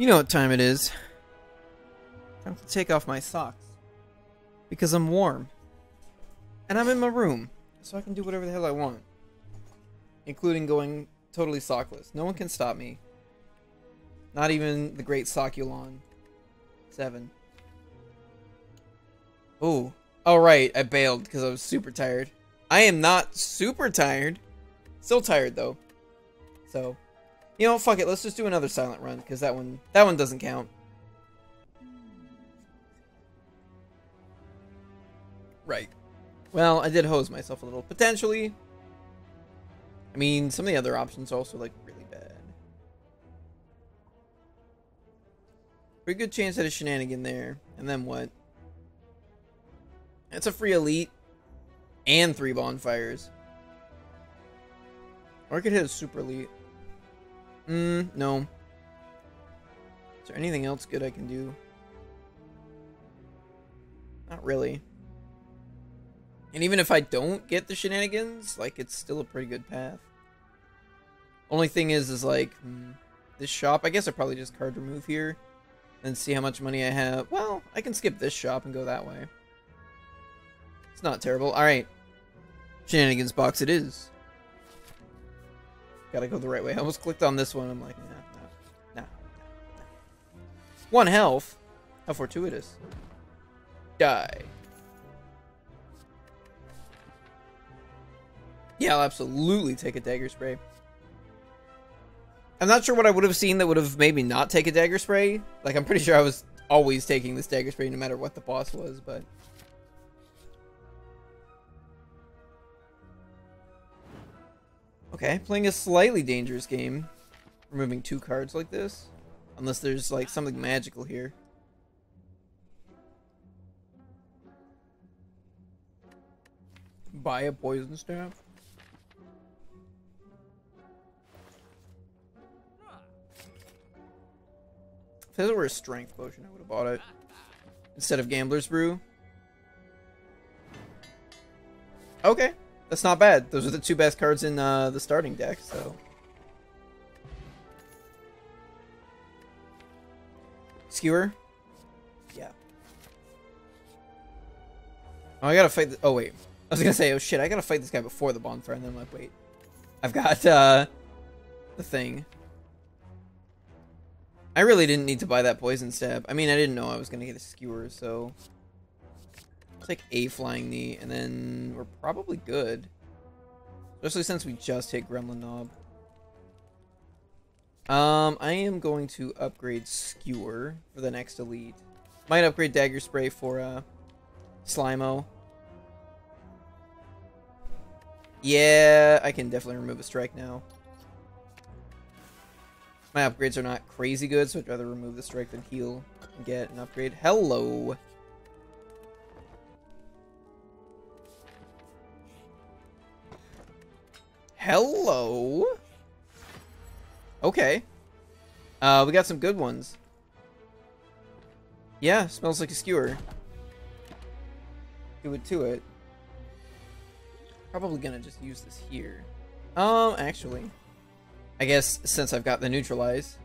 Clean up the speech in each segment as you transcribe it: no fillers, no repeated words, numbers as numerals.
You know what time it is. Time to take off my socks. Because I'm warm. And I'm in my room. So I can do whatever the hell I want. Including going totally sockless. No one can stop me. Not even the great Sockulon 7. Ooh. Oh, right. I bailed because I was super tired. I am not super tired. Still tired, though. So, you know, fuck it. Let's just do another silent run because that one doesn't count. Right. Well, I did hose myself a little. Potentially. I mean, some of the other options are also, like, really bad. Pretty good chance at a shenanigan there. And then what? It's a free elite. And 3 bonfires. Or I could hit a super elite. No. Is there anything else good I can do? Not really. And even if I don't get the shenanigans, like, it's still a pretty good path. Only thing is like, this shop, I guess I probably just card remove here. And see how much money I have. Well, I can skip this shop and go that way. It's not terrible. Alright. Shenanigans box it is. Gotta go the right way. I almost clicked on this one. I'm like, nah. 1 health? How fortuitous. Die. Yeah, I'll absolutely take a dagger spray. I'm not sure what I would have seen that would have made me not take a dagger spray. Like, I'm pretty sure I was always taking this dagger spray no matter what the boss was, but... Okay, playing a slightly dangerous game. Removing 2 cards like this. Unless there's, like, something magical here. Buy a poison staff? If it were a strength potion, I would have bought it. Instead of Gambler's Brew. Okay. That's not bad. Those are the 2 best cards in the starting deck, so. Skewer? Yeah. Oh, I gotta fight oh, wait. I was gonna say, oh shit, I gotta fight this guy before the bonfire, and then I'm like, wait. I've got, the thing. I really didn't need to buy that poison stab. I mean, I didn't know I was gonna get a skewer, so... I'll take a flying knee, and then we're probably good. Especially since we just hit Gremlin Knob. I am going to upgrade Skewer for the next elite. Might upgrade Dagger Spray for, Slimo. Yeah, I can definitely remove a strike now. My upgrades are not crazy good, so I'd rather remove the strike than heal and get an upgrade. Hello! Hello! Okay. We got some good ones. Yeah, smells like a skewer. Do it to it. Probably gonna just use this here. Actually. I guess since I've got the neutralize.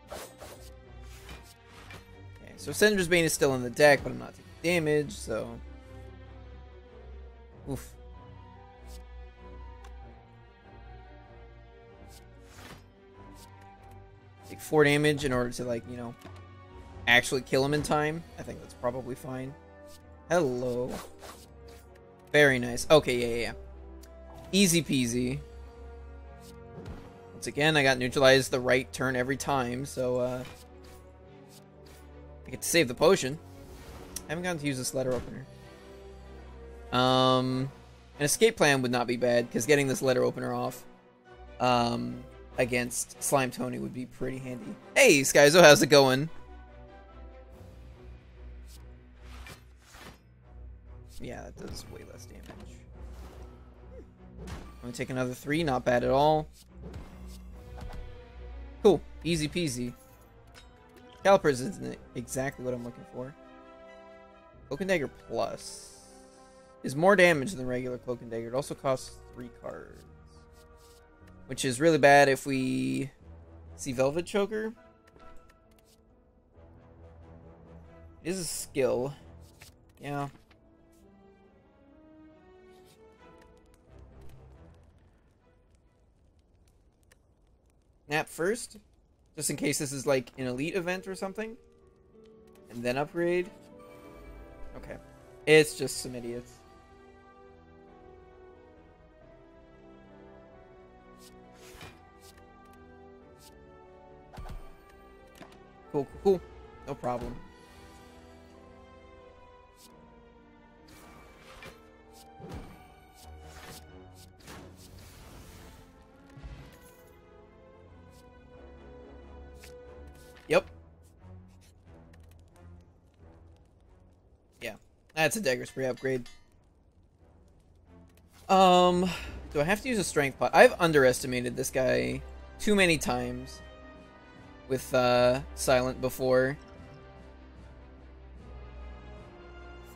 Okay, so Syndra's Bane is still in the deck, but I'm not taking damage, so... Oof. Take 4 damage in order to, like, you know, actually kill him in time. I think that's probably fine. Hello. Very nice. Okay, yeah. Easy peasy. Once again, I got neutralized the right turn every time, so, I get to save the potion. I haven't gotten to use this letter opener. An escape plan would not be bad, because getting this letter opener off, against Slime Tony would be pretty handy. Hey, Skyzo, how's it going? Yeah, that does way less damage. I'm gonna take another 3, not bad at all. Cool, easy peasy. Calipers isn't exactly what I'm looking for. Cloak and Dagger Plus is more damage than regular Cloak and Dagger. It also costs 3 cards. Which is really bad if we See Velvet Choker? It is a skill. Yeah. Nap first? Just in case this is like an elite event or something? And then upgrade? Okay. It's just some idiots. Cool, cool, cool. No problem. Yep. Yeah. That's a dagger spray upgrade. Do I have to use a strength pot? I've underestimated this guy too many times with Silent before.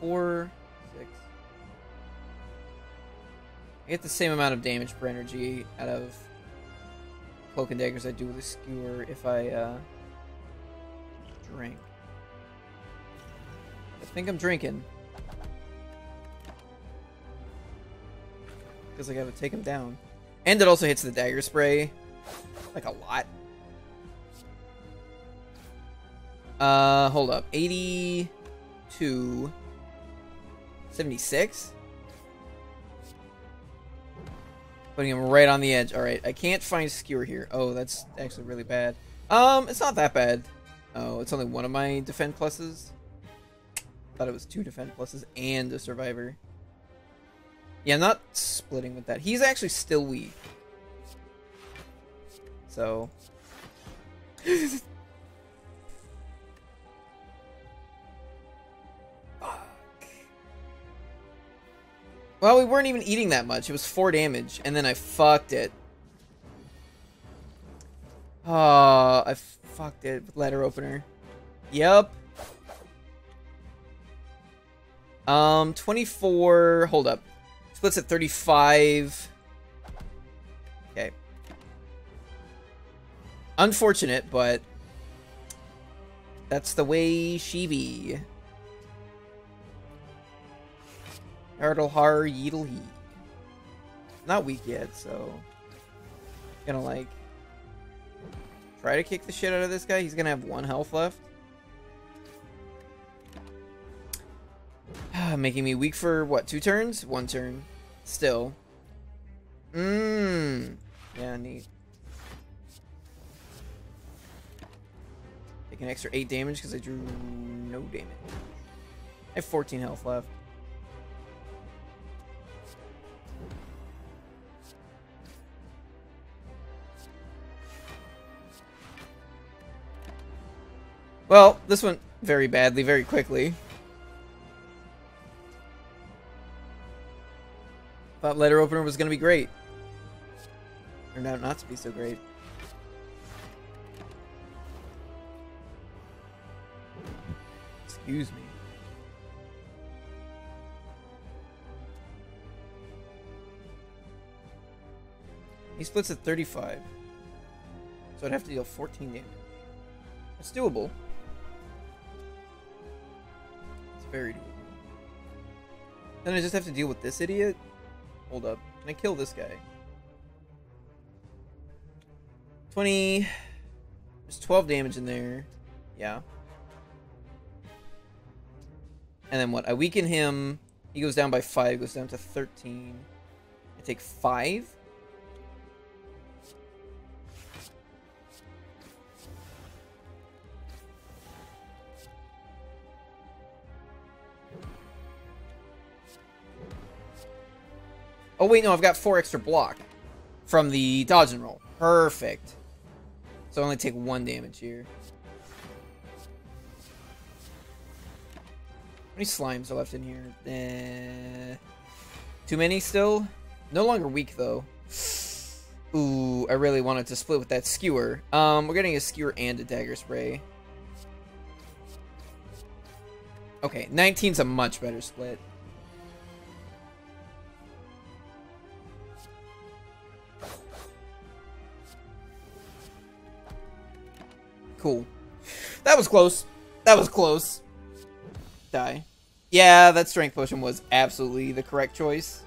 4, 6. I get the same amount of damage per energy out of Cloak and Daggers I do with a Skewer if I drink. I think I'm drinking. Because I gotta take him down. And it also hits the dagger spray. Like a lot. Hold up. 82. 76? Putting him right on the edge. Alright, I can't find Skewer here. Oh, that's actually really bad. It's not that bad. Oh, it's only one of my defend pluses. Thought it was 2 defend pluses and a survivor. Yeah, I'm not splitting with that. He's actually still weak. So. Fuck. Well, we weren't even eating that much. It was 4 damage, and then I fucked it. Oh, I fucked it with letter opener. Yep. 24. Hold up. Splits at 35. Okay. Unfortunate, but that's the way she be. Yardle har yeedle he. Not weak yet, so gonna like try to kick the shit out of this guy. He's gonna have 1 health left. Making me weak for what, 2 turns? 1 turn. Still. Yeah, neat. Take an extra 8 damage because I drew no damage. I have 14 health left. Well, this went very badly, very quickly. Thought letter opener was going to be great. Turned out not to be so great. Excuse me. He splits at 35. So I'd have to deal 14 damage. It's doable. It's very doable. Then I just have to deal with this idiot? Hold up. Can I kill this guy? 20. There's 12 damage in there. Yeah. And then what? I weaken him. He goes down by 5. Goes down to 13. I take 5. Oh, wait, no, I've got 4 extra block from the dodge and roll. Perfect. So I only take 1 damage here. How many slimes are left in here? Too many still? No longer weak, though. Ooh, I really wanted to split with that skewer. We're getting a skewer and a dagger spray. Okay, 19's a much better split. Cool. That was close. That was close. Die. Yeah, that strength potion was absolutely the correct choice.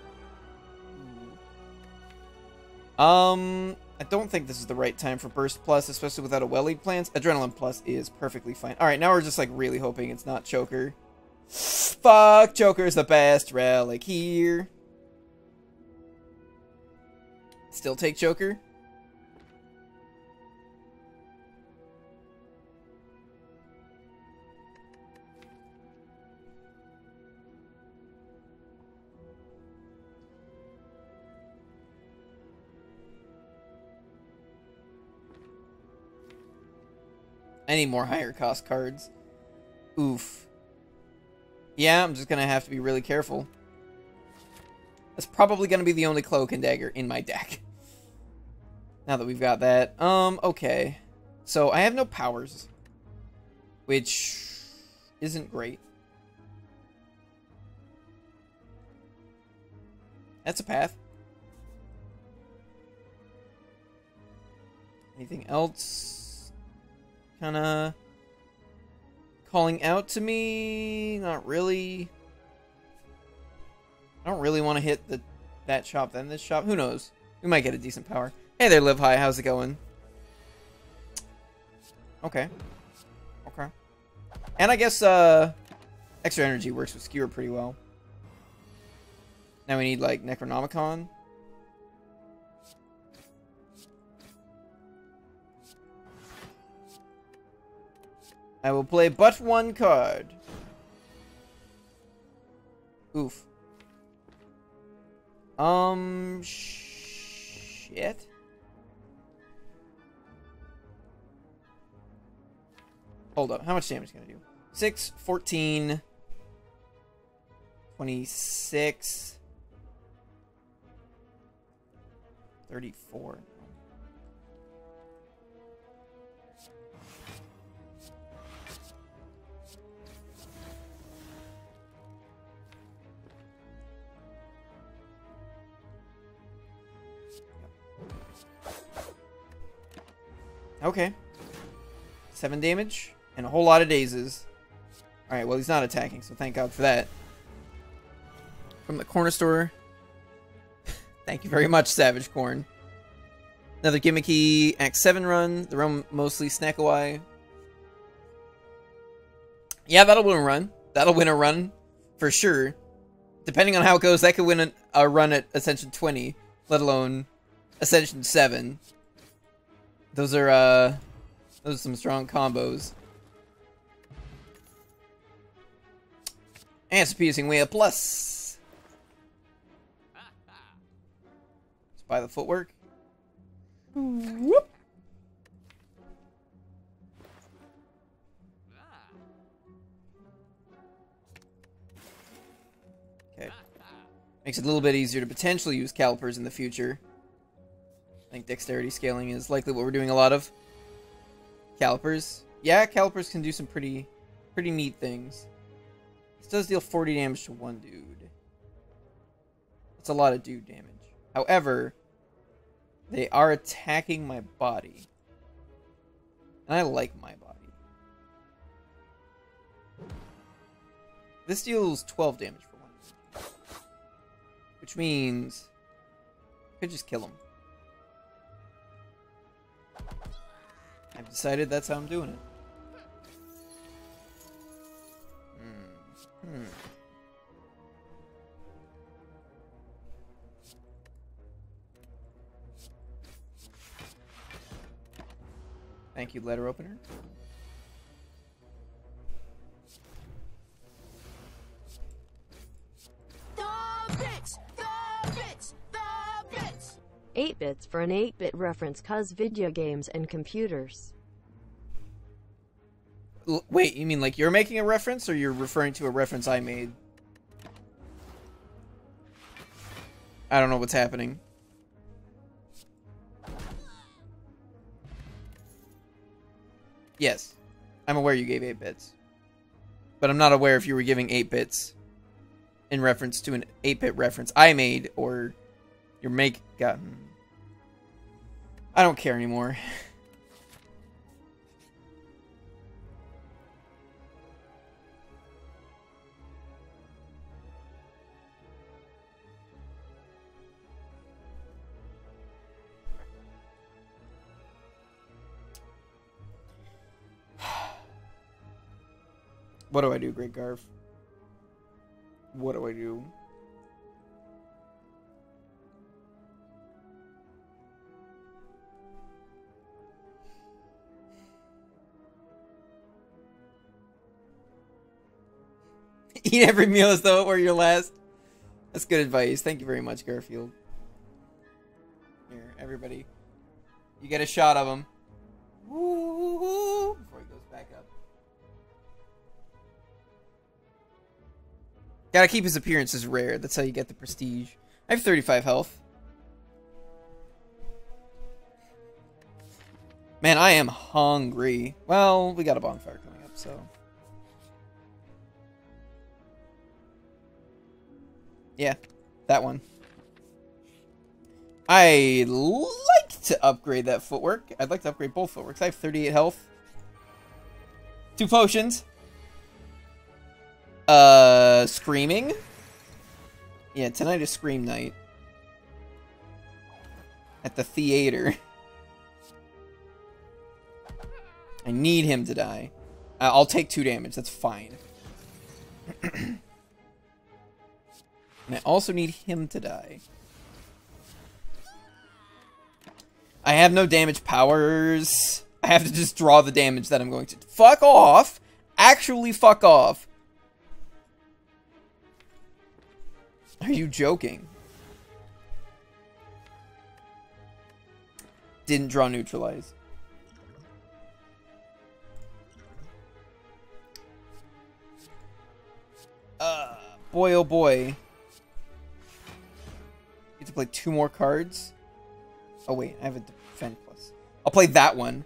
I don't think this is the right time for Burst Plus, especially without a well-lead plans. Adrenaline Plus is perfectly fine. Alright, now we're just, like, really hoping it's not Choker. Fuck, Choker's the best relic here. Still take Choker. I need more higher cost cards. Oof. Yeah, I'm just gonna have to be really careful. That's probably gonna be the only Cloak and Dagger in my deck. Now that we've got that. Okay. So, I have no powers. Which isn't great. That's a path. Anything else? Kinda calling out to me? Not really. I don't really want to hit that shop then this shop. Who knows? We might get a decent power. Hey there, Live High. How's it going? Okay. Okay. And I guess extra energy works with Skewer pretty well. Now we need like Necronomicon. I will play but one card. Oof. Shit. Hold up. How much damage can I do? 6, 14, 26, 34. Okay. 7 damage and a whole lot of dazes. Alright, well, he's not attacking, so thank God for that. From the corner store. Thank you very much, Savage Corn. Another gimmicky Act 7 run. The run mostly Snackaway. Yeah, that'll win a run. That'll win a run for sure. Depending on how it goes, that could win a run at Ascension 20, let alone Ascension 7. Those are some strong combos. And it's a piercing way a plus. Let's buy the footwork. Whoop. Okay. Makes it a little bit easier to potentially use calipers in the future. I think dexterity scaling is likely what we're doing a lot of. Calipers. Yeah, calipers can do some pretty neat things. This does deal 40 damage to one dude. That's a lot of dude damage. However, they are attacking my body. And I like my body. This deals 12 damage for one dude. Which means I could just kill him. I've decided that's how I'm doing it. Thank you, letter opener. The bits! The bits! The bits! 8 bits for an 8-bit reference, cuz video games and computers. Wait, you mean like you're making a reference, or you're referring to a reference I made? I don't know what's happening. Yes, I'm aware you gave 8 bits. But I'm not aware if you were giving 8 bits in reference to an 8-bit reference I made, or your make... God. I don't care anymore. What do I do, Great Garf? What do I do? Eat every meal as though it were your last. That's good advice. Thank you very much, Garfield. Here, everybody. You get a shot of him. Woo-hoo-hoo, before he goes back up. Gotta keep his appearances rare. That's how you get the prestige. I have 35 health. Man, I am hungry. Well, we got a bonfire coming up, so... Yeah, that one. I'd like to upgrade that footwork. I'd like to upgrade both footworks. I have 38 health. 2 potions. Screaming. Yeah, tonight is Scream Night. At the theater. I need him to die. I'll take 2 damage. That's fine. And I also need him to die. I have no damage powers. I have to just draw the damage that I'm going to... Fuck off! Actually fuck off. Are you joking? Didn't draw neutralize. Boy oh boy. To play 2 more cards. Oh wait, I have a defend plus. I'll play that one.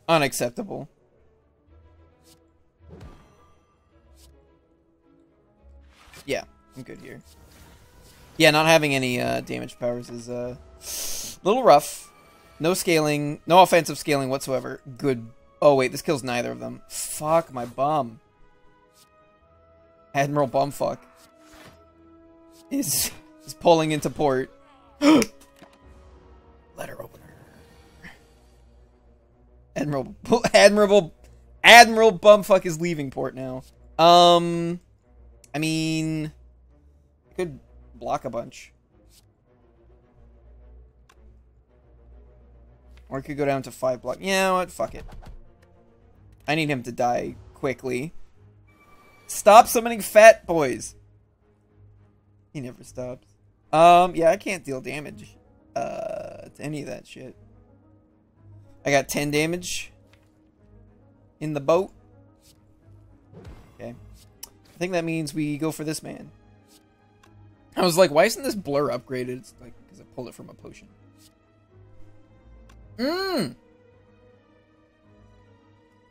Unacceptable. Yeah, I'm good here. Yeah, not having any damage powers is a little rough. No scaling, no offensive scaling whatsoever. Good. Oh, wait, this kills neither of them. Fuck my bum. Admiral Bumfuck is pulling into port. Letter opener. Admiral Bumfuck is leaving port now. I mean, I could block a bunch. Or I could go down to 5 block. You know what? Fuck it. I need him to die quickly. Stop summoning fat boys. He never stops. Yeah, I can't deal damage to any of that shit. I got 10 damage in the boat. Okay. I think that means we go for this man. I was like, why isn't this blur upgraded? It's like, because I pulled it from a potion.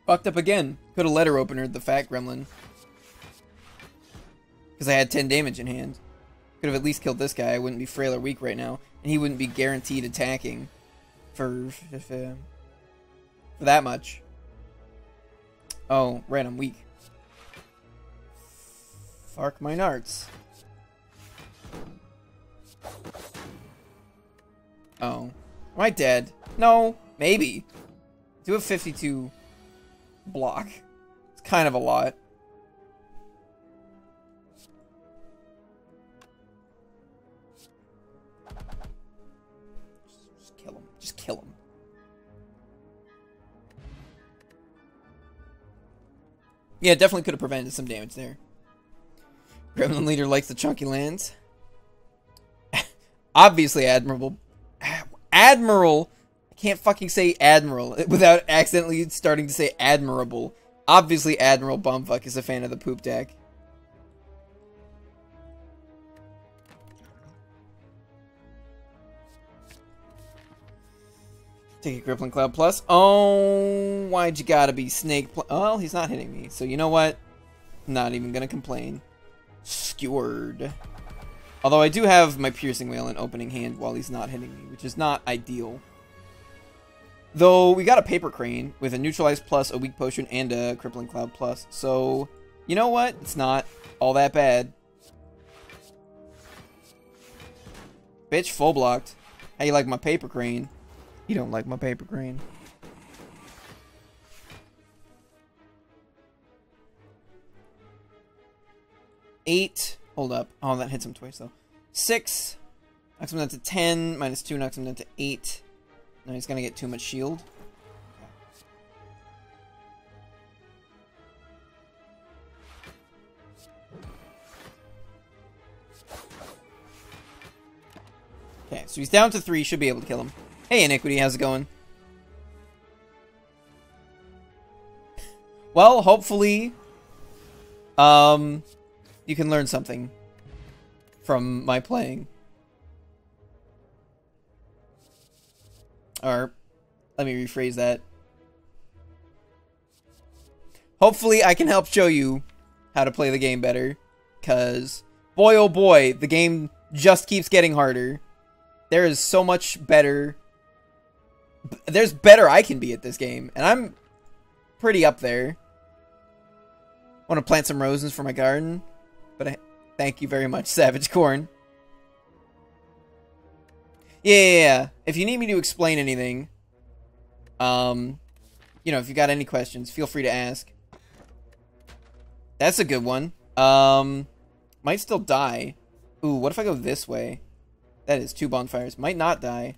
Fucked up again. Could have letter opener the fat gremlin. Because I had 10 damage in hand. Could have at least killed this guy. I wouldn't be frail or weak right now. And he wouldn't be guaranteed attacking. For that much. Oh, right, I'm weak. Fark my narts. Oh. Am I dead? No. Maybe. Do a 52 block. It's kind of a lot. Just kill him. Just kill him. Yeah, definitely could have prevented some damage there. Gremlin leader likes the chunky lands. Obviously, Admiral. I can't fucking say Admiral without accidentally starting to say Admirable. Obviously, Admiral Bumfuck is a fan of the poop deck. Take a Crippling Cloud Plus. Oh, why'd you gotta be Snake? Well, he's not hitting me, so you know what? Not even gonna complain. Skewered. Although I do have my Piercing Wail in opening hand while he's not hitting me, which is not ideal. Though we got a Paper Crane with a Neutralize Plus, a Weak Potion, and a Crippling Cloud Plus. So, you know what? It's not all that bad. Bitch, full blocked. How you like my paper crane? You don't like my paper crane. Eight. Hold up. Oh, that hits him twice, though. 6. Knocks him down to 10. -2 knocks him down to 8. Now he's going to get too much shield. Okay, so he's down to 3. Should be able to kill him. Hey, Iniquity, how's it going? Well, hopefully, you can learn something from my playing. Or, let me rephrase that. Hopefully, I can help show you how to play the game better. Because, boy oh boy, the game just keeps getting harder. There is so much better. There's better I can be at this game. And I'm pretty up there. Want to plant some roses for my garden. But thank you very much, Savage Corn. Yeah. If you need me to explain anything, you know, if you got any questions, feel free to ask. That's a good one. Might still die. Ooh, what if I go this way? That is 2 bonfires. Might not die.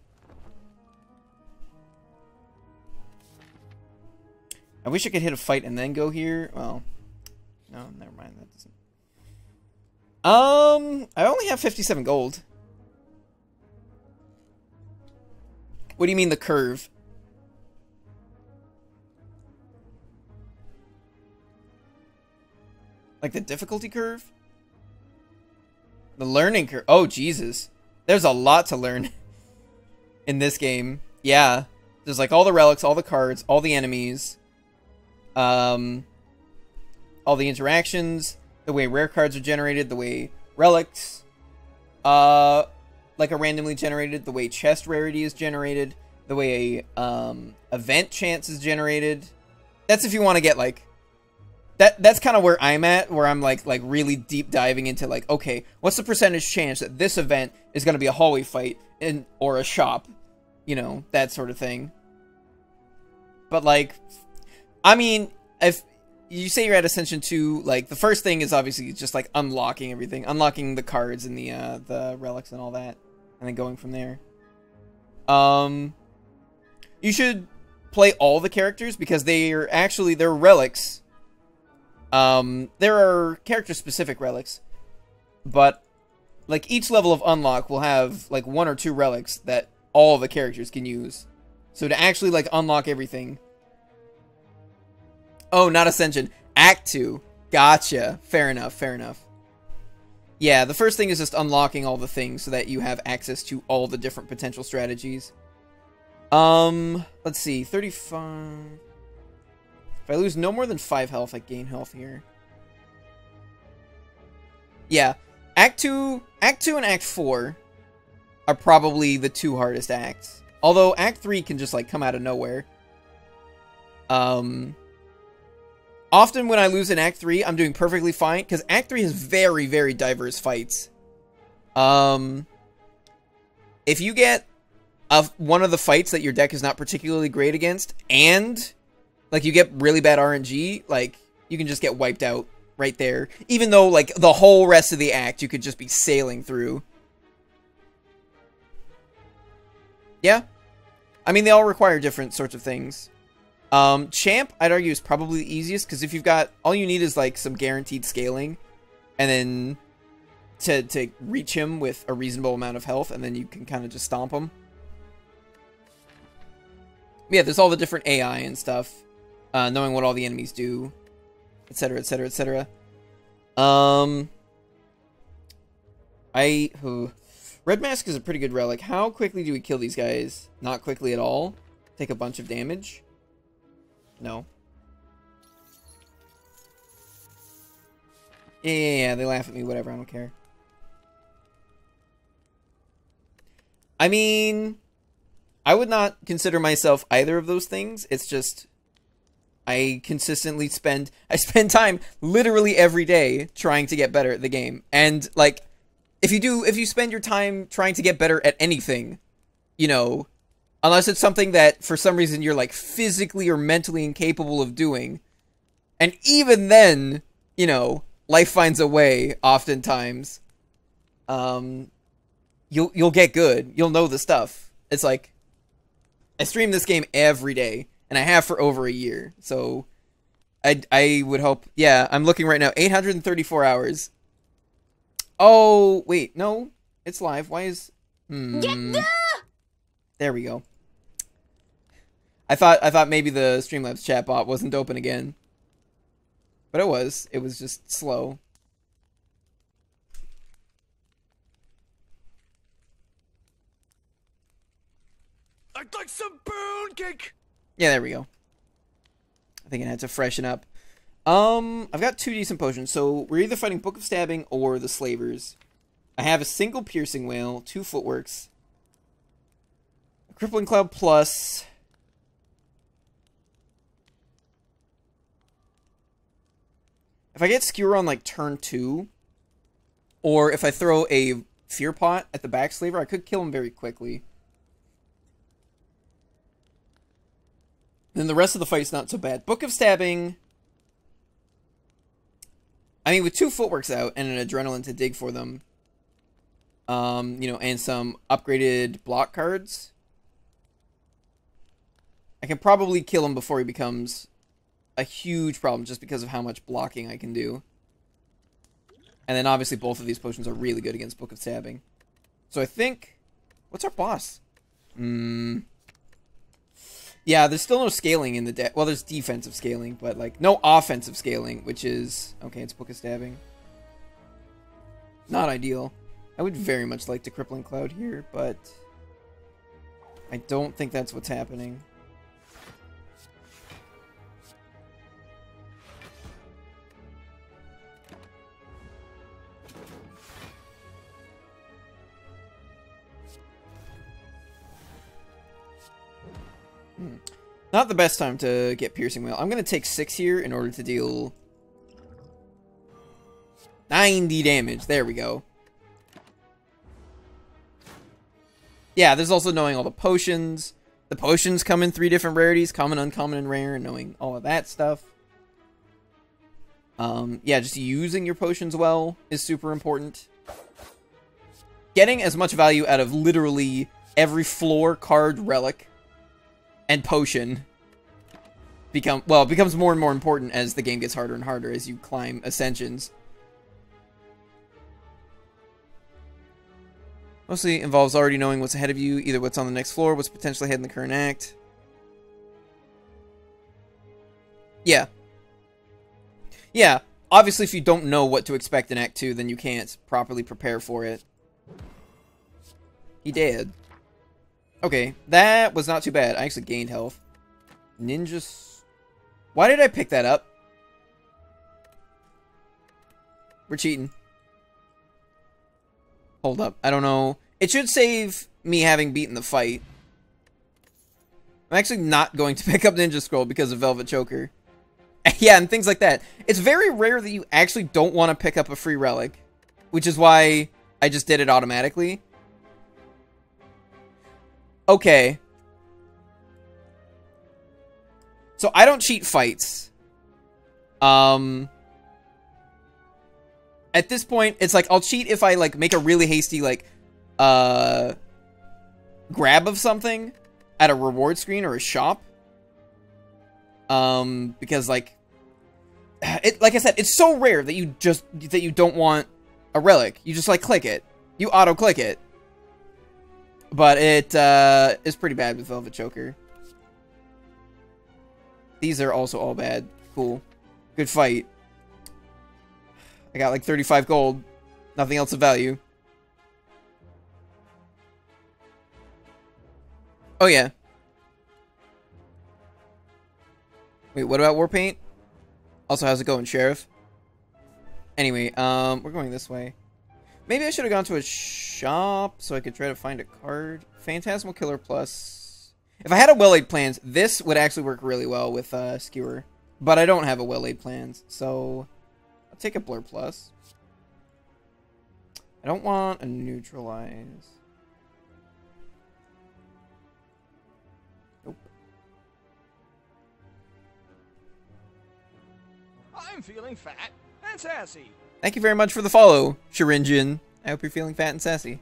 I wish I could hit a fight and then go here. Well, no, never mind. That doesn't. I only have 57 gold. What do you mean the curve? Like the difficulty curve? The learning curve. Oh, Jesus. There's a lot to learn in this game. Yeah. There's like all the relics, all the cards, all the enemies. All the interactions, the way rare cards are generated, the way relics, like are randomly generated, the way chest rarity is generated, the way event chance is generated. That's if you want to get like that's kind of where I'm at, where I'm like really deep diving into like, okay, what's the percentage chance that this event is going to be a hallway fight or a shop, you know, that sort of thing. But like, I mean, if you say you're at Ascension 2, like, the first thing is obviously just, like, unlocking everything. Unlocking the cards and the relics and all that. And then going from there. You should play all the characters because they're relics. There are character-specific relics. But, like, each level of unlock will have, like, 1 or 2 relics that all the characters can use. So to actually, like, unlock everything... Oh, not Ascension. Act 2. Gotcha. Fair enough, fair enough. Yeah, the first thing is just unlocking all the things so that you have access to all the different potential strategies. Let's see. 35... If I lose no more than 5 health, I gain health here. Yeah. Act 2 and Act 4 are probably the 2 hardest acts. Although Act 3 can just, like, come out of nowhere. Often when I lose in Act 3, I'm doing perfectly fine, because Act 3 has very, very diverse fights. If you get one of the fights that your deck is not particularly great against, and, like, you get really bad RNG, like, you can just get wiped out right there. Even though, like, the whole rest of the act you could just be sailing through. Yeah. I mean, they all require different sorts of things. Champ, I'd argue, is probably the easiest, because if you've got... All you need is, like, some guaranteed scaling, and then to reach him with a reasonable amount of health, and then you can kind of just stomp him. Yeah, there's all the different AI and stuff, knowing what all the enemies do, etc., etc., etc. Red Mask is a pretty good relic. How quickly do we kill these guys? Not quickly at all. Take a bunch of damage. No. Yeah, they laugh at me, whatever, I don't care. I mean, I would not consider myself either of those things. It's just, I consistently spend time literally every day trying to get better at the game. And, like, if you spend your time trying to get better at anything, you know, unless it's something that for some reason you're like physically or mentally incapable of doing. And even then, you know, life finds a way oftentimes. You'll get good. You'll know the stuff. It's like I stream this game every day, and I have for over a year. So I would hope. Yeah, I'm looking right now. 834 hours. Oh wait, no, it's live. Why is? There we go. I thought maybe the Streamlabs chatbot wasn't open again, but it was. It was just slow. I'd like some pound cake. Yeah, there we go. I think I had to freshen up. I've got 2 decent potions, so we're either fighting Book of Stabbing or the Slavers. I have a single Piercing Wail, 2 Footworks, a Crippling Cloud Plus. If I get Skewer on, like, turn 2, or if I throw a Fear Pot at the back Slaver, I could kill him very quickly. Then the rest of the fight's not so bad. Book of Stabbing, I mean, with 2 Footworks out and an Adrenaline to dig for them, you know, and some upgraded block cards, I can probably kill him before he becomes a huge problem just because of how much blocking I can do. And then obviously both of these potions are really good against Book of Stabbing. So I think, what's our boss? Yeah, there's still no scaling in the deck. Well, there's defensive scaling, but like no offensive scaling, which is okay. It's Book of Stabbing. Not ideal. I would very much like to Crippling Cloud here, but I don't think that's what's happening. Not the best time to get Piercing Wail. I'm going to take 6 here in order to deal 90 damage. There we go. Yeah, there's also knowing all the potions. The potions come in 3 different rarities. Common, uncommon, and rare. And knowing all of that stuff. Yeah, just using your potions well is super important. Getting as much value out of literally every floor, card, relic, and potion becomes more and more important as the game gets harder and harder as you climb ascensions. Mostly involves already knowing what's ahead of you, either what's on the next floor, what's potentially ahead in the current act. Yeah. Yeah, obviously if you don't know what to expect in Act 2, then you can't properly prepare for it. He did. Okay, that was not too bad. I actually gained health. Ninjas. Why did I pick that up? We're cheating. Hold up. I don't know. It should save me having beaten the fight. I'm actually not going to pick up Ninja Scroll because of Velvet Choker. Yeah, and things like that. It's very rare that you actually don't want to pick up a free relic, which is why I just did it automatically. Okay. So I don't cheat fights. At this point, it's like I'll cheat if I like make a really hasty like grab of something at a reward screen or a shop. Because like I said, it's so rare that you don't want a relic. You just like click it. You auto click it. But it is pretty bad with Velvet Choker. These are also all bad. Cool. Good fight. I got like 35 gold. Nothing else of value. Oh yeah. Wait, what about Warpaint? Also, how's it going, Sheriff? Anyway, we're going this way. Maybe I should have gone to a shop so I could try to find a card. Phantasmal Killer Plus. If I had a well-laid plans, this would actually work really well with Skewer. But I don't have a well-laid plans, so I'll take a Blur Plus. I don't want a Neutralize. I'm feeling fat and sassy. Thank you very much for the follow, Shirinjin. I hope you're feeling fat and sassy.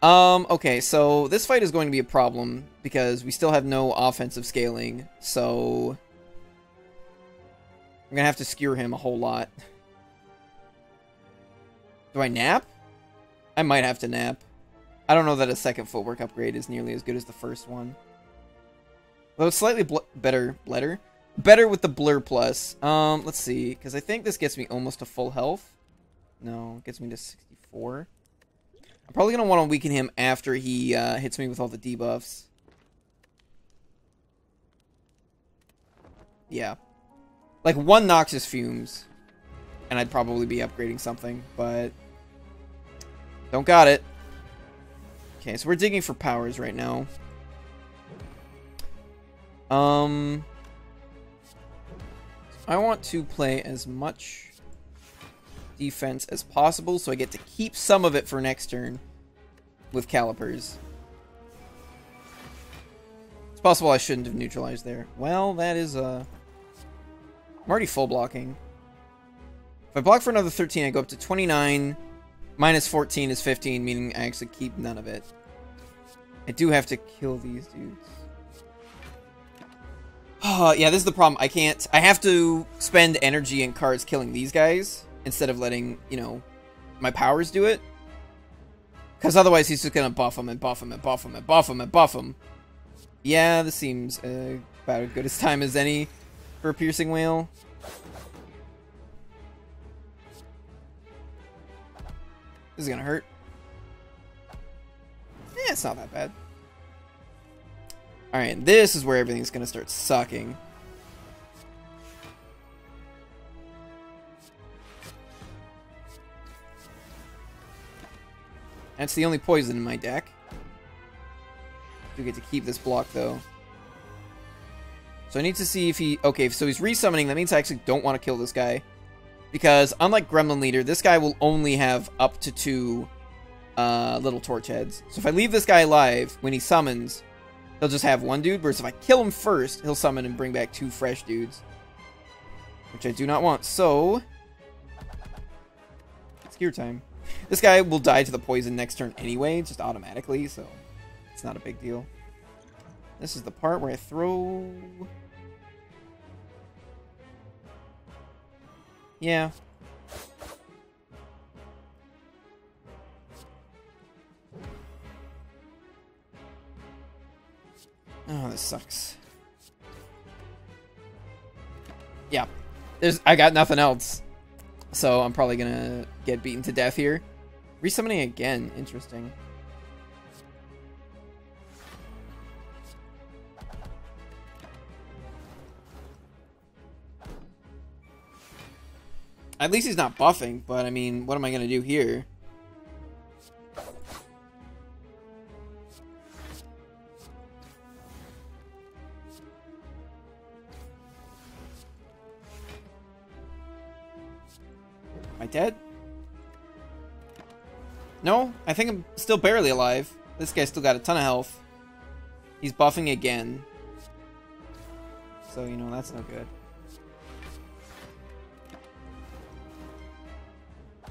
Okay, so this fight is going to be a problem because we still have no offensive scaling, so I'm gonna have to skewer him a whole lot. Do I nap? I might have to nap. I don't know that a second footwork upgrade is nearly as good as the first one. Though it's slightly better with the Blur Plus. Let's see, because I think this gets me almost to full health. No, it gets me to 64. I'm probably going to want to weaken him after he hits me with all the debuffs. Yeah. Like, one Noxious Fumes, and I'd probably be upgrading something, but don't got it. Okay, so we're digging for powers right now. I want to play as much defense as possible, so I get to keep some of it for next turn with calipers. It's possible I shouldn't have neutralized there. Well, that is, I'm already full blocking. If I block for another 13, I go up to 29. Minus 14 is 15, meaning I actually keep none of it. I do have to kill these dudes. Oh, yeah, this is the problem. I can't... I have to spend energy and cards killing these guys instead of letting, you know, my powers do it. Because otherwise he's just going to buff them and buff them and buff them and buff them and buff them. Yeah, this seems about as good as time as any for a Piercing Whale. This is going to hurt. Yeah, it's not that bad. Alright, this is where everything's going to start sucking. That's the only poison in my deck. I do get to keep this block, though. So I need to see if he... Okay, so he's resummoning. That means I actually don't want to kill this guy. Because, unlike Gremlin Leader, this guy will only have up to 2 little torch heads. So if I leave this guy alive, when he summons, he'll just have 1 dude. Whereas if I kill him first, he'll summon and bring back 2 fresh dudes. Which I do not want. So, it's gear time. This guy will die to the poison next turn anyway, just automatically, so it's not a big deal. This is the part where I throw... Yeah. Oh, this sucks. Yeah. I got nothing else. So I'm probably gonna get beaten to death here. Resummoning again. Interesting. At least he's not buffing, but I mean, what am I gonna do here? Am I dead? No, I think I'm still barely alive. This guy's still got a ton of health. He's buffing again. So, you know, that's no good.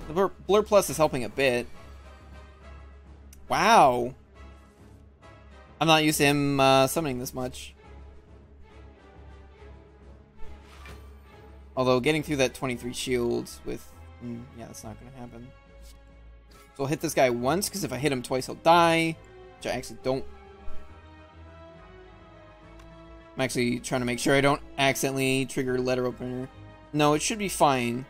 The Blur Plus is helping a bit. Wow. I'm not used to him summoning this much. Although getting through that 23 shields with... yeah, that's not going to happen. So I'll hit this guy once, because if I hit him twice, he'll die. Which I actually don't... I'm actually trying to make sure I don't accidentally trigger letter opener. No, it should be fine.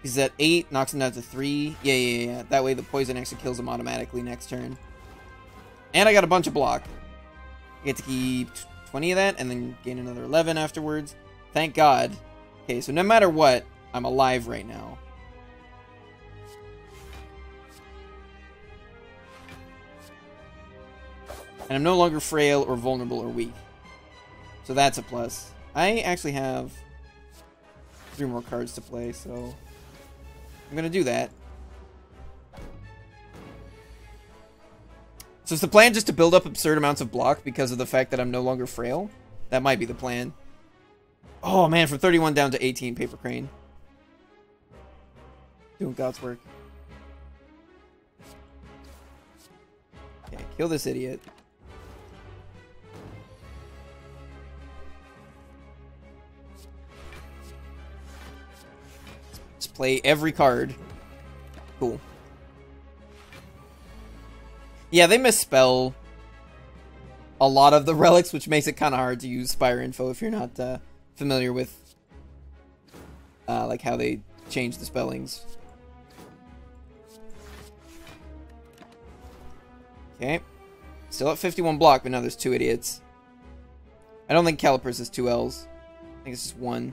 He's at 8, knocks him down to 3. Yeah. That way the poison actually kills him automatically next turn. And I got a bunch of block. I get to keep 20 of that, and then gain another 11 afterwards. Thank God. Okay, so no matter what, I'm alive right now. And I'm no longer frail or vulnerable or weak. So that's a plus. I actually have 3 more cards to play, so I'm going to do that. So is the plan just to build up absurd amounts of block because of the fact that I'm no longer frail? That might be the plan. Oh, man, from 31 down to 18, Paper Crane. Doing God's work. Okay, kill this idiot. Just play every card. Cool. Yeah, they misspell a lot of the relics, which makes it kind of hard to use Spire info if you're not familiar with like how they change the spellings. Okay. Still at 51 block, but now there's 2 idiots. I don't think Calipers is 2 L's. I think it's just 1.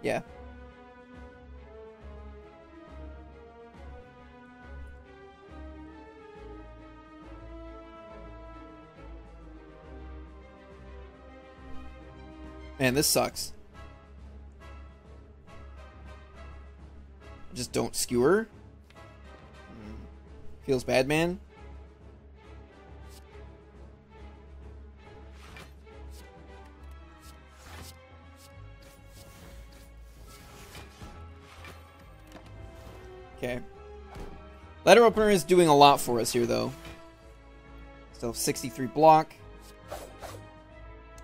Yeah. Man, this sucks. Just don't skewer. Feels bad, man. Okay. Letter opener is doing a lot for us here, though. Still have 63 block.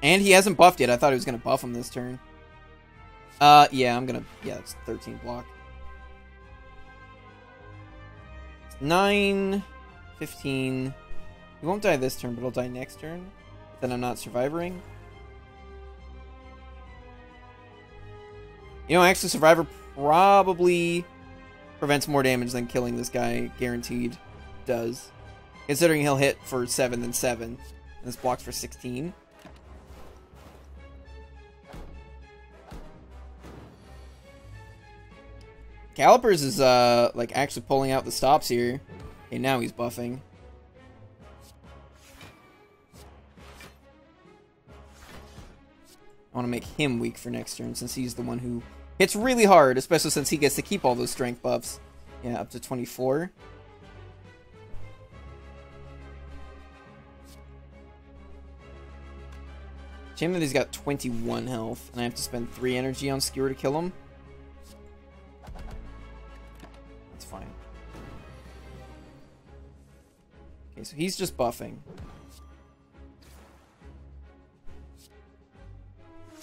And he hasn't buffed yet. I thought he was going to buff him this turn. Yeah, I'm going to... Yeah, it's 13 block. 9, 15. He won't die this turn, but he'll die next turn. Then I'm not surviving. You know, actually, Survivor probably prevents more damage than killing this guy guaranteed does. Considering he'll hit for 7 then 7. And this blocks for 16. Calipers is, like, actually pulling out the stops here. Okay, now he's buffing. I want to make him weak for next turn, since he's the one who hits really hard, especially since he gets to keep all those strength buffs. Yeah, up to 24. Shame that he's got 21 health, and I have to spend 3 energy on Skewer to kill him. Fine. Okay, so he's just buffing.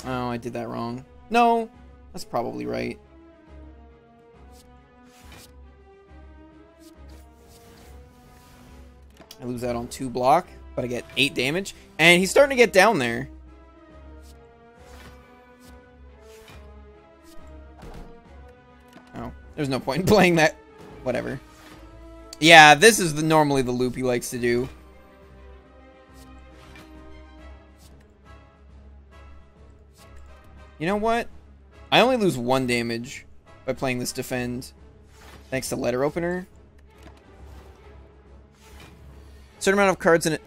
Oh, I did that wrong. No, that's probably right. I lose out on 2 block, but I get 8 damage. And he's starting to get down there. Oh, there's no point in playing that. Whatever. Yeah, this is normally the loop he likes to do. You know what? I only lose 1 damage by playing this defend. Thanks to letter opener. Certain amount of cards in it.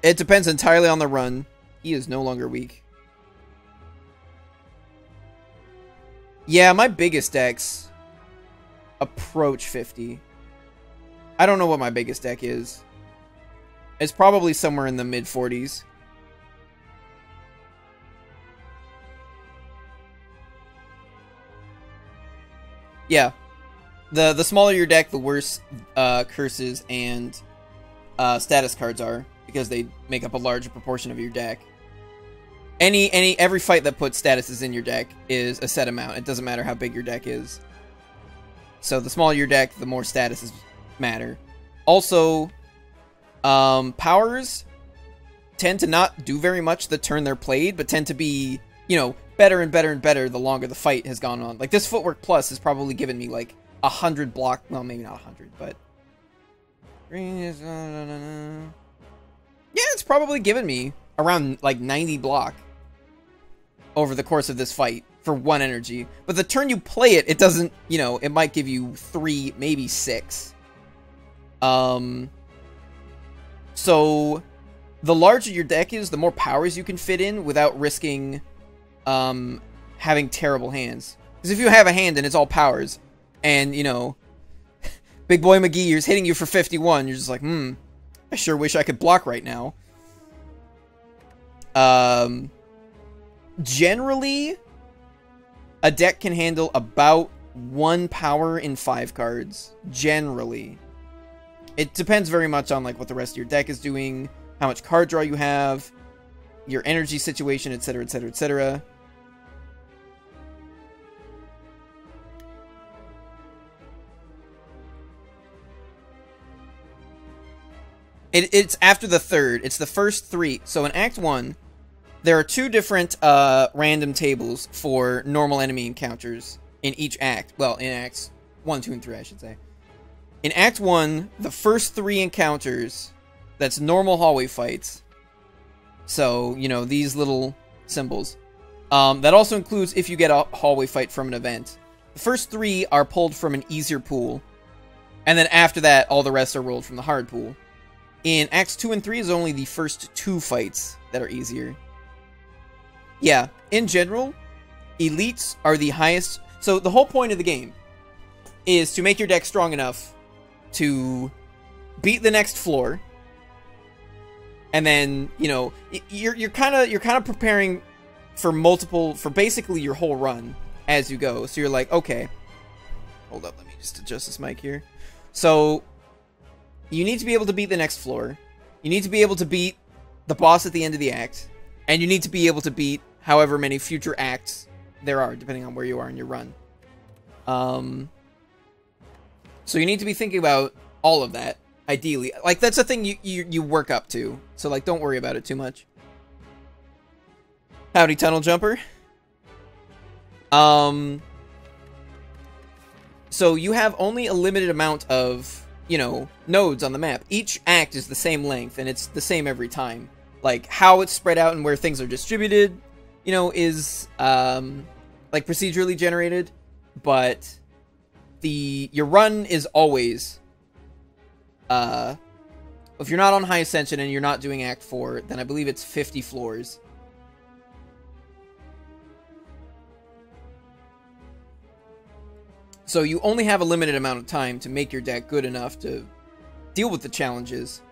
It depends entirely on the run. He is no longer weak. Yeah, my biggest decks approach 50. I don't know what my biggest deck is. It's probably somewhere in the mid-40s. Yeah. The smaller your deck, the worse curses and status cards are, because they make up a larger proportion of your deck. Every fight that puts statuses in your deck is a set amount. It doesn't matter how big your deck is. So the smaller your deck, the more statuses matter. Also, powers tend to not do very much the turn they're played, but tend to be, you know, better and better and better the longer the fight has gone on. Like, this Footwork Plus has probably given me, like, 100 block... Well, maybe not 100, but... Yeah, it's probably given me around, like, 90 block over the course of this fight for 1 energy. But the turn you play it, it doesn't, you know, it might give you 3, maybe 6. So the larger your deck is, the more powers you can fit in without risking having terrible hands. Because if you have a hand and it's all powers, and, you know, Big Boy McGee is hitting you for 51, you're just like, I sure wish I could block right now. Generally, a deck can handle about 1 power in 5 cards. Generally. It depends very much on like what the rest of your deck is doing, how much card draw you have, your energy situation, etc, etc, etc. It's after the third. It's the first 3. So in Act 1, there are 2 different random tables for normal enemy encounters in each act. Well, in Acts 1, 2, and 3, I should say. In Act 1, the first 3 encounters, that's normal hallway fights. So, you know, these little symbols. That also includes if you get a hallway fight from an event. The first 3 are pulled from an easier pool. And then after that, all the rest are rolled from the hard pool. In Acts 2 and 3 is only the first 2 fights that are easier. Yeah, in general, elites are the highest. So the whole point of the game is to make your deck strong enough to beat the next floor. And then, you know, you're kind of preparing for basically your whole run as you go. So you're like, okay, hold up, let me just adjust this mic here. So you need to be able to beat the next floor. You need to be able to beat the boss at the end of the act. And you need to be able to beat however many future acts there are, depending on where you are in your run. So you need to be thinking about all of that, ideally. Like, that's a thing you work up to. So, like, don't worry about it too much. Howdy, Tunnel Jumper. So you have only a limited amount of, you know, nodes on the map. Each act is the same length, and it's the same every time. Like, how it's spread out and where things are distributed, you know, is, like, procedurally generated. But your run is always, if you're not on High Ascension and you're not doing Act 4, then I believe it's 50 floors. So you only have a limited amount of time to make your deck good enough to deal with the challenges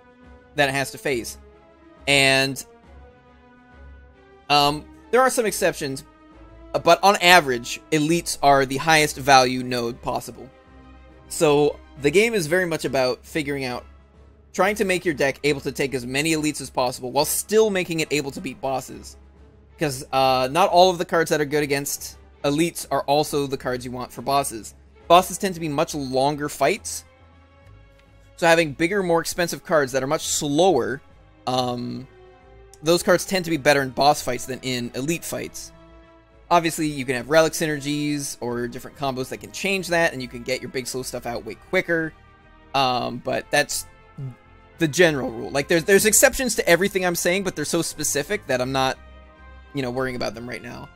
that it has to face. And there are some exceptions, but on average, elites are the highest value node possible. So the game is very much about figuring out, trying to make your deck able to take as many elites as possible while still making it able to beat bosses. Because not all of the cards that are good against elites are also the cards you want for bosses. Bosses tend to be much longer fights. So having bigger, more expensive cards that are much slower, those cards tend to be better in boss fights than in elite fights. Obviously, you can have relic synergies or different combos that can change that, and you can get your big slow stuff out way quicker. But that's the general rule. Like, there's exceptions to everything I'm saying, but they're so specific that I'm not, you know, worrying about them right now.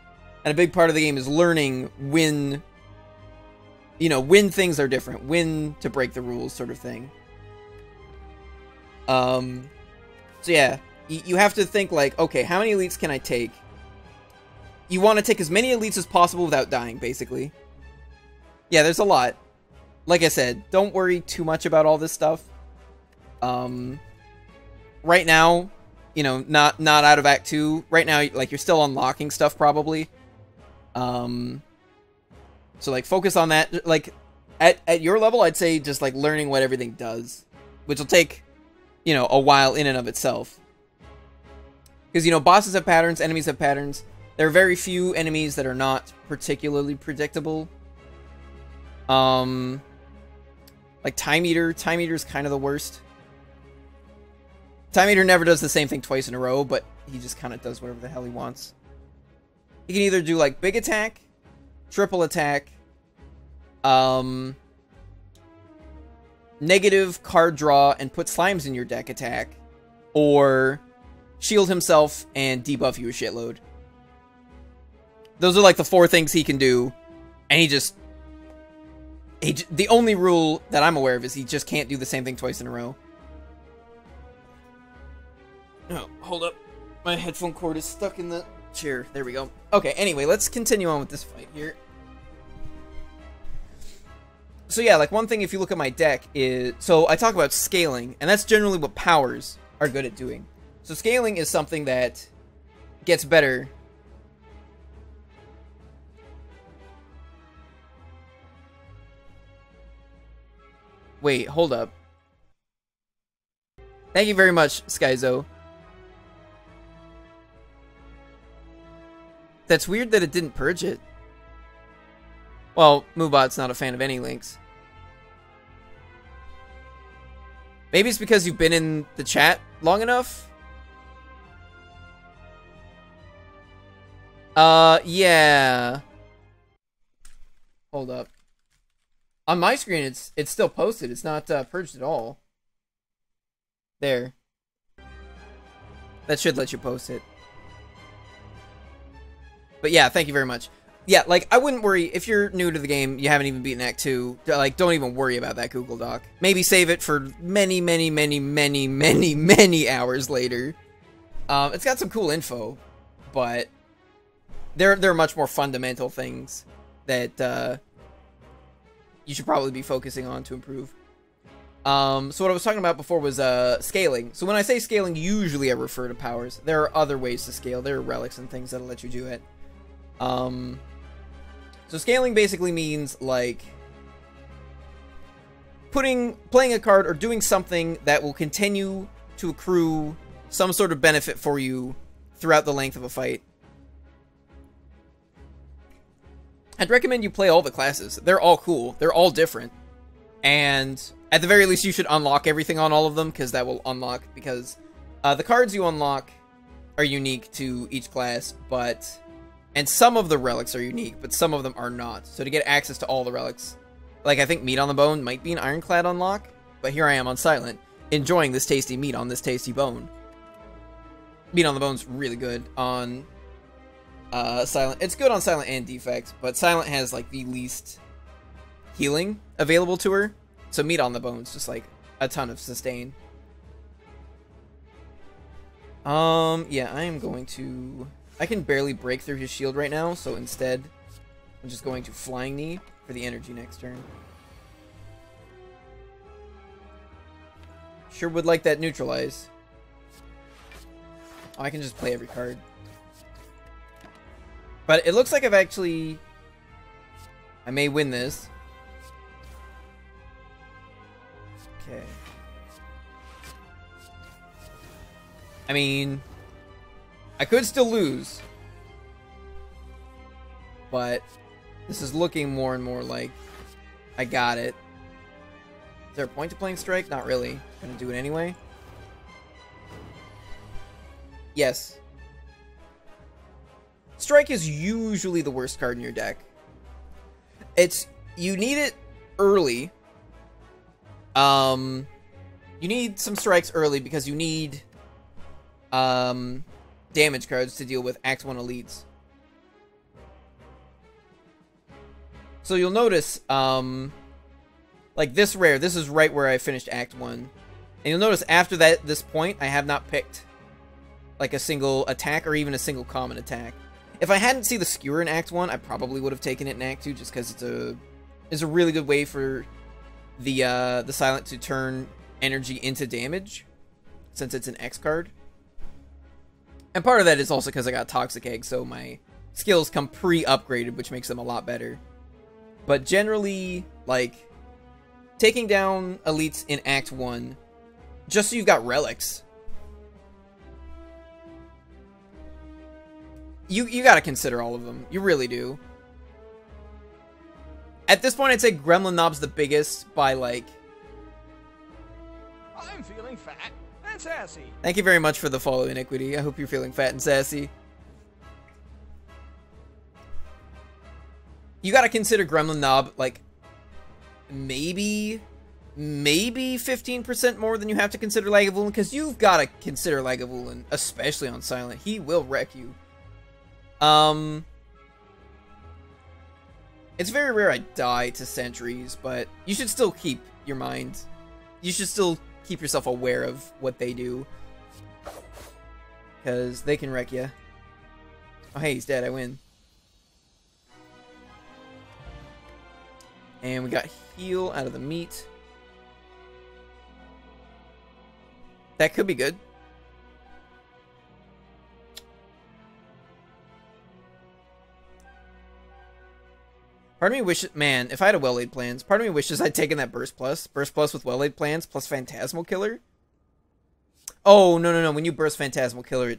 And a big part of the game is learning when, you know, when things are different, when to break the rules, sort of thing. So yeah, you have to think like, okay, how many elites can I take? You want to take as many elites as possible without dying, basically. Yeah, there's a lot. Like I said, don't worry too much about all this stuff. Right now, you know, not out of Act 2. Right now, like, you're still unlocking stuff, probably. So, like, focus on that. Like, at your level, I'd say just, like, learning what everything does. Which will take, you know, a while in and of itself. Because, you know, bosses have patterns, enemies have patterns. There are very few enemies that are not particularly predictable. Like Time Eater. Time Eater is kind of the worst. Time Eater never does the same thing twice in a row, but he just kind of does whatever the hell he wants. He can either do, like, big attack, triple attack, negative card draw and put slimes in your deck attack, or shield himself and debuff you a shitload. Those are like the 4 things he can do, and the only rule that I'm aware of is he just can't do the same thing twice in a row. Oh, hold up. My headphone cord is stuck in the chair. There we go. Okay, anyway, let's continue on with this fight here. So yeah, like, one thing if you look at my deck is... So I talk about scaling, and that's generally what powers are good at doing. So scaling is something that gets better. Wait, hold up. Thank you very much, Skyzo. That's weird that it didn't purge it. Well, Moobot's not a fan of any links. Maybe it's because you've been in the chat long enough? Yeah. Hold up. On my screen, it's still posted. It's not purged at all. There. That should let you post it. But yeah, thank you very much. Yeah, like, I wouldn't worry. If you're new to the game, you haven't even beaten Act 2, like, don't even worry about that Google Doc. Maybe save it for many, many, many, many, many, many hours later. It's got some cool info, but there are much more fundamental things that you should probably be focusing on to improve. So what I was talking about before was scaling. So when I say scaling, usually I refer to powers. There are other ways to scale. There are relics and things that'll let you do it. So scaling basically means, like, playing a card or doing something that will continue to accrue some sort of benefit for you throughout the length of a fight. I'd recommend you play all the classes. They're all cool. They're all different. And at the very least, you should unlock everything on all of them, because that will unlock, because the cards you unlock are unique to each class, but... And some of the relics are unique, but some of them are not. So to get access to all the relics, like, I think Meat on the Bone might be an Ironclad unlock, but here I am on Silent, enjoying this tasty meat on this tasty bone. Meat on the Bone's really good on Silent. It's good on Silent and Defect, but Silent has, like, the least healing available to her. So Meat on the Bone's just, like, a ton of sustain. Yeah, I am going to... I can barely break through his shield right now, so instead, I'm just going to Flying Knee for the energy next turn. Sure would like that neutralize. Oh, I can just play every card. But it looks like I've actually... I may win this. Okay. I mean... I could still lose, but this is looking more and more like I got it. Is there a point to playing Strike? Not really. Gonna do it anyway. Yes. Strike is usually the worst card in your deck. You need it early. You need some strikes early because you need damage cards to deal with Act 1 elites. So you'll notice, like this rare, this is right where I finished Act 1. And you'll notice after this point, I have not picked, like, a single attack or even a single common attack. If I hadn't seen the Skewer in Act 1, I probably would have taken it in Act 2 just because it's a really good way for the Silent to turn energy into damage, since it's an X card. And part of that is also because I got Toxic Egg, so my skills come pre-upgraded, which makes them a lot better. But generally, like, taking down elites in Act 1, just so you've got relics, you gotta consider all of them. You really do. At this point, I'd say Gremlin Knob's the biggest by, like... I'm feeling fat and sassy. Thank you very much for the follow, Iniquity. I hope you're feeling fat and sassy. You gotta consider Gremlin Knob, like, maybe 15% more than you have to consider Lagavulin, because you've gotta consider Lagavulin, especially on Silent. He will wreck you. It's very rare I die to sentries, but you should still keep your mind. You should still keep yourself aware of what they do, because they can wreck you. Oh, hey, he's dead. I win. And we got heal out of the meat. That could be good. Part of me wishes, man, if I had a well-laid plans, part of me wishes I'd taken that Burst Plus. Burst Plus with well-laid plans plus Phantasmal Killer. Oh, no. When you burst Phantasmal Killer,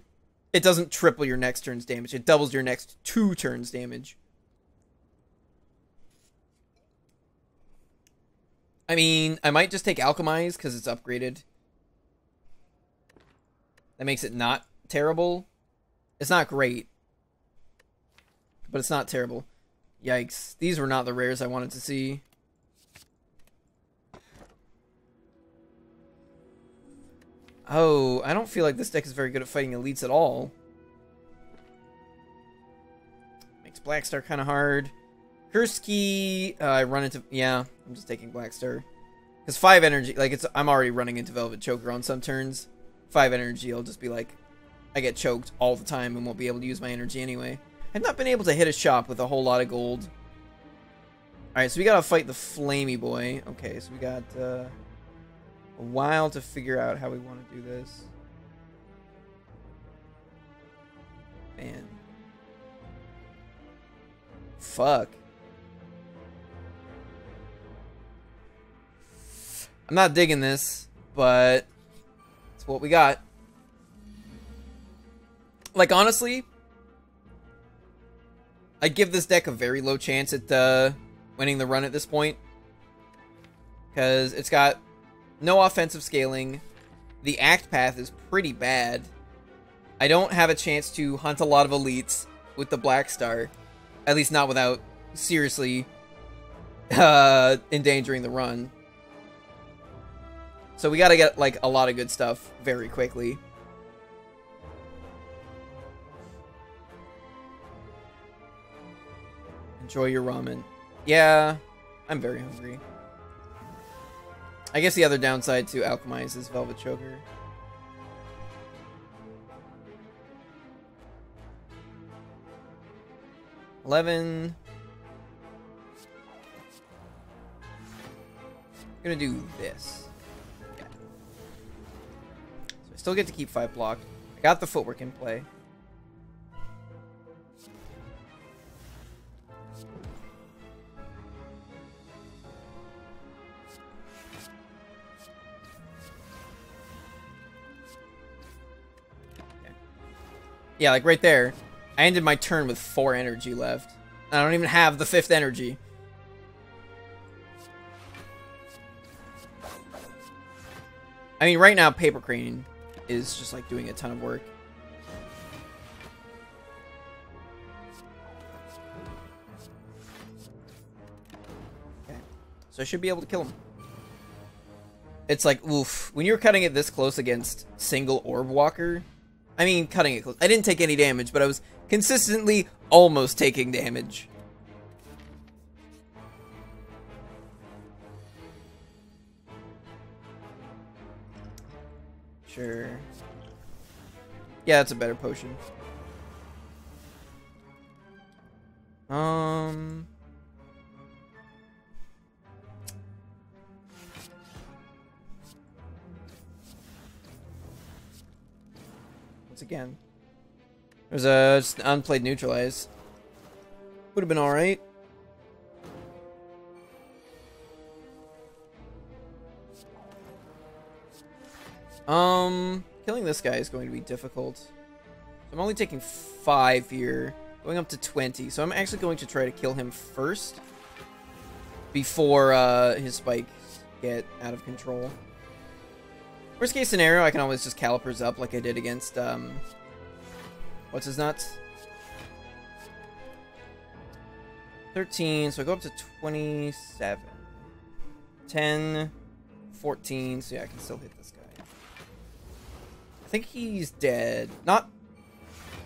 it doesn't triple your next turn's damage. It doubles your next 2 turns damage. I mean, I might just take Alchemize because it's upgraded. That makes it not terrible. It's not great, but it's not terrible. Yikes. These were not the rares I wanted to see. Oh, I don't feel like this deck is very good at fighting elites at all. Makes Blackstar kind of hard. Kurski, I run into... Yeah, I'm just taking Blackstar. Because 5 energy... Like, I'm already running into Velvet Choker on some turns. 5 energy, I'll just be like... I get choked all the time and won't be able to use my energy anyway. I've not been able to hit a shop with a whole lot of gold. Alright, so we gotta fight the Flamey Boy. Okay, so we got a while to figure out how we want to do this. Man. Fuck. I'm not digging this, but it's what we got. Like, honestly, I'd give this deck a very low chance at winning the run at this point. Because it's got no offensive scaling. The act path is pretty bad. I don't have a chance to hunt a lot of elites with the Black Star. At least not without seriously endangering the run. So we gotta get, like, a lot of good stuff very quickly. Enjoy your ramen. Yeah, I'm very hungry. I guess the other downside to Alchemize is Velvet Choker. $11. I'm gonna do this. Yeah. So I still get to keep 5 blocked. I got the footwork in play. Yeah, like right there, I ended my turn with 4 energy left. I don't even have the 5th energy. I mean, right now, Paper Crane is just like doing a ton of work. Okay, so I should be able to kill him. It's like, oof, when you're cutting it this close against single Orb Walker... I mean, cutting it close. I didn't take any damage, but I was consistently almost taking damage. Sure. Yeah, that's a better potion. Once again, there's a just an unplayed neutralize. Would have been all right. Killing this guy is going to be difficult. I'm only taking 5 here, going up to 20. So I'm actually going to try to kill him first before his spikes get out of control. Worst case scenario, I can always just Calipers up like I did against, what's his nuts? 13, so I go up to 27. 10, 14, so yeah, I can still hit this guy. I think he's dead. Not...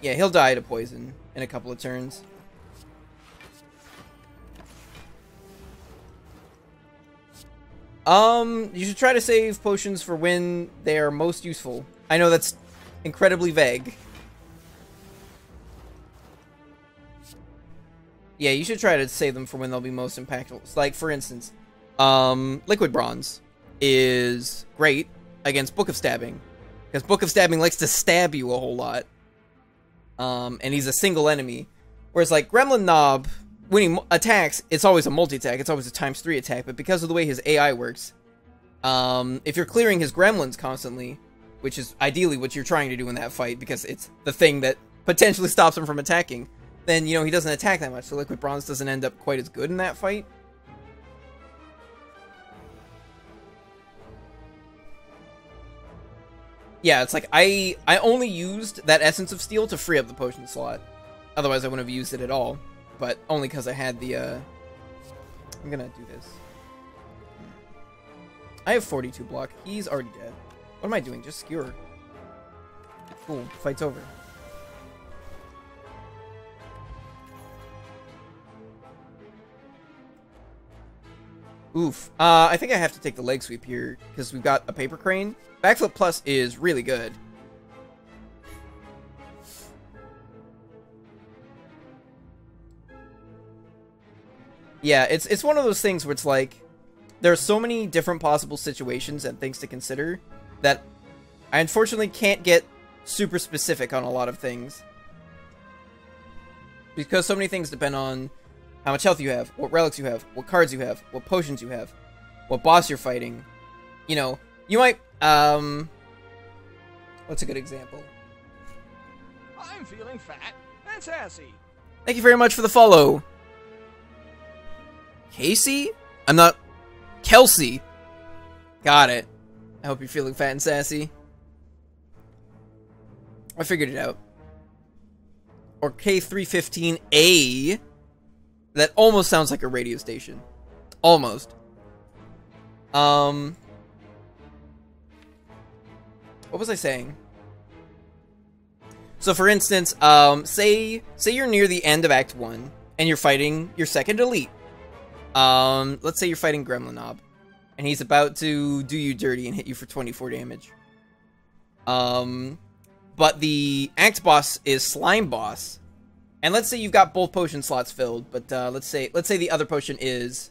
Yeah, he'll die to poison in a couple of turns. You should try to save potions for when they are most useful. I know that's incredibly vague. Yeah, you should try to save them for when they'll be most impactful. Like, for instance, Liquid Bronze is great against Book of Stabbing. Because Book of Stabbing likes to stab you a whole lot. And he's a single enemy. Whereas, like, Gremlin Knob when he attacks, it's always a multi-attack. It's always a ×3 attack. But because of the way his AI works, if you're clearing his gremlins constantly, which is ideally what you're trying to do in that fight, because it's the thing that potentially stops him from attacking, then, you know, he doesn't attack that much. So Liquid Bronze doesn't end up quite as good in that fight. Yeah, it's like, I only used that Essence of Steel to free up the potion slot. Otherwise, I wouldn't have used it at all. But only because I had the, I'm gonna do this. I have 42 block. He's already dead. What am I doing? Just skewer. Cool. Fight's over. Oof. I think I have to take the leg sweep here, because we've got a paper crane. Backflip plus is really good. Yeah, it's one of those things where it's like, there are so many different possible situations and things to consider that I unfortunately can't get super specific on a lot of things. Because so many things depend on how much health you have, what relics you have, what cards you have, what potions you have, what boss you're fighting. You know, you might, what's a good example? I'm feeling fat and sassy. Thank you very much for the follow. Casey? I'm not... Kelsey. Got it. I hope you're feeling fat and sassy. I figured it out. Or K315A. That almost sounds like a radio station. Almost. What was I saying? So for instance, say you're near the end of Act 1 and you're fighting your second elite. Let's say you're fighting Gremlin Knob, and he's about to do you dirty and hit you for 24 damage. But the Act boss is Slime Boss, and let's say you've got both potion slots filled, but let's say the other potion is...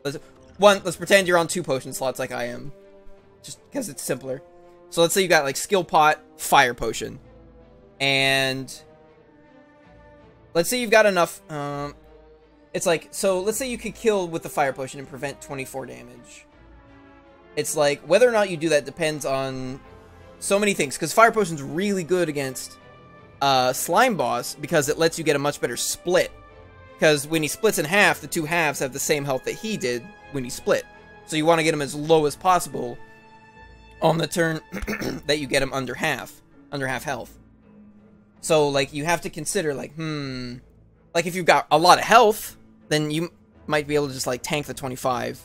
Let's pretend you're on 2 potion slots like I am, just because it's simpler. So let's say you got like Skill Pot, Fire Potion, and let's say you've got enough... It's like, so let's say you could kill with the Fire Potion and prevent 24 damage. It's like, whether or not you do that depends on so many things. Because Fire Potion's really good against Slime Boss because it lets you get a much better split. Because when he splits in half, the 2 halves have the same health that he did when he split. So you want to get him as low as possible on the turn that you get him under half health. So, like, you have to consider, like, like, if you've got a lot of health, then you might be able to just, like, tank the 25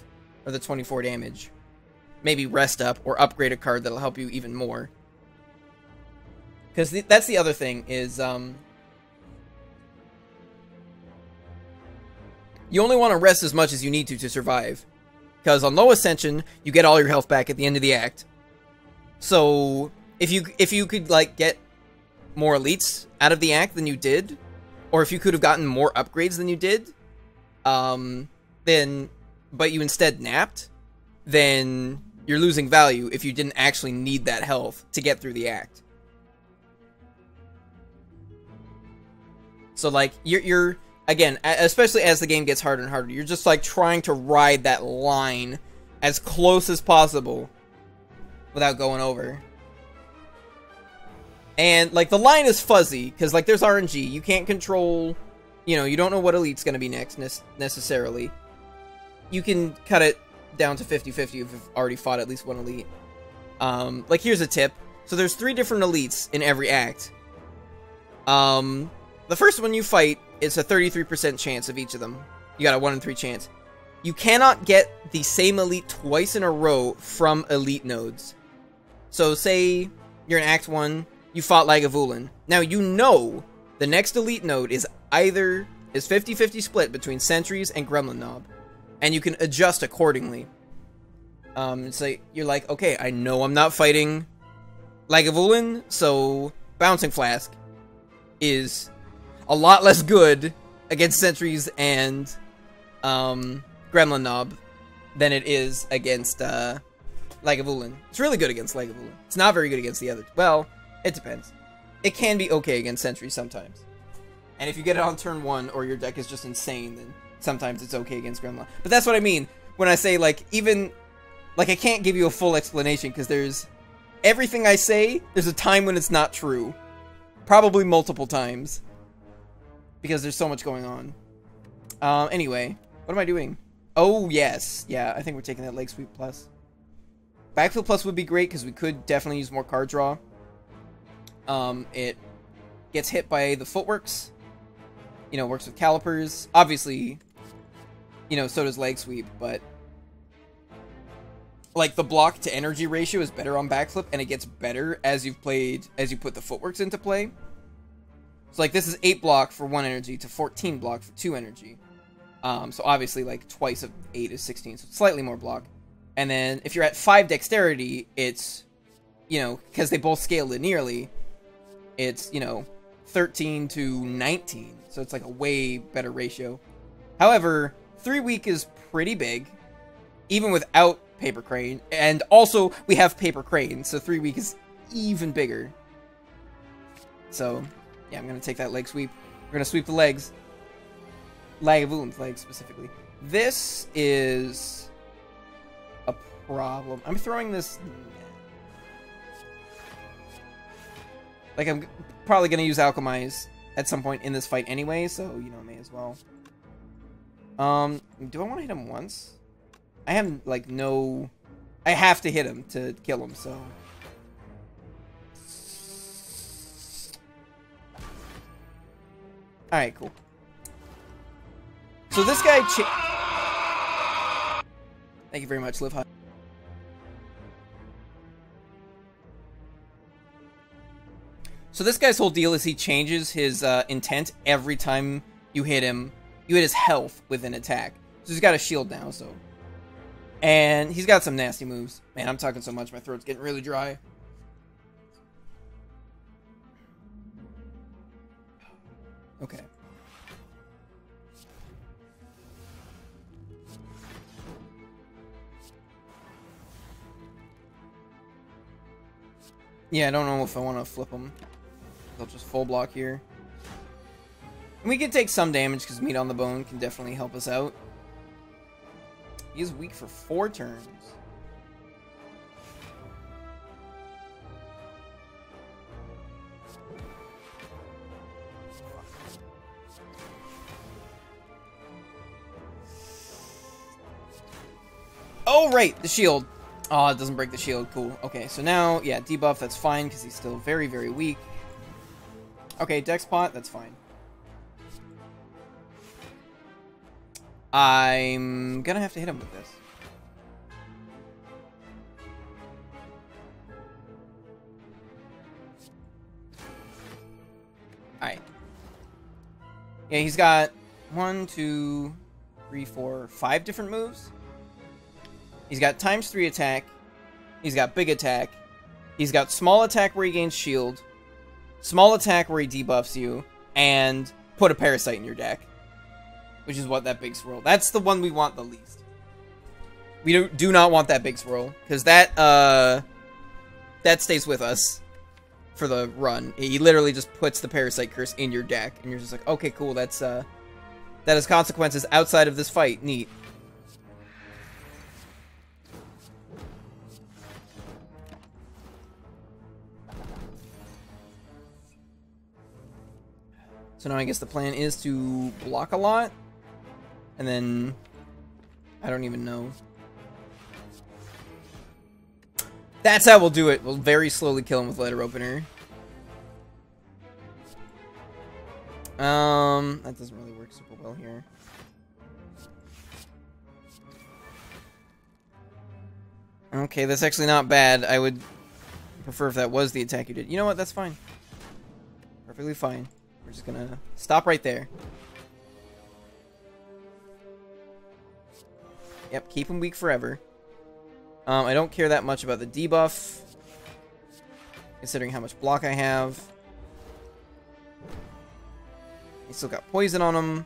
or the 24 damage. Maybe rest up or upgrade a card that'll help you even more. Because that's the other thing, is, you only want to rest as much as you need to survive. Because on low Ascension, you get all your health back at the end of the act. So, if you could, like, get more elites out of the act than you did, or if you could have gotten more upgrades than you did, then, but you instead napped, then you're losing value if you didn't actually need that health to get through the act. So, like, you're again, especially as the game gets harder and harder, you're just, like, trying to ride that line as close as possible without going over. And, like, the line is fuzzy, because, like, there's RNG. You can't control, you know, you don't know what elite's going to be next, necessarily. You can cut it down to 50-50 if you've already fought at least one elite. Like, here's a tip. So there's 3 different elites in every act. The first one you fight, it's a 33% chance of each of them. You got a 1 in 3 chance. You cannot get the same elite twice in a row from elite nodes. So, say you're in Act 1... you fought Lagavulin. Now, you know the next elite node is either 50-50 split between Sentries and Gremlin Knob, and you can adjust accordingly. It's like, you're like, okay, I know I'm not fighting Lagavulin, so Bouncing Flask is a lot less good against Sentries and Gremlin Knob than it is against Lagavulin. It's really good against Lagavulin. It's not very good against the other. Well, it depends. It can be okay against Sentries sometimes. And if you get it on turn 1 or your deck is just insane, then sometimes it's okay against Gremlin. But that's what I mean when I say, like, even... Like, I can't give you a full explanation because there's... Everything I say, there's a time when it's not true. Probably multiple times. Because there's so much going on. Anyway, what am I doing? Oh, yes. Yeah, I think we're taking that Leg Sweep Plus. Backfield Plus would be great because we could definitely use more card draw. It gets hit by the footworks. You know, works with calipers. Obviously, you know, so does Leg Sweep, but... Like, the block to energy ratio is better on backflip, and it gets better as you put the footworks into play. So, like, this is 8 block for 1 energy to 14 block for 2 energy. So, obviously, like, twice of 8 is 16, so it's slightly more block. And then, if you're at 5 dexterity, it's, you know, because they both scale linearly, it's, you know, 13 to 19. So, it's, like, a way better ratio. However, 3 weak is pretty big, even without Paper Crane, and also we have Paper Crane, so 3 weak is even bigger. So, yeah, I'm gonna take that leg sweep. We're gonna sweep the legs. Lagavulion's legs, specifically. This is a problem. I'm throwing this... Like, I'm probably gonna use Alchemize at some point in this fight anyway, so, you know, may as well. Do I want to hit him once? I have, like, no... I have to hit him to kill him, so... Alright, cool. So this guy... Thank you very much, Live High. So this guy's whole deal is he changes his intent every time you hit him. You hit his health with an attack. So he's got a shield now, so... And he's got some nasty moves. Man, I'm talking so much, my throat's getting really dry. Okay. Yeah, I don't know if I want to flip him. I'll just full block here. And we can take some damage because Meat on the Bone can definitely help us out. He is weak for 4 turns. Oh, right, the shield. Oh, it doesn't break the shield. Cool. Okay, so now, yeah, debuff, that's fine because he's still very, very weak. Okay, dex pot, that's fine. I'm gonna have to hit him with this. Alright. Yeah, he's got 1, 2, 3, 4, 5 different moves. He's got ×3 attack. He's got big attack. He's got small attack where he gains shield. Small attack where he debuffs you. And put a parasite in your deck. Which is what that big swirl. That's the one we want the least. We do not want that big swirl. Because that stays with us for the run. He literally just puts the parasite curse in your deck. And you're just like, okay, cool, that's that has consequences outside of this fight. Neat. So now I guess the plan is to block a lot. And then... I don't even know. That's how we'll do it. We'll very slowly kill him with Letter Opener. That doesn't really work super well here. Okay, that's actually not bad. I would prefer if that was the attack you did. You know what? That's fine. Perfectly fine. We're just gonna stop right there. Yep, keep him weak forever. I don't care that much about the debuff, considering how much block I have. He's still got poison on him.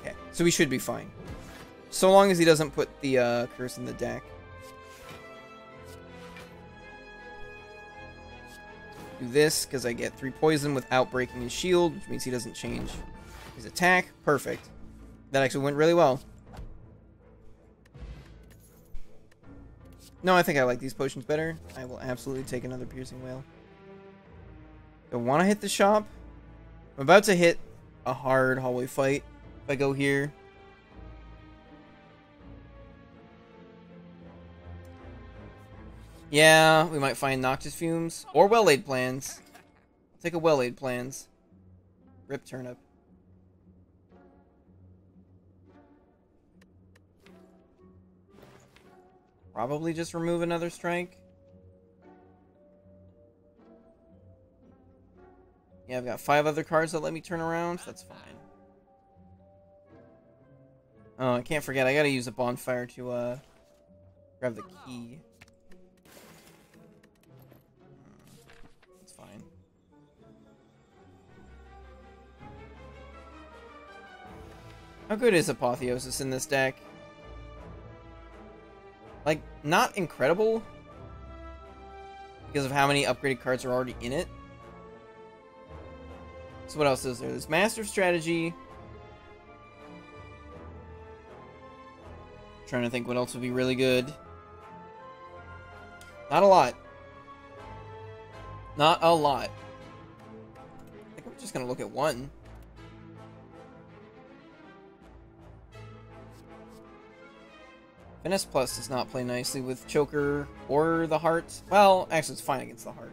Okay, so we should be fine. So long as he doesn't put the curse in the deck. do this because I get 3 poison without breaking his shield, which means he doesn't change his attack. Perfect. That actually went really well. No, I think I like these potions better. I will absolutely take another piercing wail. Do I want to hit the shop? I'm about to hit a hard hallway fight. If I go here. Yeah, we might find noxious fumes. Or well-laid plans. I'll take a well-laid plans. Rip turnip. Probably just remove another strike. Yeah, I've got 5 other cards that let me turn around. So that's fine. Oh, I can't forget. I gotta use a bonfire to grab the key. That's fine. How good is Apotheosis in this deck? Like, not incredible. Because of how many upgraded cards are already in it. So what else is there? There's Master of Strategy. Trying to think what else would be really good. Not a lot. Not a lot. I think I'm just gonna look at one. Finesse Plus does not play nicely with Choker or the Heart. Well, actually it's fine against the Heart.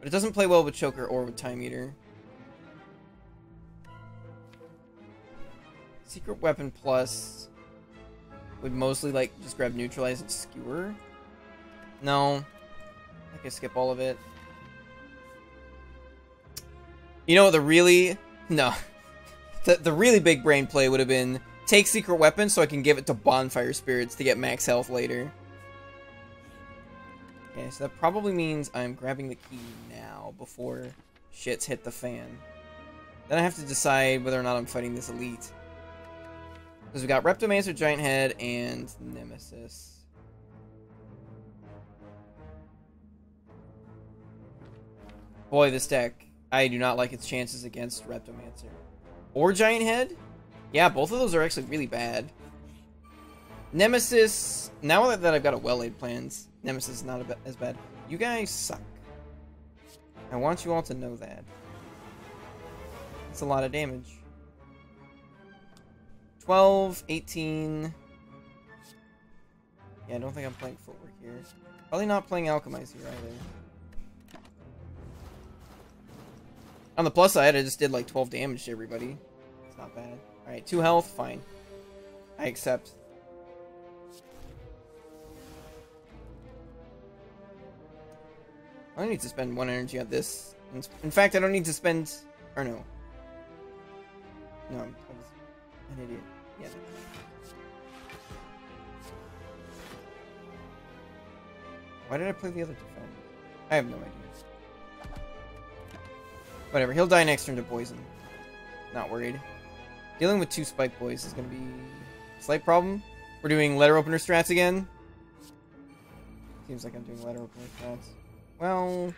But it doesn't play well with Choker or with Time Eater. Secret Weapon Plus would mostly, like, just grab Neutralize and Skewer. No. I can skip all of it. You know what the really... No. The really big brain play would have been take Secret Weapon so I can give it to Bonfire Spirits to get max health later. Okay, so that probably means I'm grabbing the key now before shit's hit the fan. Then I have to decide whether or not I'm fighting this elite. Because we got Reptomancer, Giant Head, and Nemesis. Boy, this deck, I do not like its chances against Reptomancer. Or Giant Head? Yeah, both of those are actually really bad. Nemesis, now that I've got a well-laid plans, Nemesis is not as bad. You guys suck. I want you all to know that. It's a lot of damage. 12, 18... Yeah, I don't think I'm playing Footwork here. Probably not playing Alchemize here either. On the plus side, I just did like 12 damage to everybody. It's not bad. Alright, 2 health, fine. I accept. I don't need to spend 1 energy on this. In fact, I don't need to spend... Or no. No, I was an idiot. Yeah. Why did I play the other defend? I have no idea. Whatever, he'll die next turn to poison. Not worried. Dealing with 2 Spike Boys is going to be a slight problem. We're doing letter opener strats again. Seems like I'm doing letter opener strats. Well...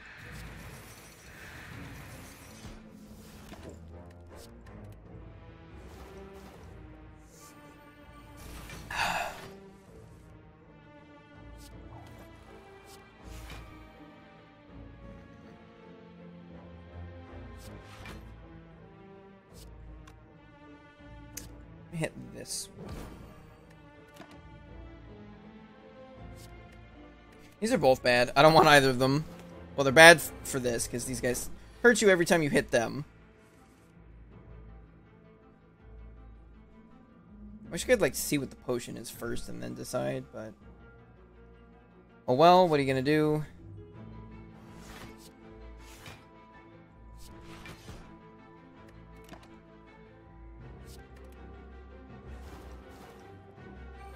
hit this one. These are both bad. I don't want either of them. Well, they're bad for this, because these guys hurt you every time you hit them. I wish I could, like, see what the potion is first and then decide, but... Oh well, what are you gonna do?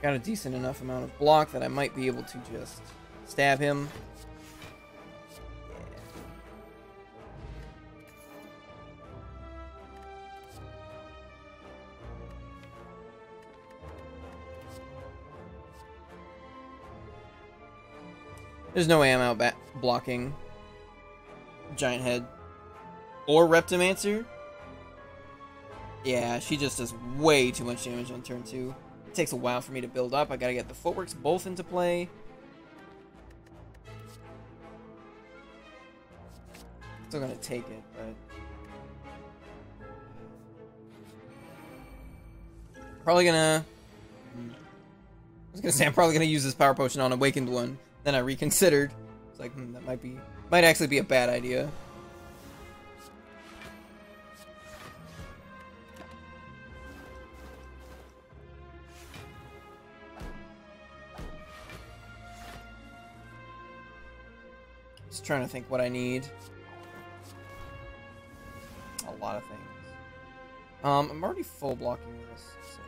Got a decent enough amount of block that I might be able to just stab him. Yeah. There's no way I'm out blocking Giant Head. Or Reptomancer. Yeah, she just does way too much damage on turn 2. It takes a while for me to build up. I gotta get the footworks both into play. Still gonna take it, but... Probably gonna... I was gonna say I'm probably gonna use this Power Potion on Awakened one. Then I reconsidered. It's like, that might actually be a bad idea. Just trying to think what I need. A lot of things. I'm already full blocking this, so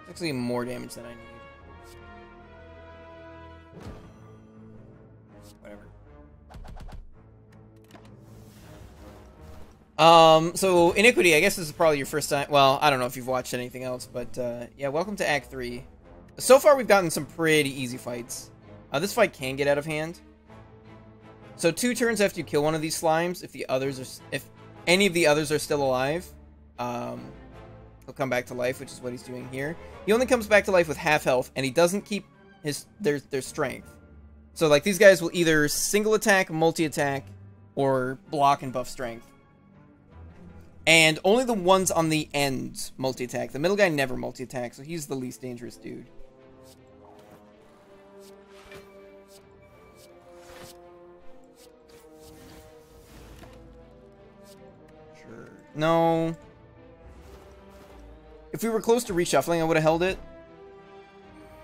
it's actually more damage than I need. Whatever. So Iniquity, I guess this is probably your first time. Well, I don't know if you've watched anything else, but yeah, welcome to Act 3. So far, we've gotten some pretty easy fights. This fight can get out of hand. So 2 turns after you kill one of these slimes, if any of the others are still alive, he'll come back to life, which is what he's doing here. He only comes back to life with half health, and he doesn't keep their strength. So like these guys will either single attack, multi attack, or block and buff strength. And only the ones on the end multi attack. The middle guy never multi attacks, so he's the least dangerous dude. No. If we were close to reshuffling, I would have held it.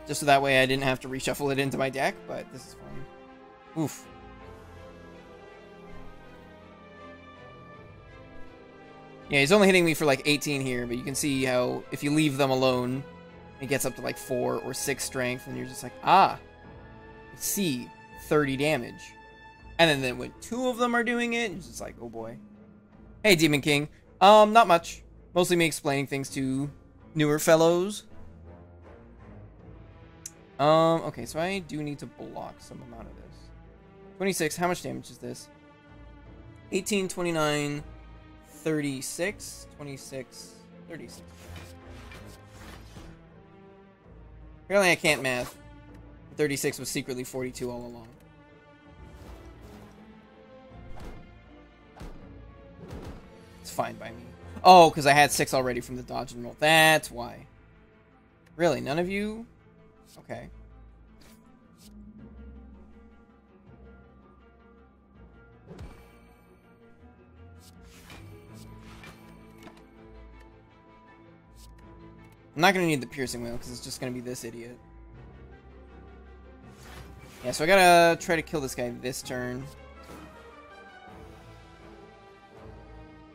Just so that way I didn't have to reshuffle it into my deck, but this is fine. Oof. Yeah, he's only hitting me for like 18 here, but you can see how if you leave them alone, it gets up to like 4 or 6 strength, and you're just like, ah, I see 30 damage. And then when 2 of them are doing it, it's just like, oh boy. Hey, Demon King. Not much. Mostly me explaining things to newer fellows. Okay, so I do need to block some amount of this. 26, how much damage is this? 18, 29, 36, 26, 36. Apparently I can't math. 36 was secretly 42 all along. It's fine by me. Oh, because I had 6 already from the dodge and roll. That's why. Really? None of you? Okay. I'm not going to need the piercing wheel because it's just going to be this idiot. Yeah, so I gotta try to kill this guy this turn.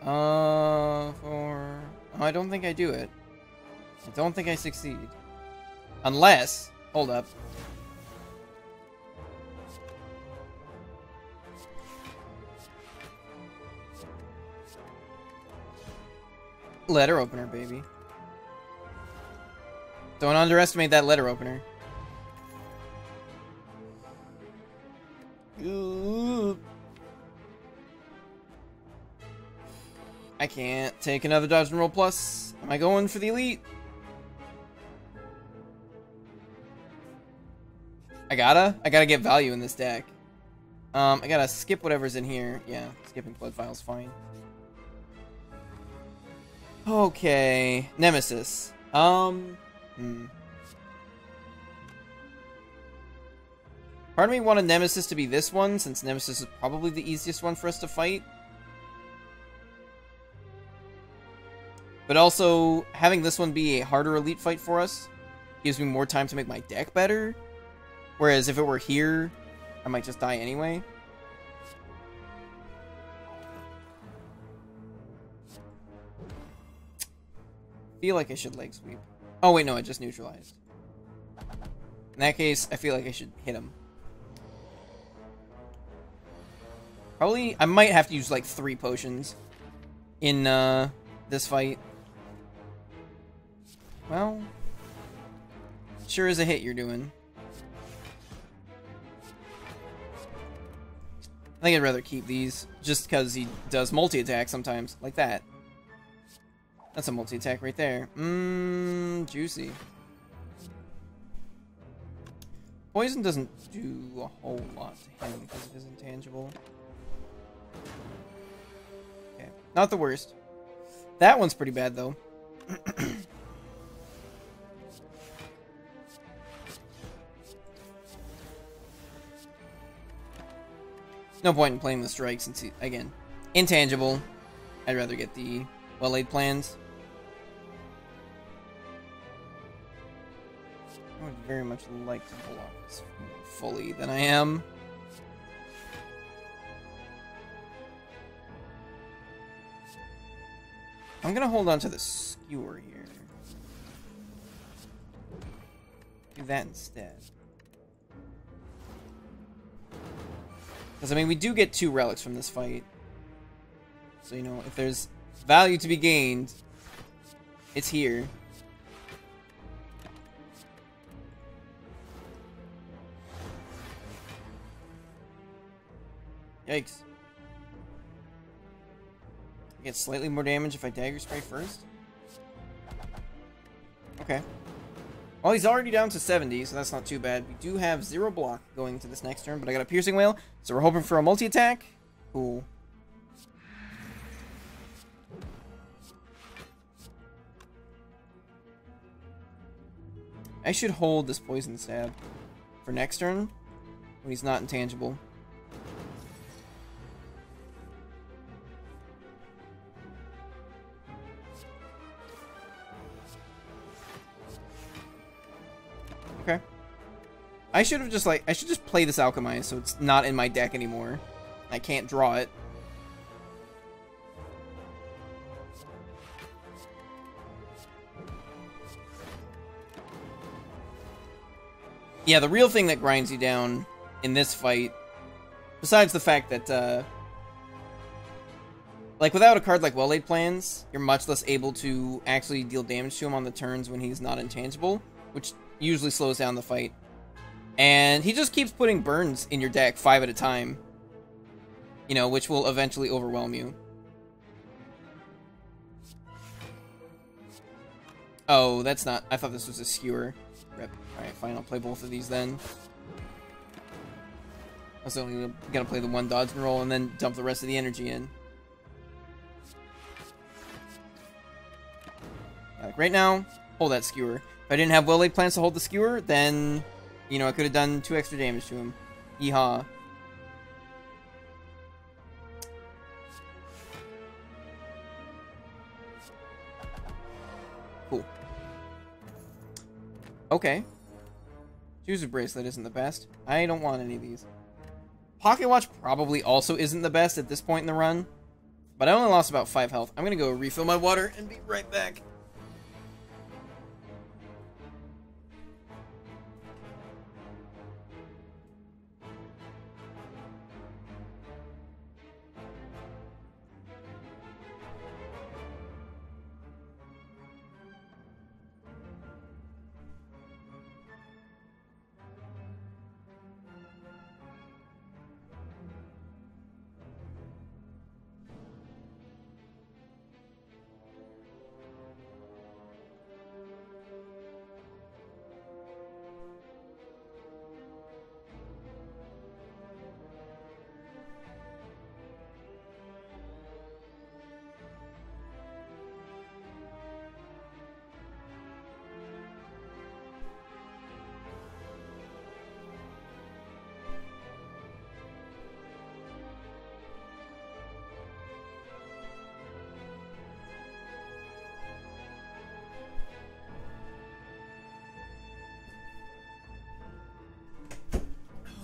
Oh, I don't think I do it. I don't think I succeed. Unless... Hold up. Letter opener, baby. Don't underestimate that letter opener. Ooh. I can't take another dodge and roll plus. Am I going for the elite? I gotta get value in this deck. I gotta skip whatever's in here. Yeah, skipping blood vial's fine. Okay, Nemesis. Part of me wanted Nemesis to be this one, since Nemesis is probably the easiest one for us to fight. But also, having this one be a harder elite fight for us gives me more time to make my deck better. Whereas if it were here, I might just die anyway. Feel like I should leg sweep. Oh wait, no, I just neutralized. In that case, I feel like I should hit him. Probably, I might have to use like 3 potions in this fight. Well, sure is a hit you're doing. I think I'd rather keep these, just because he does multi-attack sometimes, like that. That's a multi-attack right there. Juicy. Poison doesn't do a whole lot to him because it is intangible. Okay, not the worst. That one's pretty bad, though. No point in playing the strike since, again, intangible. I'd rather get the well-laid plans. I would very much like to block this more fully than I am. I'm gonna hold on to the skewer here. Do that instead. Because, I mean, we do get 2 relics from this fight. So, you know, if there's value to be gained, it's here. Yikes. I get slightly more damage if I dagger spray first? Okay. Well, he's already down to 70, so that's not too bad. We do have 0 block going into this next turn, but I got a piercing whale, so we're hoping for a multi-attack. Cool. I should hold this poison stab for next turn when he's not intangible. Okay. I should have just, like, I should just play this Alchemize so it's not in my deck anymore. I can't draw it. Yeah, the real thing that grinds you down in this fight, besides the fact that, like, without a card like Well-Laid Plans, you're much less able to actually deal damage to him on the turns when he's not intangible, which usually slows down the fight. And he just keeps putting burns in your deck 5 at a time, you know, which will eventually overwhelm you. Oh, that's not... I thought this was a skewer. Rip. Alright, fine, I'll play both of these then. I was only gonna play the one dodge and roll and then dump the rest of the energy in. Like, right now, hold that skewer. If I didn't have well-laid plans to hold the skewer, then, you know, I could have done 2 extra damage to him. Yeehaw. Cool. Okay. User bracelet isn't the best. I don't want any of these. Pocket watch probably also isn't the best at this point in the run. But I only lost about 5 health. I'm gonna go refill my water and be right back.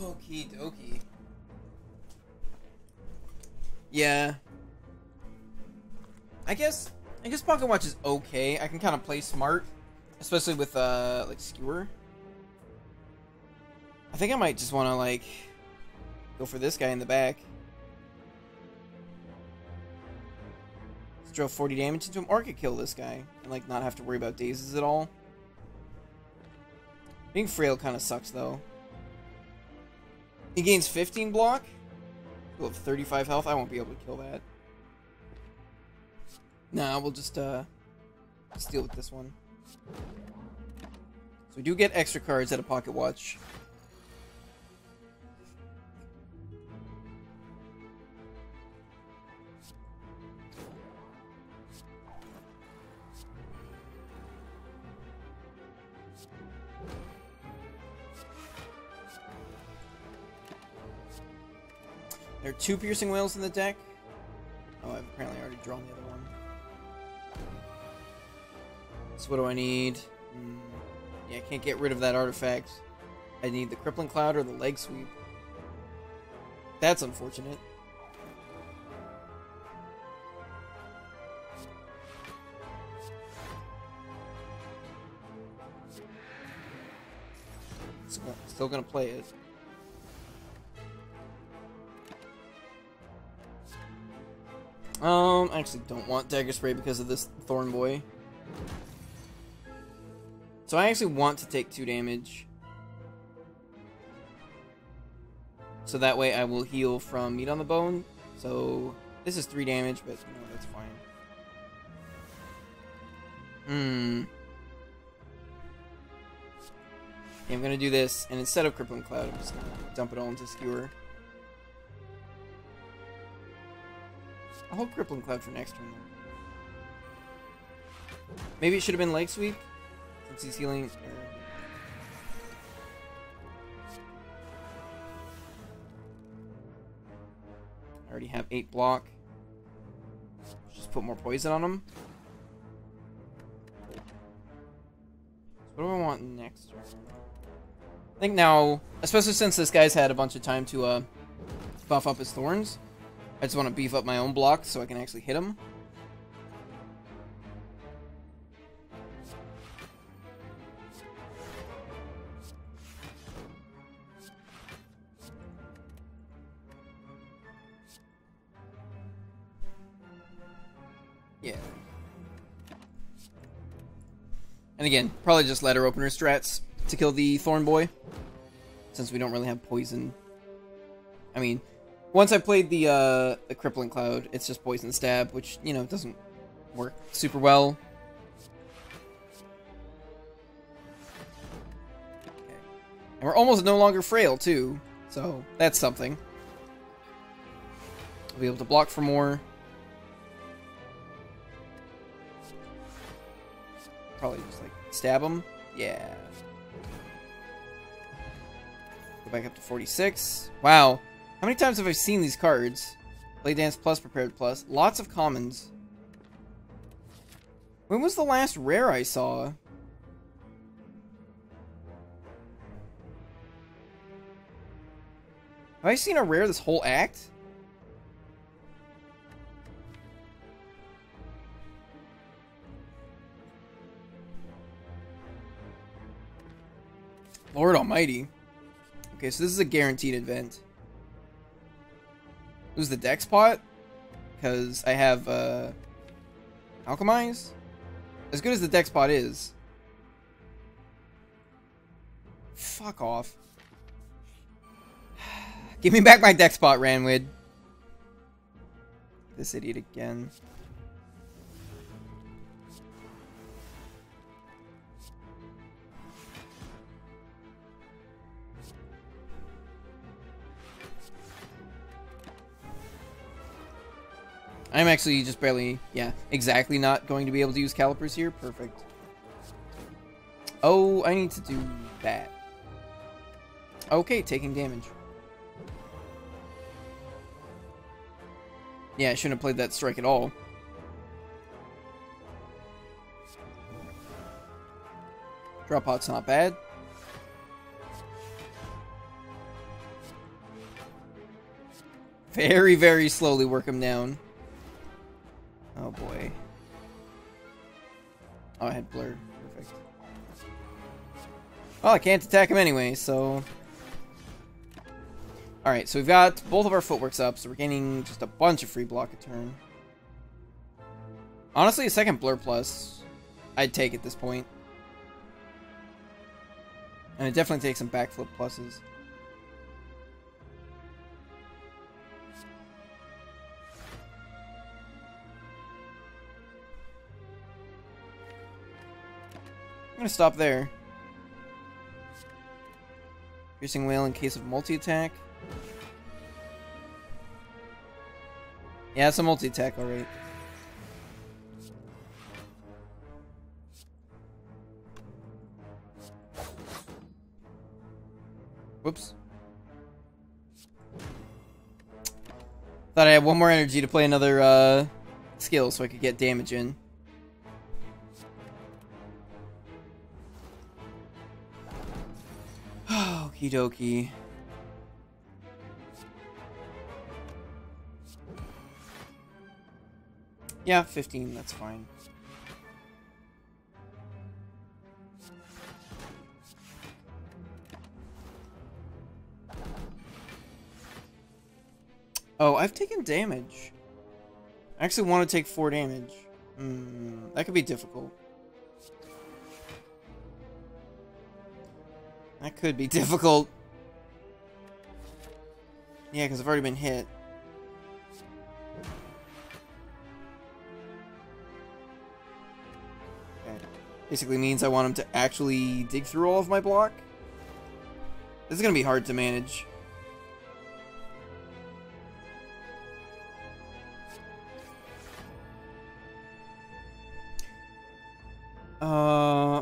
Okie dokie. Yeah. I guess Pocket Watch is okay. I can kind of play smart, especially with like Skewer. I think I might just want to like go for this guy in the back. Let's drill 40 damage into him, or I could kill this guy and like not have to worry about dazes at all. Being frail kind of sucks though. He gains 15 block, We'll have 35 health. I won't be able to kill that. Nah, we'll just deal with this one. So we do get extra cards at a pocket watch. There are 2 piercing whales in the deck. Oh, I've apparently already drawn the other one. So what do I need? Yeah, I can't get rid of that artifact. I need the Crippling Cloud or the Leg Sweep. That's unfortunate. Still gonna play it. I actually don't want Dagger Spray because of this Thorn Boy. So I actually want to take 2 damage. So that way I will heal from Meat on the Bone. So this is 3 damage, but you know, that's fine. Yeah, I'm gonna do this, and instead of Crippling Cloud, I'm just gonna dump it all into Skewer. I'll hold Crippling Cloud for next turn. Maybe it should have been Leg Sweep, since he's healing. I already have 8 block. Just put more poison on him. So what do I want next turn? I think now, especially since this guy's had a bunch of time to buff up his thorns, I just want to beef up my own block so I can actually hit him. Yeah. And again, probably just ladder opener strats to kill the Thorn Boy, since we don't really have poison. I mean, once I played the Crippling Cloud, it's just Poison Stab, which, you know, doesn't work super well. Okay. And we're almost no longer frail, too, so that's something. I'll be able to block for more. Probably just, like, stab him. Yeah. Go back up to 46. Wow. How many times have I seen these cards? Play Dance Plus, Prepared Plus. Lots of commons. When was the last rare I saw? Have I seen a rare this whole act? Lord Almighty. Okay, so this is a guaranteed event. Lose the dex pot? Because I have, Alchemize? As good as the dex pot is. Fuck off. Give me back my dex pot, Ranwid. This idiot again. I'm actually just barely, yeah, exactly not going to be able to use calipers here. Perfect. Oh, I need to do that. Okay, taking damage. Yeah, I shouldn't have played that strike at all. Drop pot's not bad. Very, very slowly work him down. Oh boy. Oh, I had blur. Perfect. Well, I can't attack him anyway, so... Alright, so we've got both of our footworks up, so we're gaining just a bunch of free block a turn. Honestly, a second blur plus, I'd take at this point. And it definitely takes some backflip pluses. I'm gonna stop there. Piercing Wail in case of multi-attack. Yeah, it's a multi-attack, alright. Whoops. Thought I had one more energy to play another skill so I could get damage in. Okie dokie. Yeah, 15, that's fine. Oh, I've taken damage. I actually want to take 4 damage. That could be difficult. That could be difficult. Yeah, because I've already been hit. Okay. Basically means I want him to actually dig through all of my block. This is going to be hard to manage.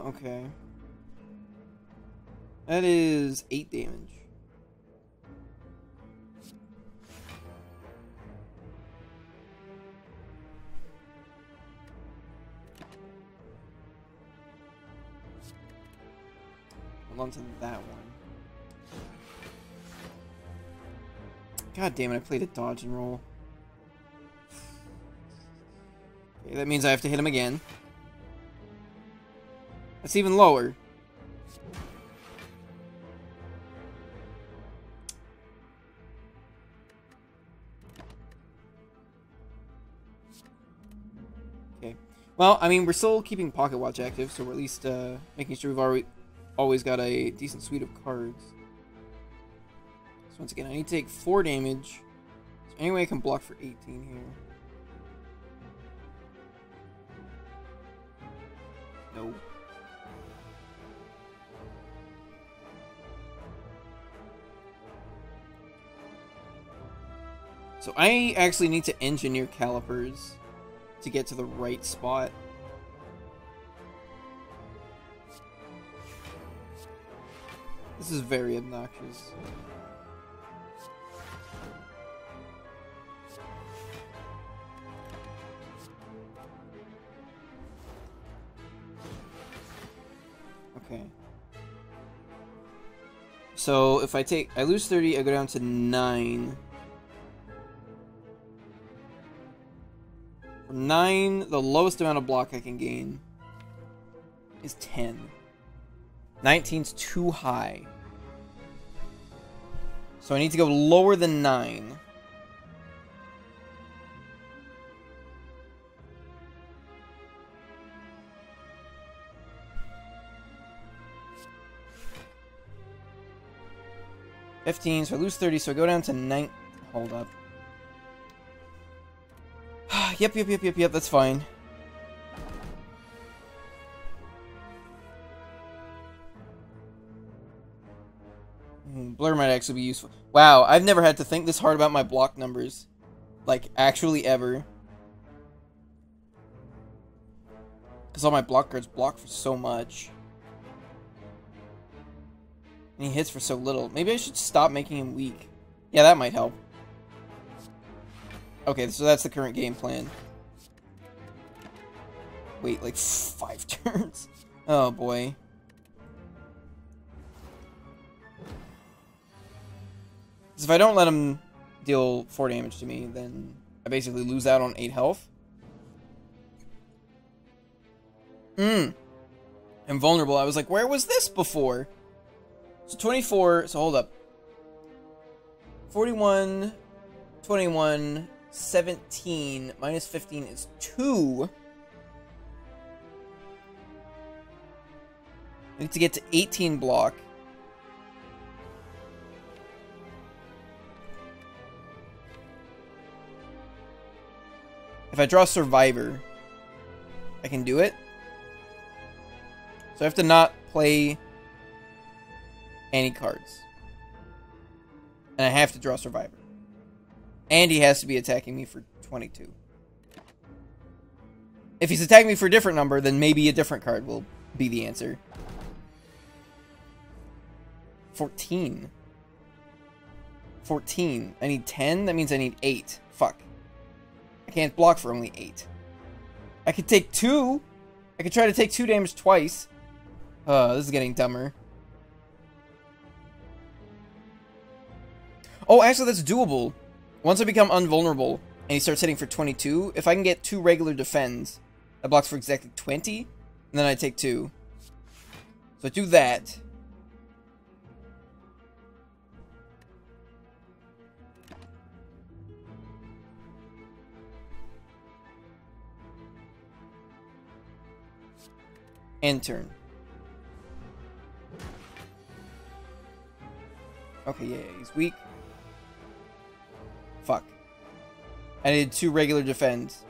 Okay. That is 8 damage. Hold on to that one. God damn it, I played a dodge and roll. Okay, that means I have to hit him again. That's even lower. Okay. Well, I mean, we're still keeping Pocket Watch active, so we're at least making sure we've always got a decent suite of cards. So once again, I need to take 4 damage. Is there any way I can block for 18 here? No. So I actually need to engineer calipers to get to the right spot. This is very obnoxious. Okay. So if I lose 30, I go down to 9. From 9, the lowest amount of block I can gain is 10. 19's too high. So I need to go lower than 9. $15, so I lose 30, so I go down to 9. Hold up. Yep, that's fine. Blur might actually be useful. Wow, I've never had to think this hard about my block numbers. Like, actually ever. Because all my block cards block for so much. And he hits for so little. Maybe I should stop making him weak. Yeah, that might help. Okay, so that's the current game plan. Wait, like 5 turns? Oh boy. Because if I don't let him deal 4 damage to me, then I basically lose out on 8 health. I'm vulnerable. I was like, where was this before? So 24, so hold up. 41, 21, 17, minus 15 is 2. I need to get to 18 block. If I draw Survivor, I can do it. So I have to not play any cards. And I have to draw Survivor. And he has to be attacking me for 22. If he's attacking me for a different number, then maybe a different card will be the answer. 14. 14. I need 10? That means I need 8. Fuck. I can't block for only 8. I could take 2. I could try to take 2 damage twice. This is getting dumber. Oh, actually, that's doable. Once I become invulnerable and he starts hitting for 22, if I can get 2 regular defends, that blocks for exactly 20, and then I take 2. So I do that. End turn. Okay, yeah, he's weak. Fuck. I did 2 regular defends.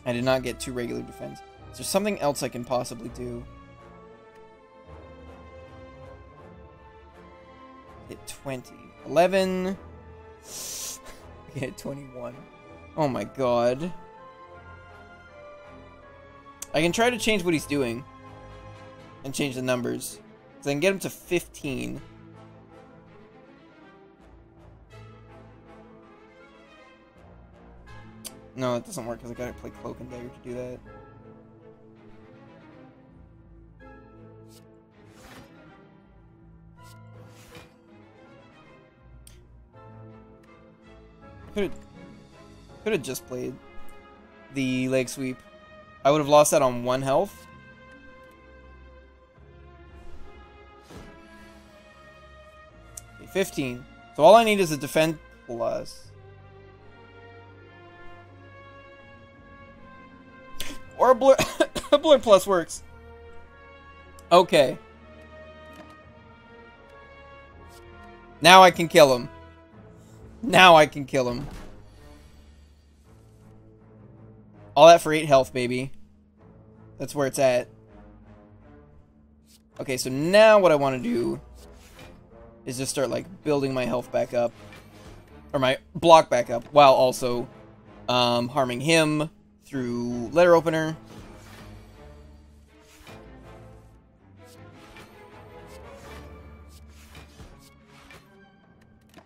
I did not get 2 regular defends. Is there something else I can possibly do? Hit 20. 11. I hit 21. Oh my god. I can try to change what he's doing. And change the numbers. Because I can get him to 15. No, it doesn't work because I gotta play Cloak and Dagger to do that. Could have just played the leg sweep. I would have lost that on 1 health. Okay, 15. So all I need is a defend plus. Or a blur, a blur plus works. Okay. Now I can kill him. Now I can kill him. All that for 8 health, baby. That's where it's at. Okay, so now what I want to do is just start, like, building my health back up. Or my block back up, while also harming him through letter opener.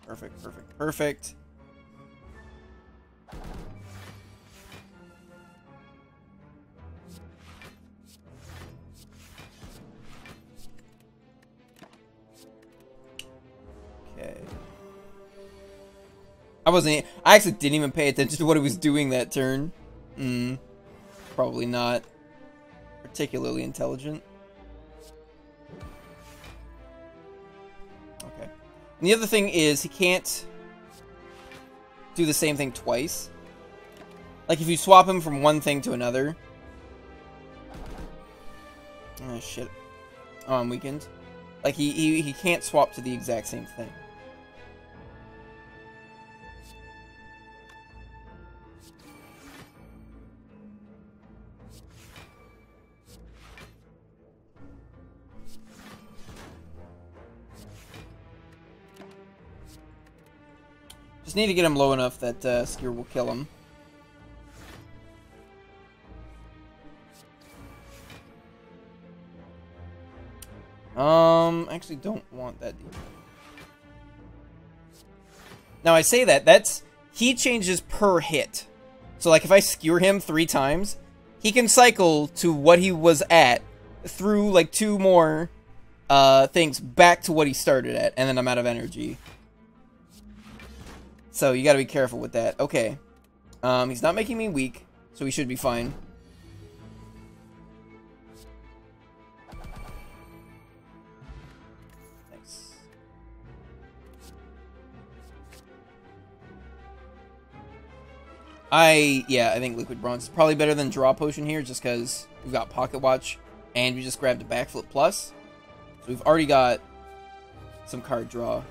Perfect, perfect, perfect. Okay. I actually didn't even pay attention to what he was doing that turn. Probably not particularly intelligent. Okay. And the other thing is, he can't do the same thing twice. Like, if you swap him from one thing to another. Oh, shit. Oh, I'm weakened. Like, he can't swap to the exact same thing. Just need to get him low enough that Skewer will kill him. Actually don't want that deep. Now I say that's he changes per hit. So like if I skewer him 3 times, he can cycle to what he was at through like 2 more things back to what he started at, and then I'm out of energy. So you gotta be careful with that. Okay. He's not making me weak, so he should be fine. Nice. I think Liquid Bronze is probably better than Draw Potion here, just because we've got Pocket Watch, and we just grabbed a Backflip Plus. So we've already got some card draw,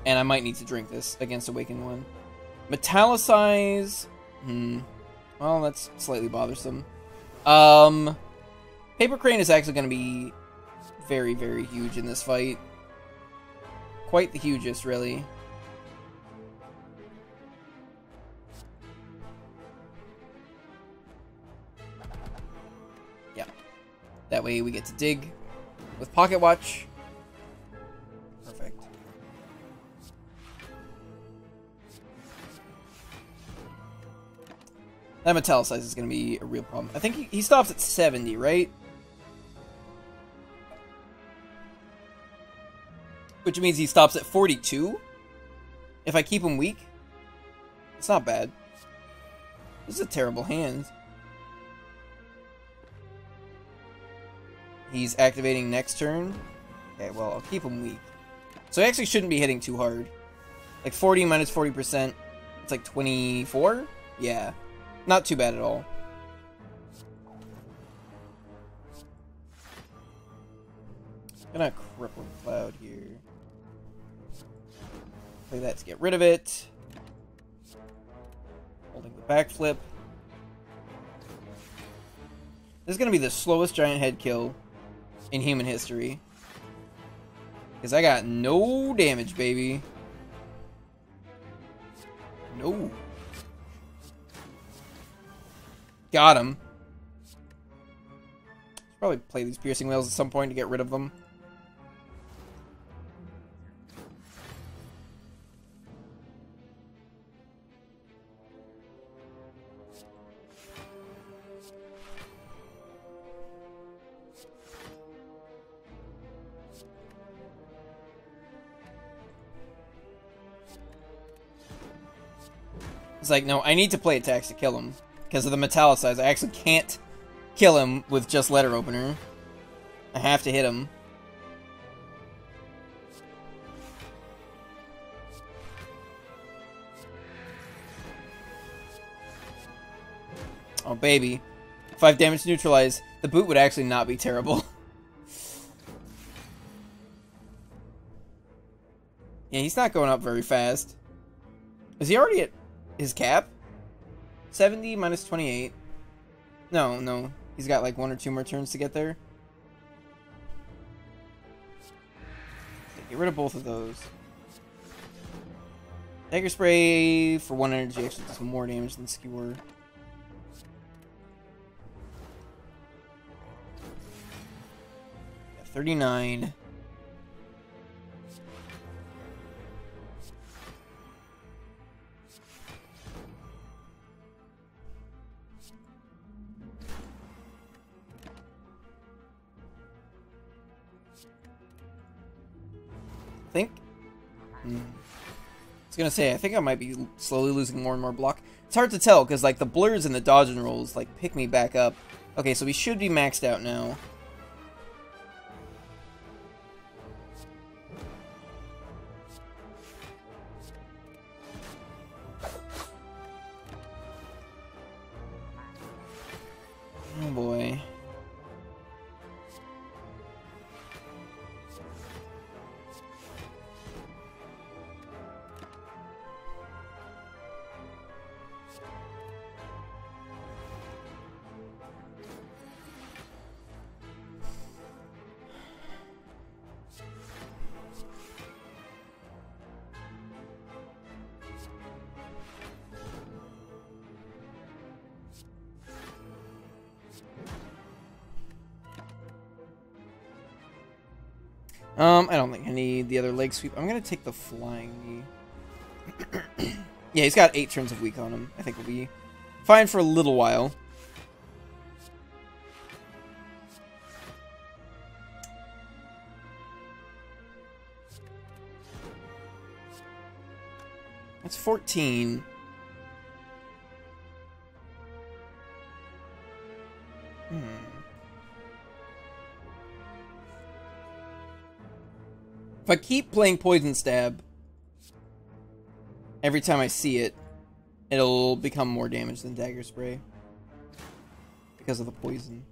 and I might need to drink this against Awakened One. Metallicize. Well, that's slightly bothersome. Paper Crane is actually going to be very, very huge in this fight. Quite the hugest, really. Yeah. That way we get to dig with Pocket Watch. Perfect. That Metallicize is going to be a real problem. I think he stops at 70, right? Which means he stops at 42? If I keep him weak? It's not bad. This is a terrible hand. He's activating next turn. Okay, well, I'll keep him weak. So he actually shouldn't be hitting too hard. Like 40 minus 40%. It's like 24? Yeah. Not too bad at all. Gonna Crippling Cloud here. Play that to get rid of it. Holding the backflip. This is gonna be the slowest giant head kill in human history. Because I got no damage, baby. No. Got him. Should probably play these piercing whales at some point to get rid of them. It's like, no, I need to play attacks to kill him. Because of the Metallicize. I actually can't kill him with just Letter Opener. I have to hit him. Oh, baby. 5 damage to neutralize. The boot would actually not be terrible. Yeah, he's not going up very fast. Is he already at his cap? 70 minus 28. No. He's got like 1 or 2 more turns to get there. Get rid of both of those. Dagger Spray for 1 energy actually does more damage than Skewer. Yeah, 39. I was gonna say, I think I might be slowly losing more and more block. It's hard to tell, because like the blurs and the dodge and rolls like pick me back up. Okay, so we should be maxed out now. Oh boy. I don't think I need the other leg sweep. I'm gonna take the flying knee. Yeah, he's got 8 turns of weak on him. I think we'll be fine for a little while. That's 14. If I keep playing Poison Stab, every time I see it, it'll become more damage than Dagger Spray. Because of the poison.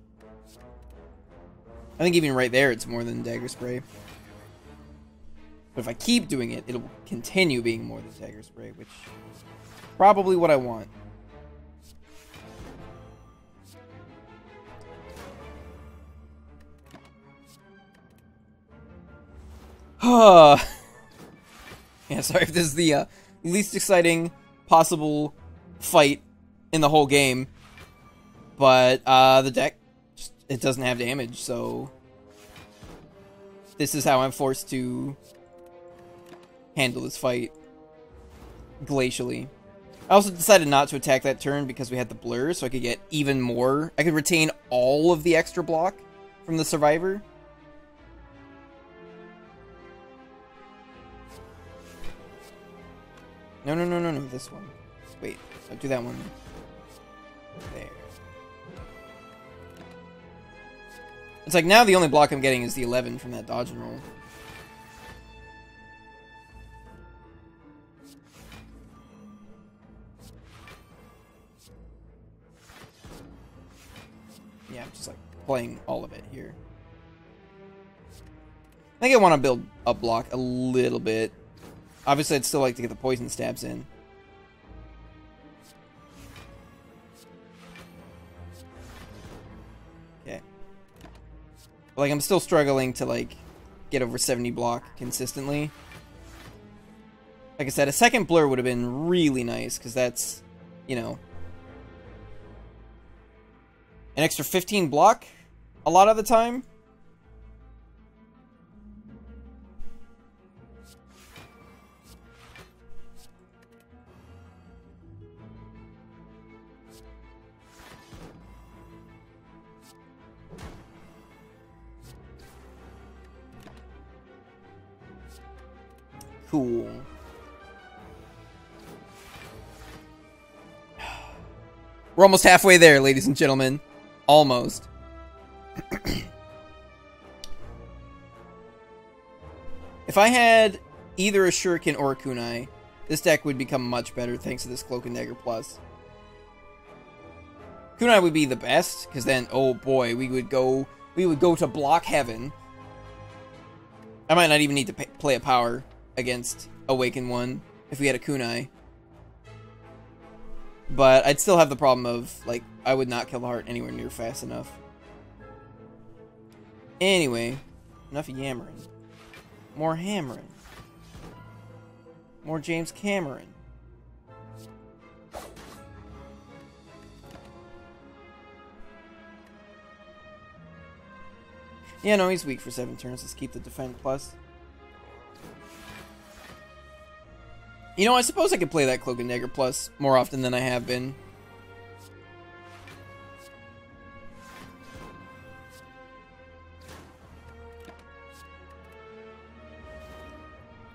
I think even right there, it's more than Dagger Spray. But if I keep doing it, it'll continue being more than Dagger Spray, which is probably what I want. Yeah, sorry if this is the least exciting possible fight in the whole game. But the deck, it doesn't have damage, so this is how I'm forced to handle this fight glacially. I also decided not to attack that turn because we had the blur, so I could get even more. I could retain all of the extra block from the survivor. No, this one. Wait, I'll do that one. There. It's like now the only block I'm getting is the 11 from that dodge and roll. Yeah, I'm just like playing all of it here. I think I want to build up block a little bit. Obviously, I'd still like to get the poison stabs in. Okay. But, like, I'm still struggling to, like, get over 70 block consistently. Like I said, a second blur would have been really nice, because that's, you know, an extra 15 block a lot of the time. Cool. We're almost halfway there, ladies and gentlemen. Almost. If I had either a Shuriken or a Kunai, this deck would become much better thanks to this Cloak and Dagger Plus. Kunai would be the best, because then, oh boy, we would go to block heaven. I might not even need to play a power against Awaken 1 if we had a Kunai. But I'd still have the problem of, like, I would not kill the heart anywhere near fast enough. Anyway, enough yammering. More hammering. More James Cameron. Yeah, no, he's weak for 7 turns. Let's keep the defend plus. You know, I suppose I could play that Cloak and Dagger Plus more often than I have been.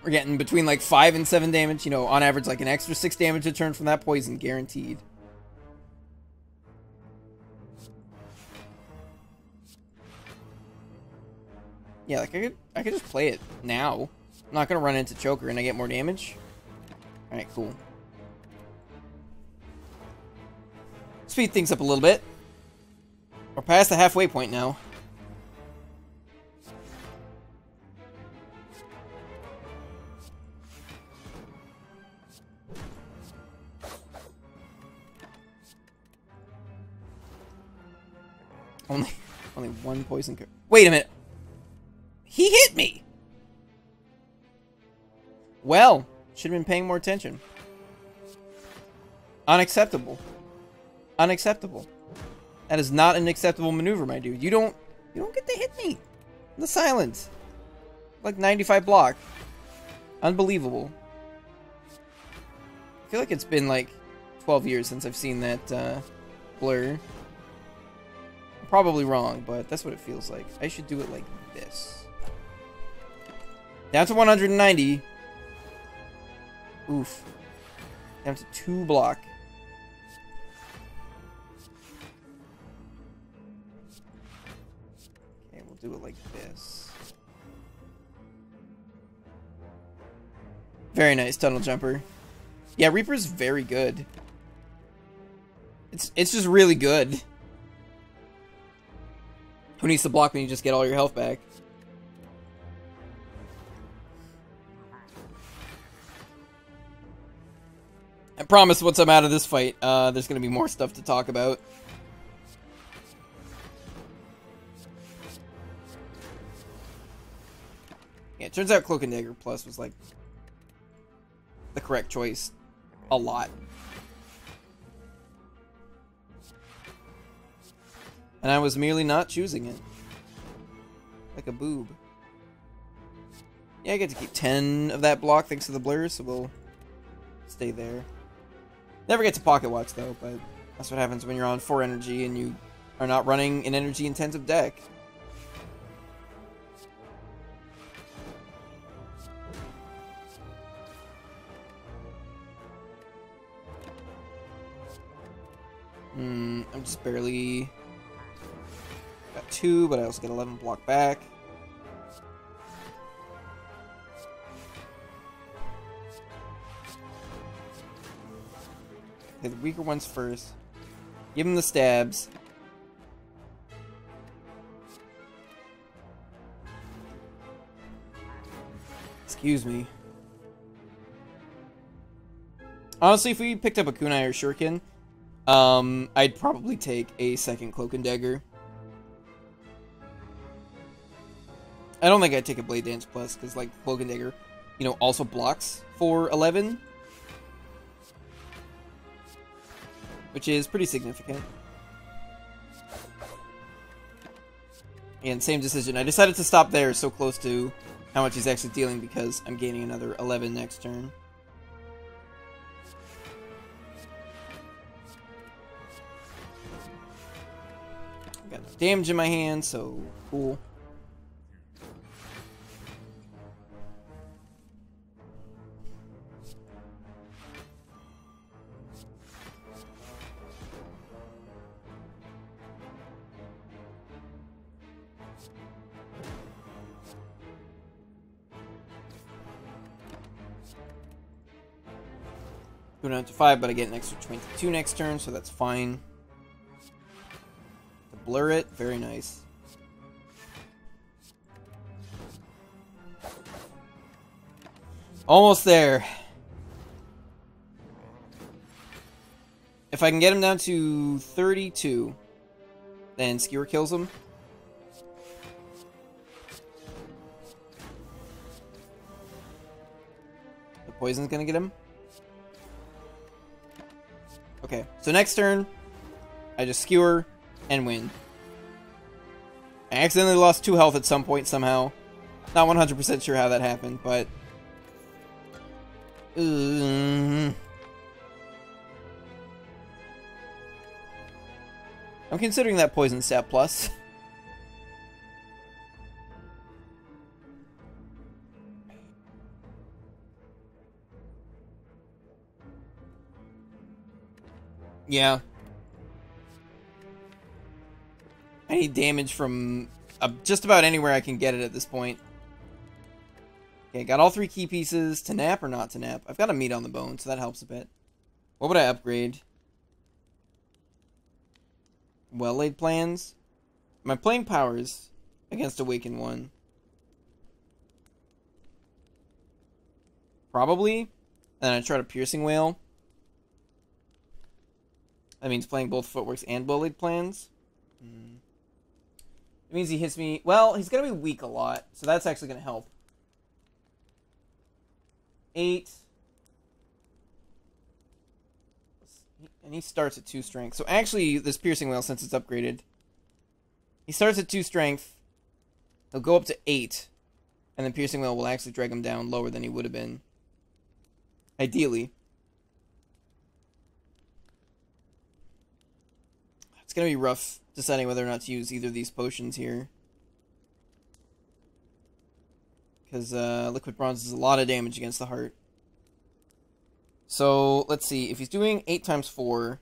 We're getting between like 5 and 7 damage, you know, on average like an extra 6 damage a turn from that poison, guaranteed. Yeah, like I could just play it now. I'm not gonna run into Choker and I get more damage. Alright, cool. Speed things up a little bit. We're past the halfway point now. Only one poison. Wait a minute. He hit me. Well, should have been paying more attention. Unacceptable. Unacceptable. That is not an acceptable maneuver, my dude. You don't get to hit me. The silence. Like 95 block. Unbelievable. I feel like it's been like 12 years since I've seen that blur. I'm probably wrong, but that's what it feels like. I should do it like this. Down to 190. Oof. Down to 2 block. Okay, we'll do it like this. Very nice, Tunnel Jumper. Yeah, Reaper's very good. It's just really good. Who needs to block when you just get all your health back? I promise once I'm out of this fight, there's going to be more stuff to talk about. Yeah, it turns out Cloak and Dagger Plus was, like, the correct choice a lot. And I was merely not choosing it. Like a boob. Yeah, I get to keep 10 of that block thanks to the blur, so we'll stay there. Never get to Pocket Watch, though, but that's what happens when you're on 4 energy and you are not running an energy-intensive deck. I'm just barely... Got 2, but I also get 11 block back. Okay, the weaker ones first. Give him the stabs. Excuse me. Honestly, if we picked up a Kunai or Shuriken, I'd probably take a second Cloak and Dagger. I don't think I'd take a Blade Dance Plus, because, like, Cloak and Dagger, you know, also blocks for 11. Which is pretty significant. And same decision. I decided to stop there, so close to how much he's actually dealing, because I'm gaining another 11 next turn. Got no damage in my hand, so cool. Going down to 5, but I get an extra 22 next turn, so that's fine. To blur it, very nice. Almost there. If I can get him down to 32, then Skewer kills him. The poison's gonna get him. Okay, so next turn, I just Skewer and win. I accidentally lost 2 health at some point somehow. Not 100% sure how that happened, but... I'm considering that poison stat plus. Yeah. I need damage from just about anywhere I can get it at this point. Okay, got all 3 key pieces. To nap or not to nap? I've got a meat on the bone, so that helps a bit. What would I upgrade? Well-laid plans? Am I playing powers against Awaken 1? Probably. And then I try to Piercing Wail. That means playing both Footworks and Well-laid plans. It means he hits me... Well, he's going to be weak a lot, so that's actually going to help. 8. And he starts at 2 strength. So actually, this Piercing Wail, since it's upgraded, he starts at 2 strength. He'll go up to 8. And then Piercing Wail will actually drag him down lower than he would have been. Ideally. It's going to be rough deciding whether or not to use either of these potions here. Because Liquid Bronze does a lot of damage against the heart. So, let's see. If he's doing 8 times 4,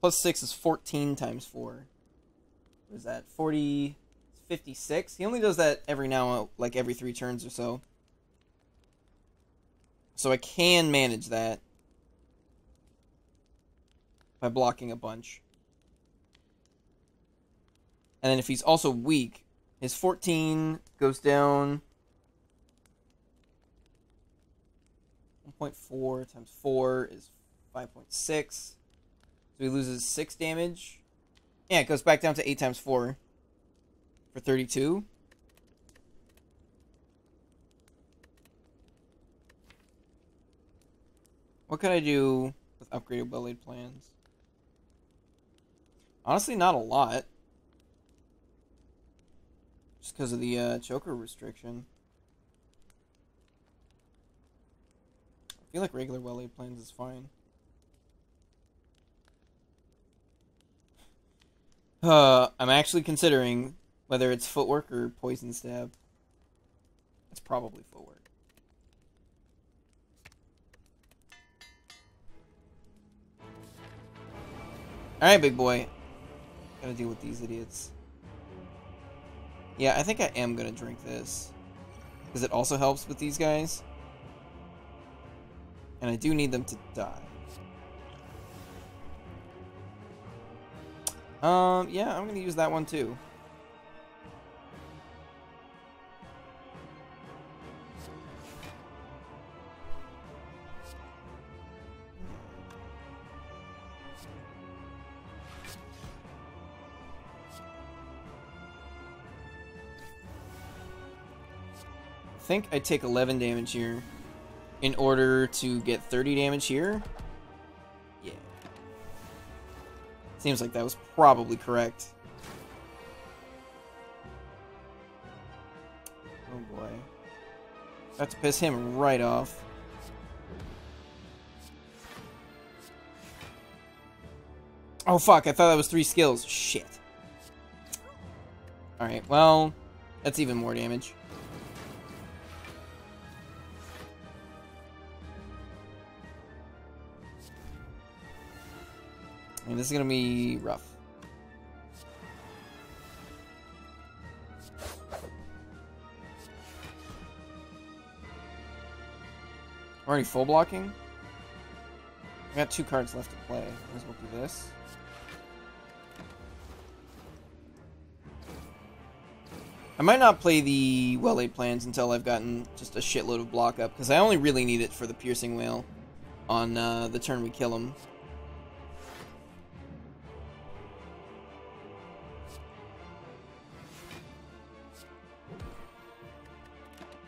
plus 6 is 14 times 4. What is that? 40... 56? He only does that every now, like every 3 turns or so. So I can manage that by blocking a bunch. And then if he's also weak, his 14 goes down 1.4 times 4 is 5.6. So he loses 6 damage. Yeah, it goes back down to 8 times 4 for 32. What could I do with upgraded well-laid plans? Honestly, not a lot. Just because of the choker restriction. I feel like regular well-laid plans is fine. I'm actually considering whether it's footwork or poison stab. It's probably footwork. Alright, big boy. Gotta deal with these idiots. Yeah, I think I am gonna drink this. Because it also helps with these guys. And I do need them to die. Yeah, I'm gonna use that one too. I think I take 11 damage here in order to get 30 damage here. Yeah. Seems like that was probably correct. Oh boy. About to piss him right off. Oh fuck, I thought that was 3 skills. Shit. Alright, well, that's even more damage. I mean, this is gonna be rough. Already full blocking? I got 2 cards left to play. Might as well do this. I might not play the well-laid plans until I've gotten just a shitload of block up, because I only really need it for the piercing whale on the turn we kill him.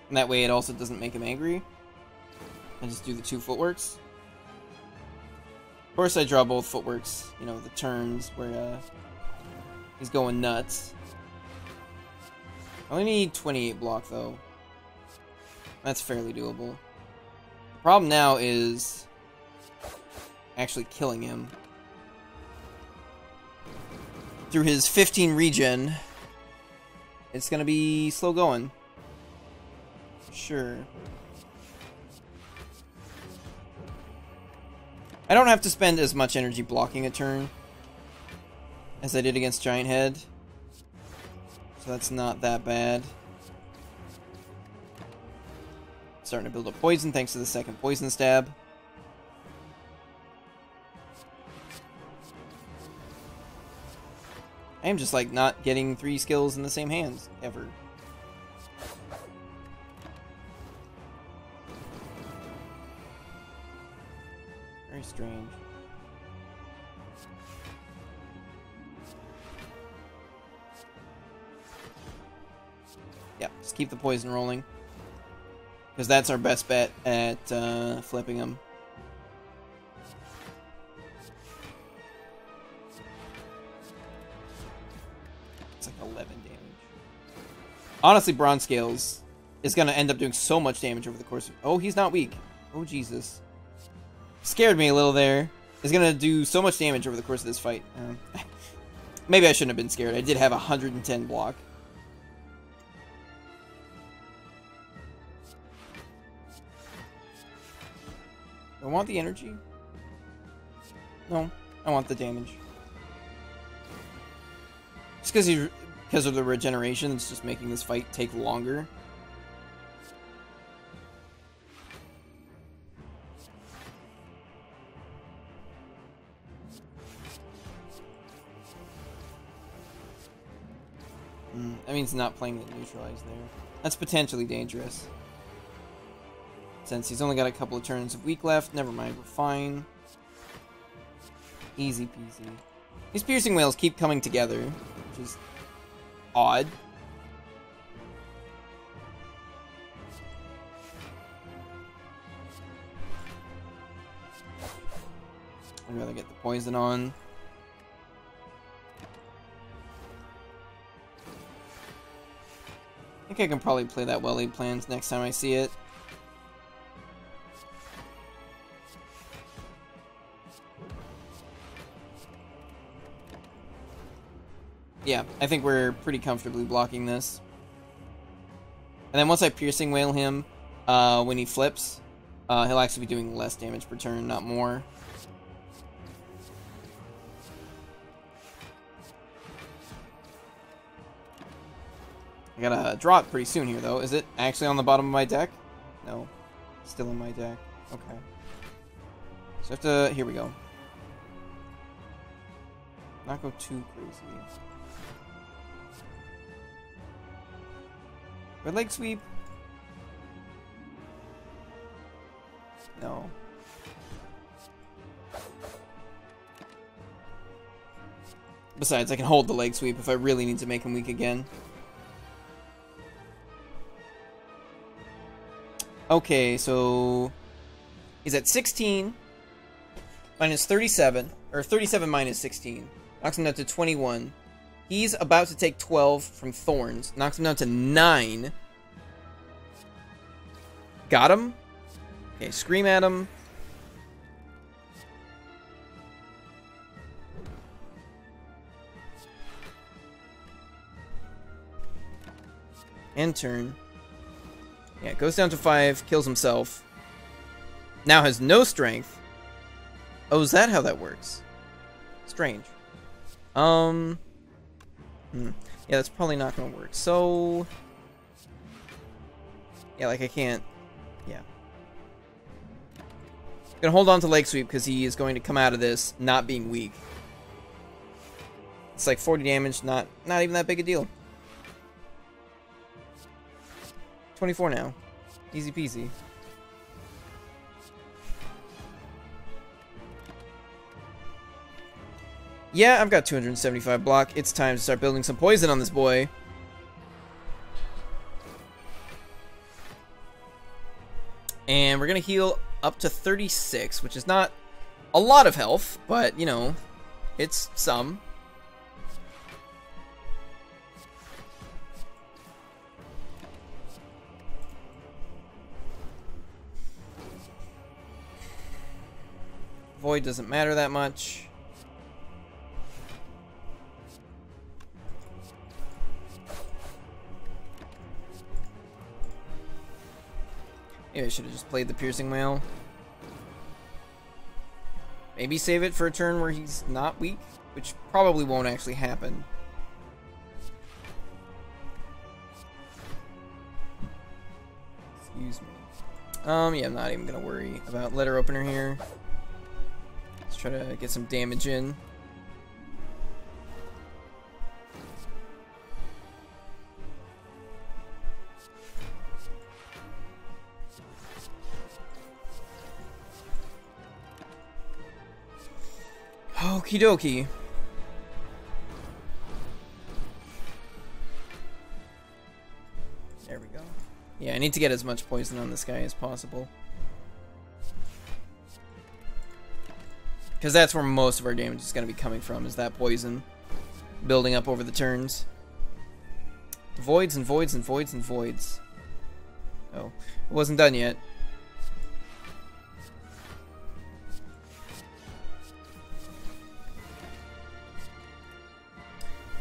And that way it also doesn't make him angry. I just do the 2 footworks. Of course I draw both footworks, you know, the turns where he's going nuts. I only need 28 block though. That's fairly doable. The problem now is actually killing him. Through his 15 regen, it's gonna be slow going. Sure. I don't have to spend as much energy blocking a turn as I did against Giant Head. So that's not that bad. Starting to build up poison thanks to the second poison stab. I am just like not getting 3 skills in the same hands ever. Very strange. Yeah, just keep the poison rolling. Because that's our best bet at flipping them. It's like 11 damage. Honestly, Bronze Scales is going to end up doing so much damage over the course of... Oh, he's not weak. Oh, Jesus. Scared me a little there. Is going to do so much damage over the course of this fight. Maybe I shouldn't have been scared. I did have 110 block. Do I want the energy? No, I want the damage. Just because of the regeneration, it's just making this fight take longer. That means not playing the neutralize there. That's potentially dangerous. Since he's only got a couple of turns of weak left, never mind, we're fine. Easy peasy. These piercing whales keep coming together, which is odd. I'd rather get the poison on. I think I can probably play that well-laid plans next time I see it. Yeah, I think we're pretty comfortably blocking this. And then once I piercing wail him, when he flips, he'll actually be doing less damage per turn, not more. I gotta draw it pretty soon here, though. Is it actually on the bottom of my deck? No. Still in my deck. Okay. So I have to... Here we go. Not go too crazy. Red leg sweep? No. Besides, I can hold the leg sweep if I really need to make him weak again. Okay, so he's at 16 minus 37, or 37 minus 16. Knocks him down to 21. He's about to take 12 from Thorns. Knocks him down to 9. Got him. Okay, scream at him. End turn. Yeah, goes down to 5, kills himself. Now has no strength. Oh, is that how that works? Strange. Yeah, that's probably not gonna work. So... yeah, like I can't... yeah. Gonna hold on to leg sweep because he is going to come out of this not being weak. It's like 40 damage, not even that big a deal. 24 now. Easy peasy. Yeah, I've got 275 block. It's time to start building some poison on this boy. And we're gonna heal up to 36, which is not a lot of health, but, you know, it's some. Void doesn't matter that much. Maybe I should have just played the piercing wail. Maybe save it for a turn where he's not weak, which probably won't actually happen. Excuse me. Yeah, I'm not even gonna worry about letter opener here. Let's try to get some damage in. Okie dokie. There we go. Yeah, I need to get as much poison on this guy as possible. Because that's where most of our damage is going to be coming from, is that poison. Building up over the turns. Voids and voids and voids and voids. Oh, it wasn't done yet.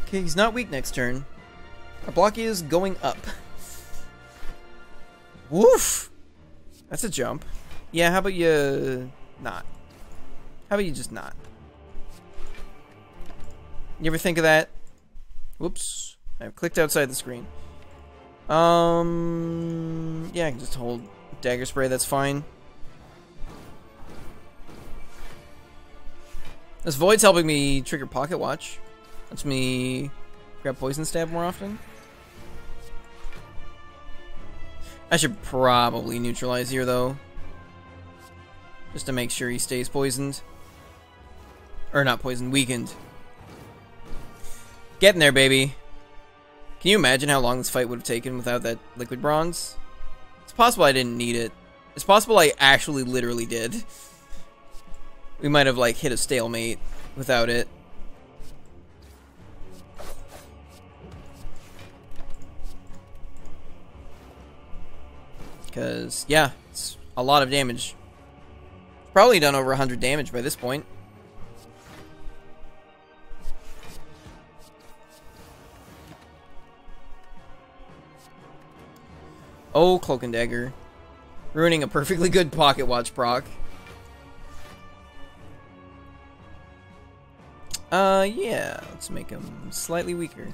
Okay, he's not weak next turn. Our block is going up. Woof! That's a jump. Yeah, how about you not? How about you just not? You ever think of that? Whoops. I've clicked outside the screen. Yeah, I can just hold dagger spray, that's fine. This void's helping me trigger pocket watch. Lets me grab poison stab more often. I should probably neutralize here though. Just to make sure he stays poisoned. Or not poisoned, weakened. Getting there, baby. Can you imagine how long this fight would have taken without that liquid bronze? It's possible I didn't need it. It's possible I actually literally did. we might have, like, hit a stalemate without it. Because, yeah, it's a lot of damage. Probably done over 100 damage by this point. Oh, Cloak and Dagger. Ruining a perfectly good Pocket Watch proc. Yeah. Let's make him slightly weaker.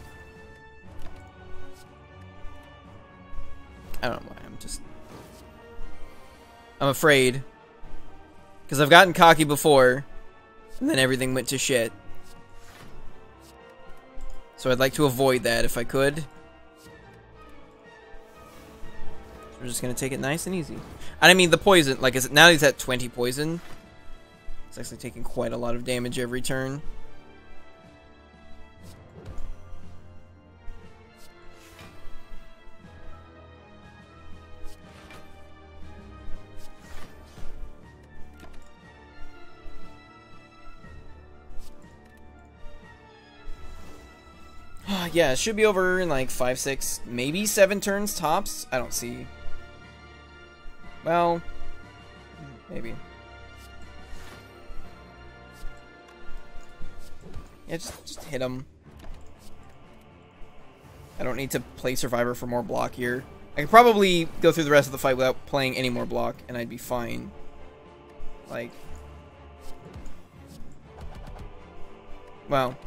I don't know why. I'm afraid. Because I've gotten cocky before. And then everything went to shit. So I'd like to avoid that if I could. We're just gonna take it nice and easy. And I mean, the poison, like, now he's at 20 poison. It's actually taking quite a lot of damage every turn. Yeah, it should be over in like 5, 6, maybe 7 turns tops. I don't see. Well, maybe. Yeah, just hit him. I don't need to play Survivor for more block here. I could probably go through the rest of the fight without playing any more block, and I'd be fine. Like, well,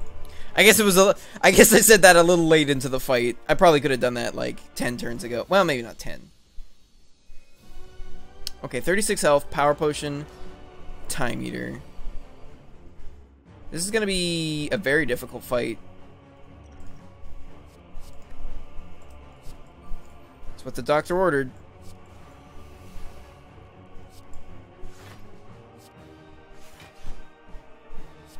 I guess it was I guess I said that a little late into the fight. I probably could have done that like 10 turns ago. Well, maybe not 10. Okay, 36 health, Power Potion, Time Eater. This is going to be a very difficult fight. That's what the doctor ordered.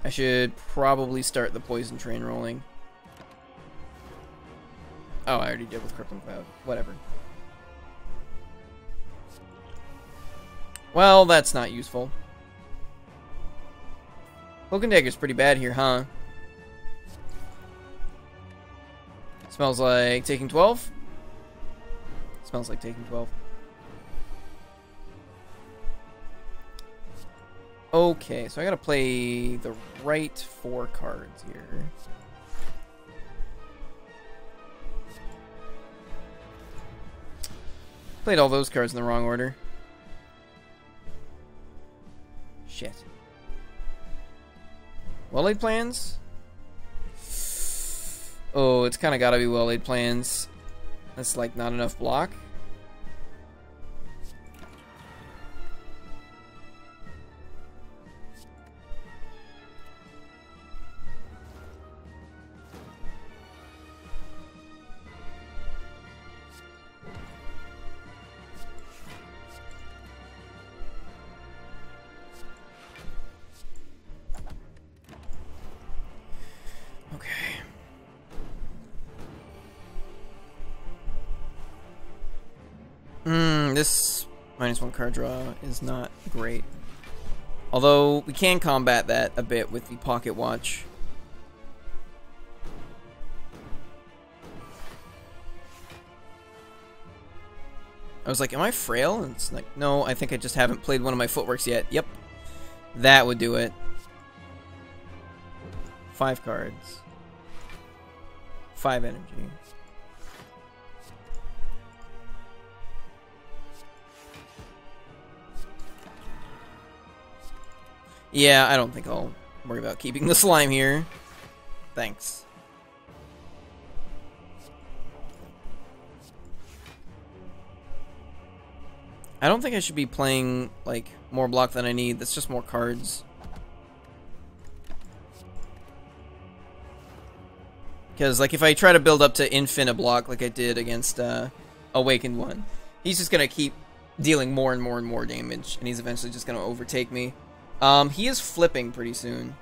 I should probably start the poison train rolling. Oh, I already did with Krypton Cloud. Whatever. Well, that's not useful. Cloak and Dagger's pretty bad here, huh? Smells like taking 12? Smells like taking 12. Okay, so I gotta play the right 4 cards here. Played all those cards in the wrong order. Shit. Well-laid plans? Oh, it's kind of gotta be well-laid plans. That's like not enough block. This -1 card draw is not great. Although, we can combat that a bit with the Pocket Watch. I was like, am I frail? And it's like, no, I think I just haven't played one of my footworks yet. Yep. That would do it. 5 cards. 5 energy. Yeah, I don't think I'll worry about keeping the slime here. Thanks. I don't think I should be playing, like, more block than I need. That's just more cards. Because, like, if I try to build up to infinite block like I did against Awakened One, he's just going to keep dealing more and more and more damage, and he's eventually just going to overtake me. He is flipping pretty soon.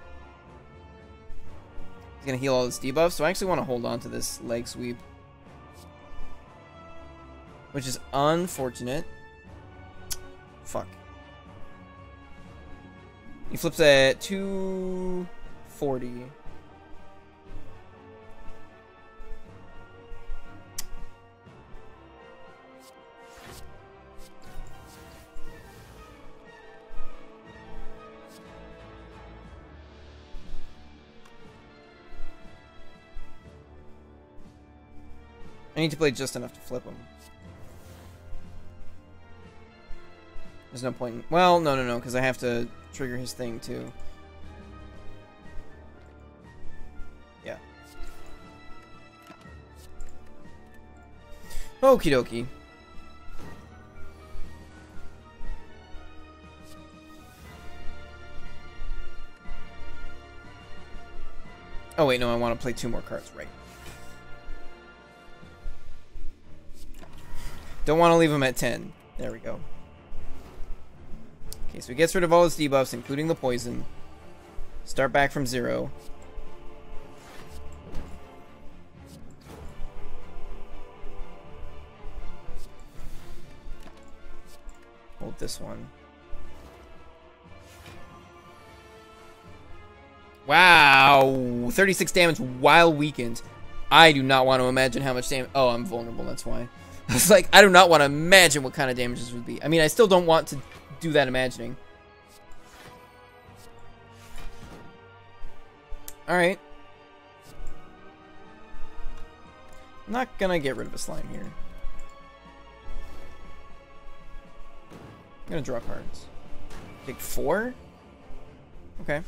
He's gonna heal all his debuffs, so I actually want to hold on to this leg sweep. Which is unfortunate. Fuck. He flips at 240. I need to play just enough to flip him. There's no point in... Well, no, because I have to trigger his thing, too. Yeah. Okie dokie. Oh, wait, no, I want to play 2 more cards, right. Don't want to leave him at 10. There we go. Okay, so he gets rid of all his debuffs, including the poison. Start back from 0. Hold this one. Wow! 36 damage while weakened. I do not want to imagine how much damage... Oh, I'm vulnerable, that's why. I was like, I do not want to imagine what kind of damage this would be. I mean, I still don't want to do that imagining. Alright. I'm not gonna get rid of a slime here. I'm gonna draw cards. Take 4? Okay.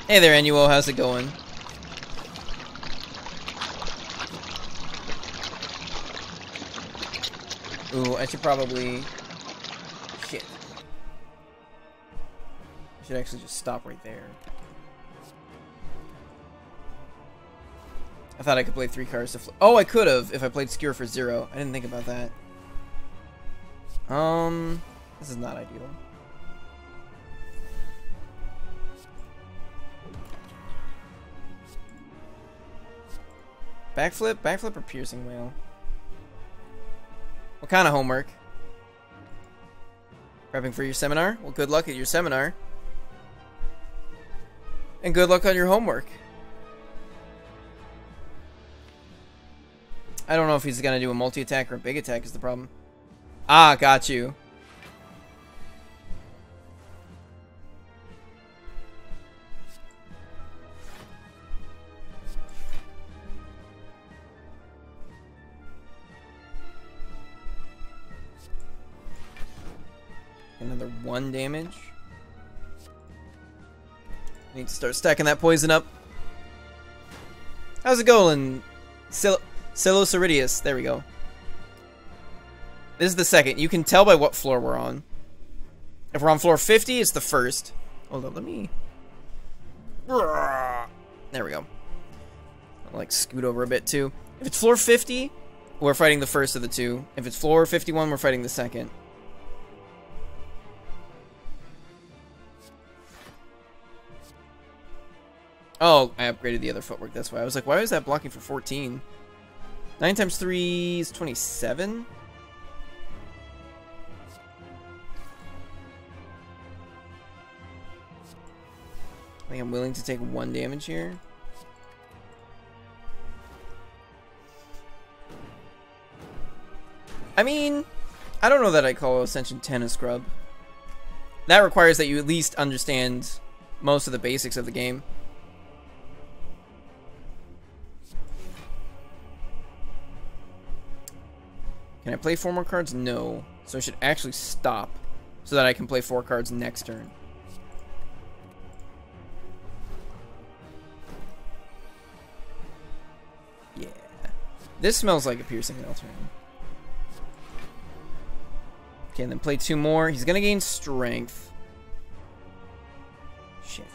Hey there, Annuo, how's it going? Ooh, I should probably... Shit. I should actually just stop right there. I thought I could play 3 cards to flip. Oh, I could have if I played Skewer for 0. I didn't think about that. This is not ideal. Backflip? Backflip or Piercing Whale? What kind of homework? Prepping for your seminar? Well, good luck at your seminar. And good luck on your homework. I don't know if he's gonna do a multi-attack or a big attack is the problem. Ah, got you. Another 1 damage. Need to start stacking that poison up. How's it going, Silosiridius? There we go. This is the second. You can tell by what floor we're on. If we're on floor 50, it's the first. Hold on, let me... There we go. I'll like scoot over a bit too. If it's floor 50, we're fighting the first of the 2. If it's floor 51, we're fighting the second. Oh, I upgraded the other footwork, that's why. I was like, why is that blocking for 14? 9 times 3 is 27? I think I'm willing to take 1 damage here. I mean, I don't know that I call Ascension 10 a scrub. That requires that you at least understand most of the basics of the game. Can I play 4 more cards? No. So I should actually stop so that I can play 4 cards next turn. Yeah. This smells like a Piercing Whale turn. Okay, and then play 2 more. He's gonna gain Strength. Shit.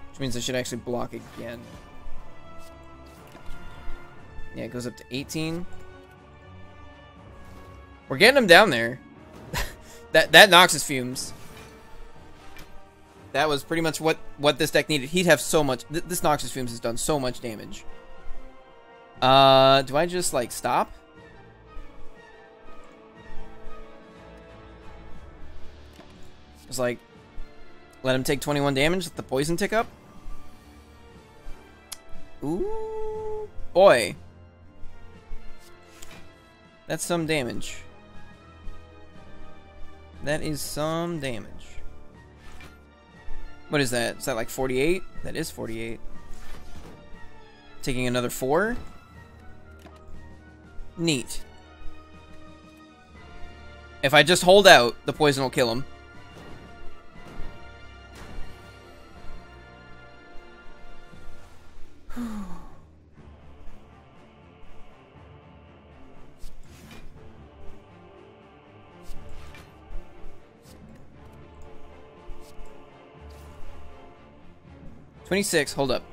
Which means I should actually block again. Yeah, it goes up to 18. We're getting him down there. that Noxus Fumes. That was pretty much what this deck needed. He'd have so much... This Noxus Fumes has done so much damage. Do I just, like, stop? Just like, let him take 21 damage, let the poison tick up. Ooh, boy. That's some damage. That is some damage. What is that? Is that like 48? That is 48. Taking another 4. Neat. If I just hold out, the poison will kill him. $26, hold up.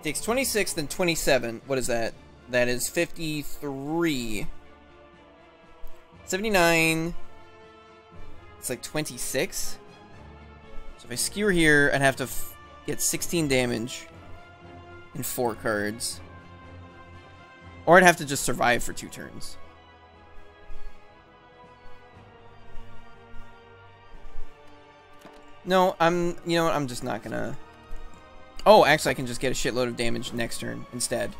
Takes 26, then 27. What is that? That is 53. 79. It's like 26. So if I skewer here, I'd have to get 16 damage in 4 cards. Or I'd have to just survive for 2 turns. No, you know what, I'm just not gonna... Oh, actually, I can just get a shitload of damage next turn instead.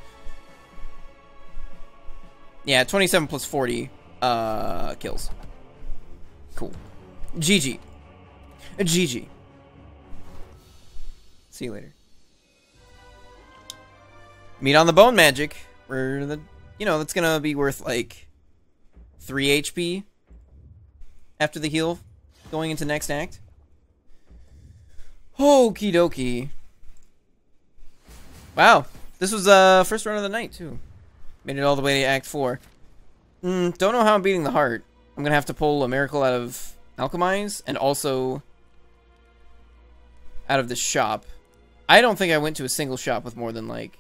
Yeah, 27 plus 40 kills. Cool. GG. GG. See you later. Meat on the bone magic. Where the, you know, that's gonna be worth like 3 HP after the heal going into next act. Okie dokie. Wow, this was first run of the night too. Made it all the way to Act 4. Don't know how I'm beating the heart. I'm gonna have to pull a miracle out of Alchemize and also out of the shop. I don't think I went to a single shop with more than like...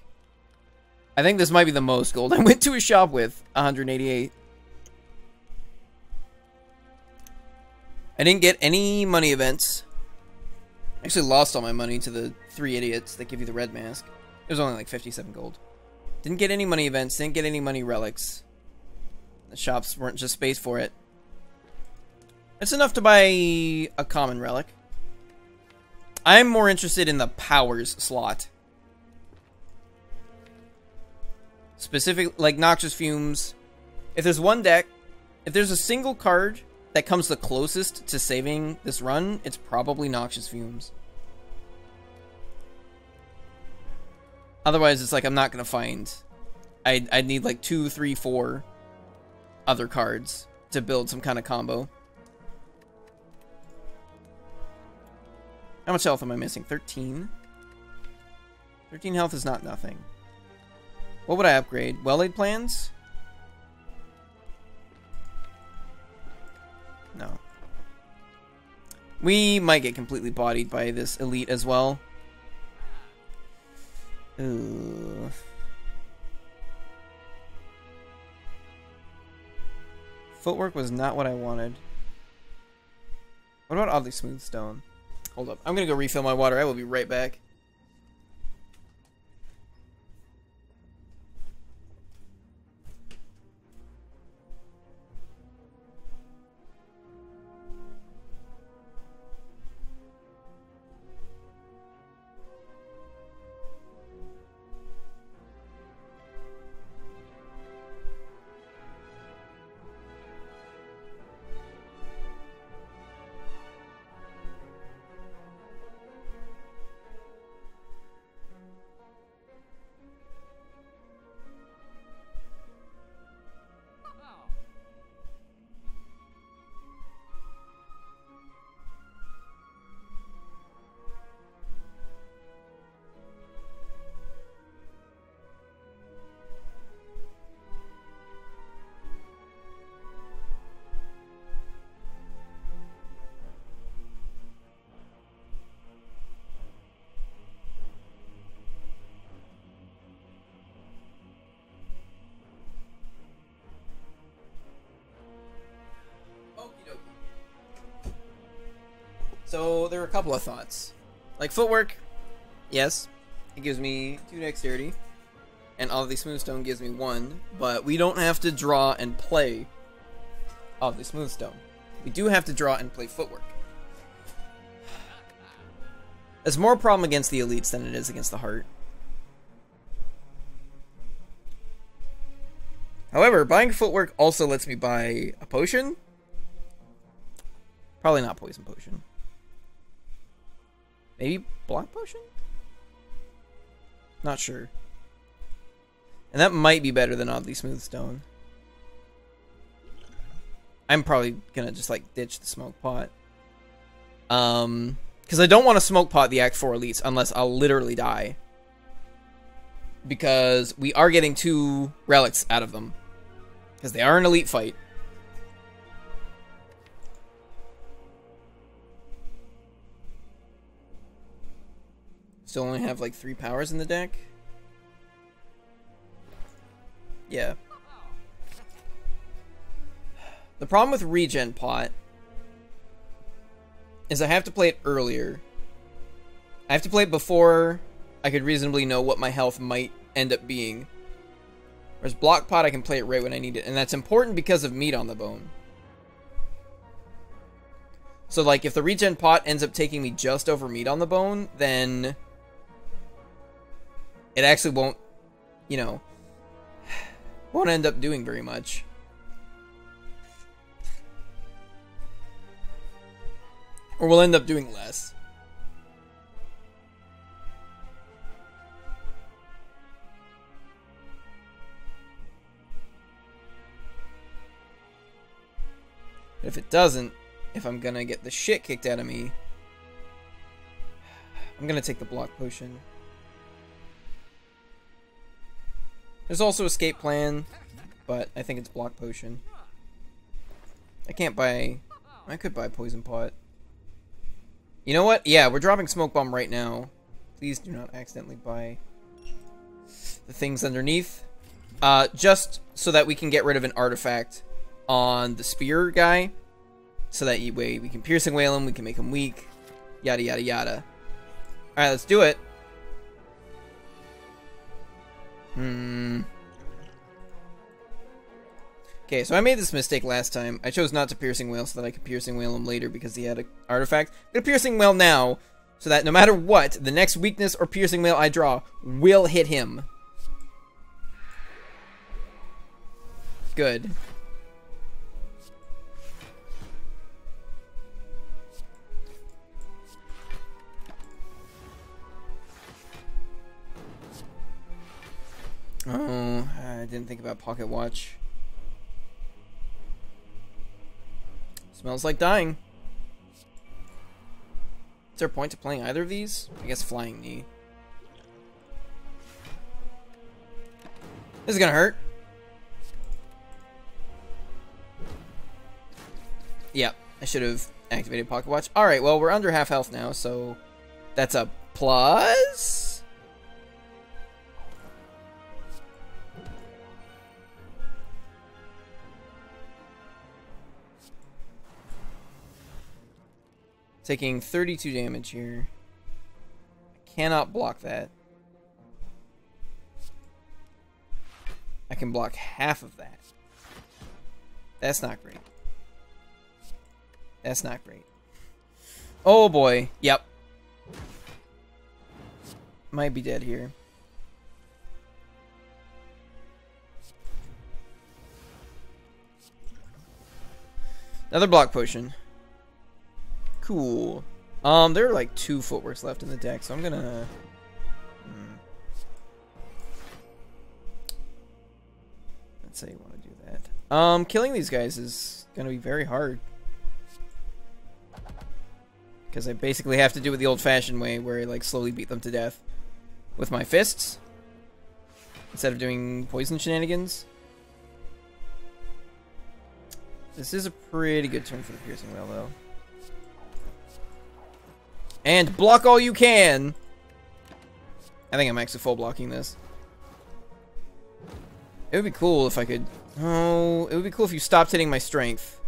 I think this might be the most gold I went to a shop with. 188. I didn't get any money events. I actually lost all my money to the 3 idiots that give you the red mask. It was only like 57 gold. Didn't get any money events, didn't get any money relics. The shops weren't just space for it. It's enough to buy a common relic. I'm more interested in the powers slot. Specific, like Noxious Fumes. If there's one deck, if there's a single card that comes the closest to saving this run, it's probably Noxious Fumes. Otherwise, it's like I'm not gonna find... I'd need like 2, 3, 4 other cards to build some kind of combo. How much health am I missing? 13? 13 health is not nothing. What would I upgrade? Well-laid plans? No. We might get completely bodied by this elite as well. Ooh. Footwork was not what I wanted. What about Oddly Smooth Stone? Hold up. I'm gonna go refill my water. I will be right back. So there were a couple of thoughts. Like footwork, yes, it gives me 2 dexterity, and Oddly Smooth Stone gives me 1, but we don't have to draw and play Oddly Smooth Stone. We do have to draw and play footwork. It's more a problem against the elites than it is against the heart. However, buying footwork also lets me buy a potion. Probably not poison potion. Maybe block potion? Not sure. And that might be better than oddly smooth stone. I'm probably gonna just like ditch the smoke pot. Because I don't want to smoke pot the Act 4 elites unless I'll literally die. Because we are getting 2 relics out of them. Because they are an elite fight. Still only have like 3 powers in the deck. Yeah. The problem with regen pot is I have to play it earlier. I have to play it before I could reasonably know what my health might end up being. Whereas block pot, I can play it right when I need it. And that's important because of meat on the bone. So like if the regen pot ends up taking me just over meat on the bone, then it actually won't, you know, won't end up doing very much. Or we'll end up doing less. If it doesn't, if I'm gonna get the shit kicked out of me, I'm gonna take the block potion. There's also escape plan, but I think it's block potion. I can't buy... I could buy poison pot. You know what? Yeah, we're dropping smoke bomb right now. Please do not accidentally buy the things underneath. Just so that we can get rid of an artifact on the spear guy. So that way we can piercing wail him, we can make him weak. Yada yada yada. Alright, let's do it. Okay, so I made this mistake last time. I chose not to piercing wail so that I could piercing wail him later because he had an artifact. I'm gonna piercing wail now so that no matter what, the next weakness or piercing wail I draw will hit him. Good. Oh, I didn't think about pocket watch. Smells like dying. Is there a point to playing either of these? I guess flying knee. This is gonna hurt. Yep, I should have activated pocket watch. Alright, well, we're under half health now, so that's a plus. Taking 32 damage here. I cannot block that. I can block half of that. That's not great. That's not great. Oh boy. Yep. Might be dead here. Another block potion. Cool. There are like 2 footworks left in the deck, so I'm gonna... Let's say you want to do that. Killing these guys is gonna be very hard. Because I basically have to do it the old-fashioned way, where I like slowly beat them to death with my fists. Instead of doing poison shenanigans. This is a pretty good turn for the piercing wail, though. And block all you can! I think I'm actually full blocking this. It would be cool if I could... Oh, it would be cool if you stopped hitting my strength.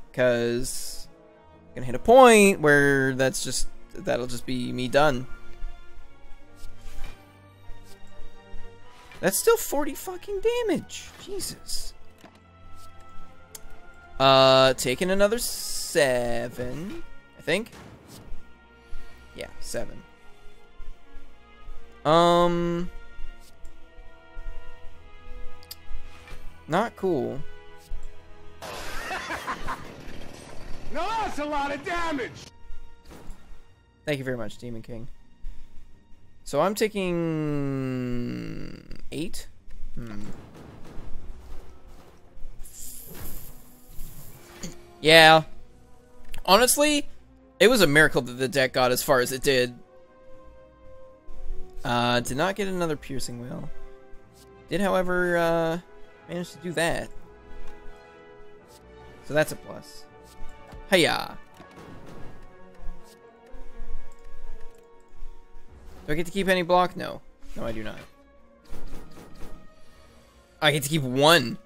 Because... I'm gonna hit a point where that's just... That'll just be me done. That's still 40 fucking damage. Jesus. Taking another 7, I think. Yeah, 7. Not cool. Now that's a lot of damage! Thank you very much, Demon King. So I'm taking 8. Yeah. Honestly, it was a miracle that the deck got as far as it did. Did not get another piercing wheel. Did, however, manage to do that. So that's a plus. Hiya. Do I get to keep any block? No. No, I do not. I get to keep 1.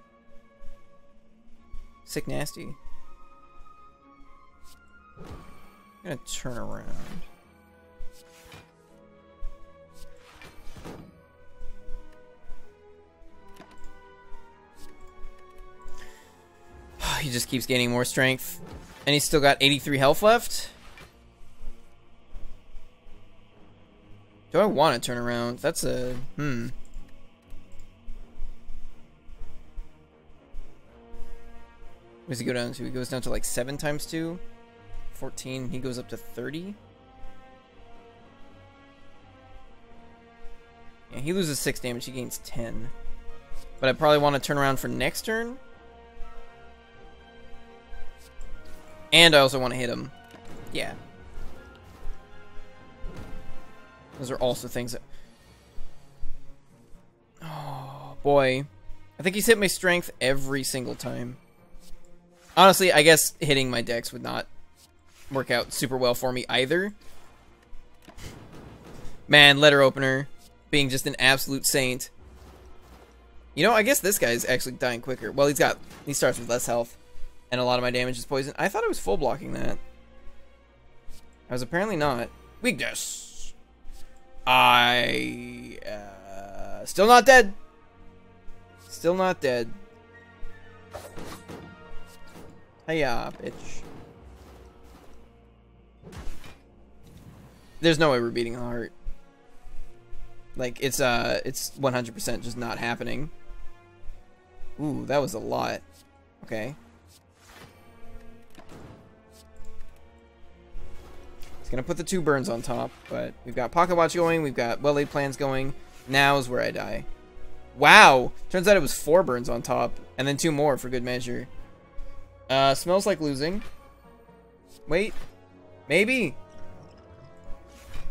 Sick nasty. I'm gonna turn around. He just keeps gaining more strength. And he's still got 83 health left. Do I want to turn around? That's a... What does he go down to? He goes down to like 7 times 2. 14. He goes up to 30. Yeah, he loses 6 damage. He gains 10. But I probably want to turn around for next turn. And I also want to hit him. Yeah. Those are also things that... Oh, boy. I think he's hit my strength every single time. Honestly, I guess hitting my decks would not work out super well for me either. Man, letter opener. Being just an absolute saint. You know, I guess this guy's actually dying quicker. Well, he starts with less health. And a lot of my damage is poison. I thought I was full blocking that. I was apparently not. Weakness. Still not dead. Still not dead. Hiya, bitch. There's no way we're beating a heart. Like, it's 100% just not happening. Ooh, that was a lot. Okay. It's gonna put the 2 burns on top, but we've got Pocket Watch going, we've got well-laid plans going. Now is where I die. Wow! Turns out it was 4 burns on top, and then 2 more for good measure. Smells like losing. Wait. Maybe.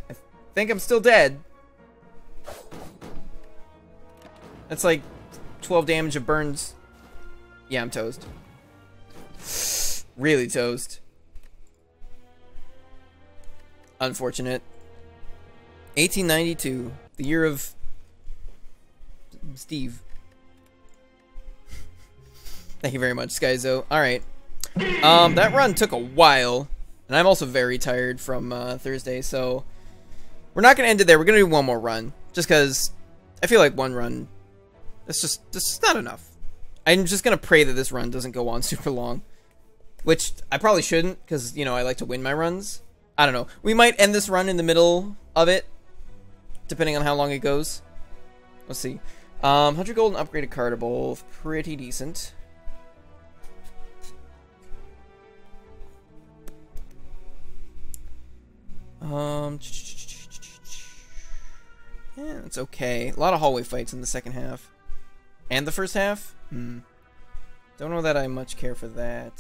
I think I'm still dead. That's like 12 damage of burns. Yeah, I'm toast. Really toast. Unfortunate. 1892, the year of Steve. Thank you very much, Skyzo. Alright. That run took a while, and I'm also very tired from Thursday, so we're not going to end it there. We're going to do one more run, just because I feel like one run, that's just not enough. I'm just going to pray that this run doesn't go on super long, which I probably shouldn't, because, you know, I like to win my runs. I don't know. We might end this run in the middle of it, depending on how long it goes. Let's see. 100 gold and upgraded card are both pretty decent. Yeah, it's okay. A lot of hallway fights in the second half. And the first half? Don't know that I much care for that.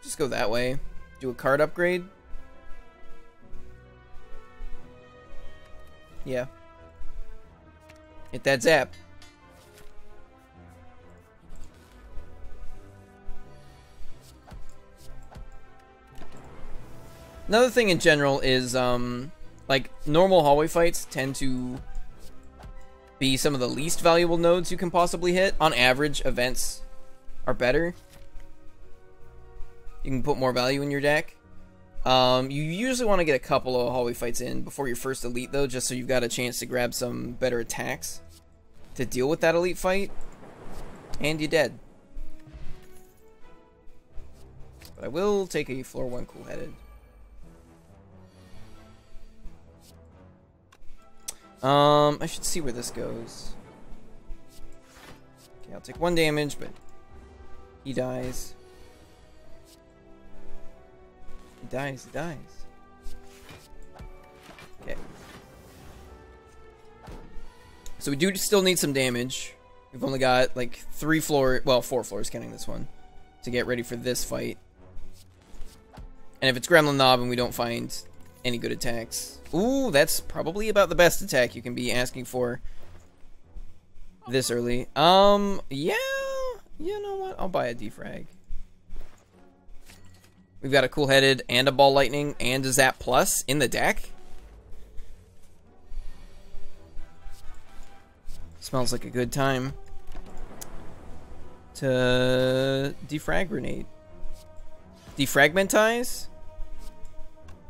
Just go that way. Do a card upgrade. Yeah. Hit that zap. Another thing in general is, like, normal hallway fights tend to be some of the least valuable nodes you can possibly hit. On average, events are better. You can put more value in your deck. You usually want to get a couple of hallway fights in before your first elite, though, just so you've got a chance to grab some better attacks to deal with that elite fight. And you're dead. But I will take a floor 1 cool-headed. I should see where this goes. Okay, I'll take 1 damage, but he dies. He dies. Okay. So we do still need some damage. We've only got like 4 floors counting this one, to get ready for this fight. And if it's Gremlin Knob and we don't find any good attacks, ooh, that's probably about the best attack you can be asking for this early. Yeah, you know what? I'll buy a defrag. We've got a cool-headed and a ball lightning and a zap plus in the deck. Smells like a good time to defrag grenade. Defragmentize?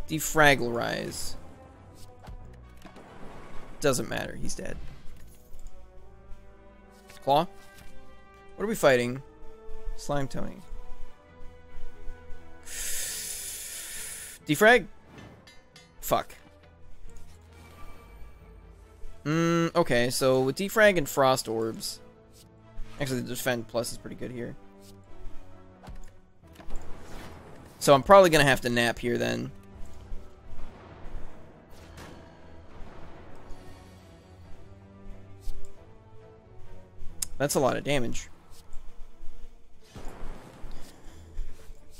Defraglerize. Doesn't matter, he's dead. Claw? What are we fighting? Slime Tony. Defrag? Fuck. Okay, so with defrag and frost orbs. Actually, the defend plus is pretty good here. So I'm probably gonna have to nap here then. That's a lot of damage.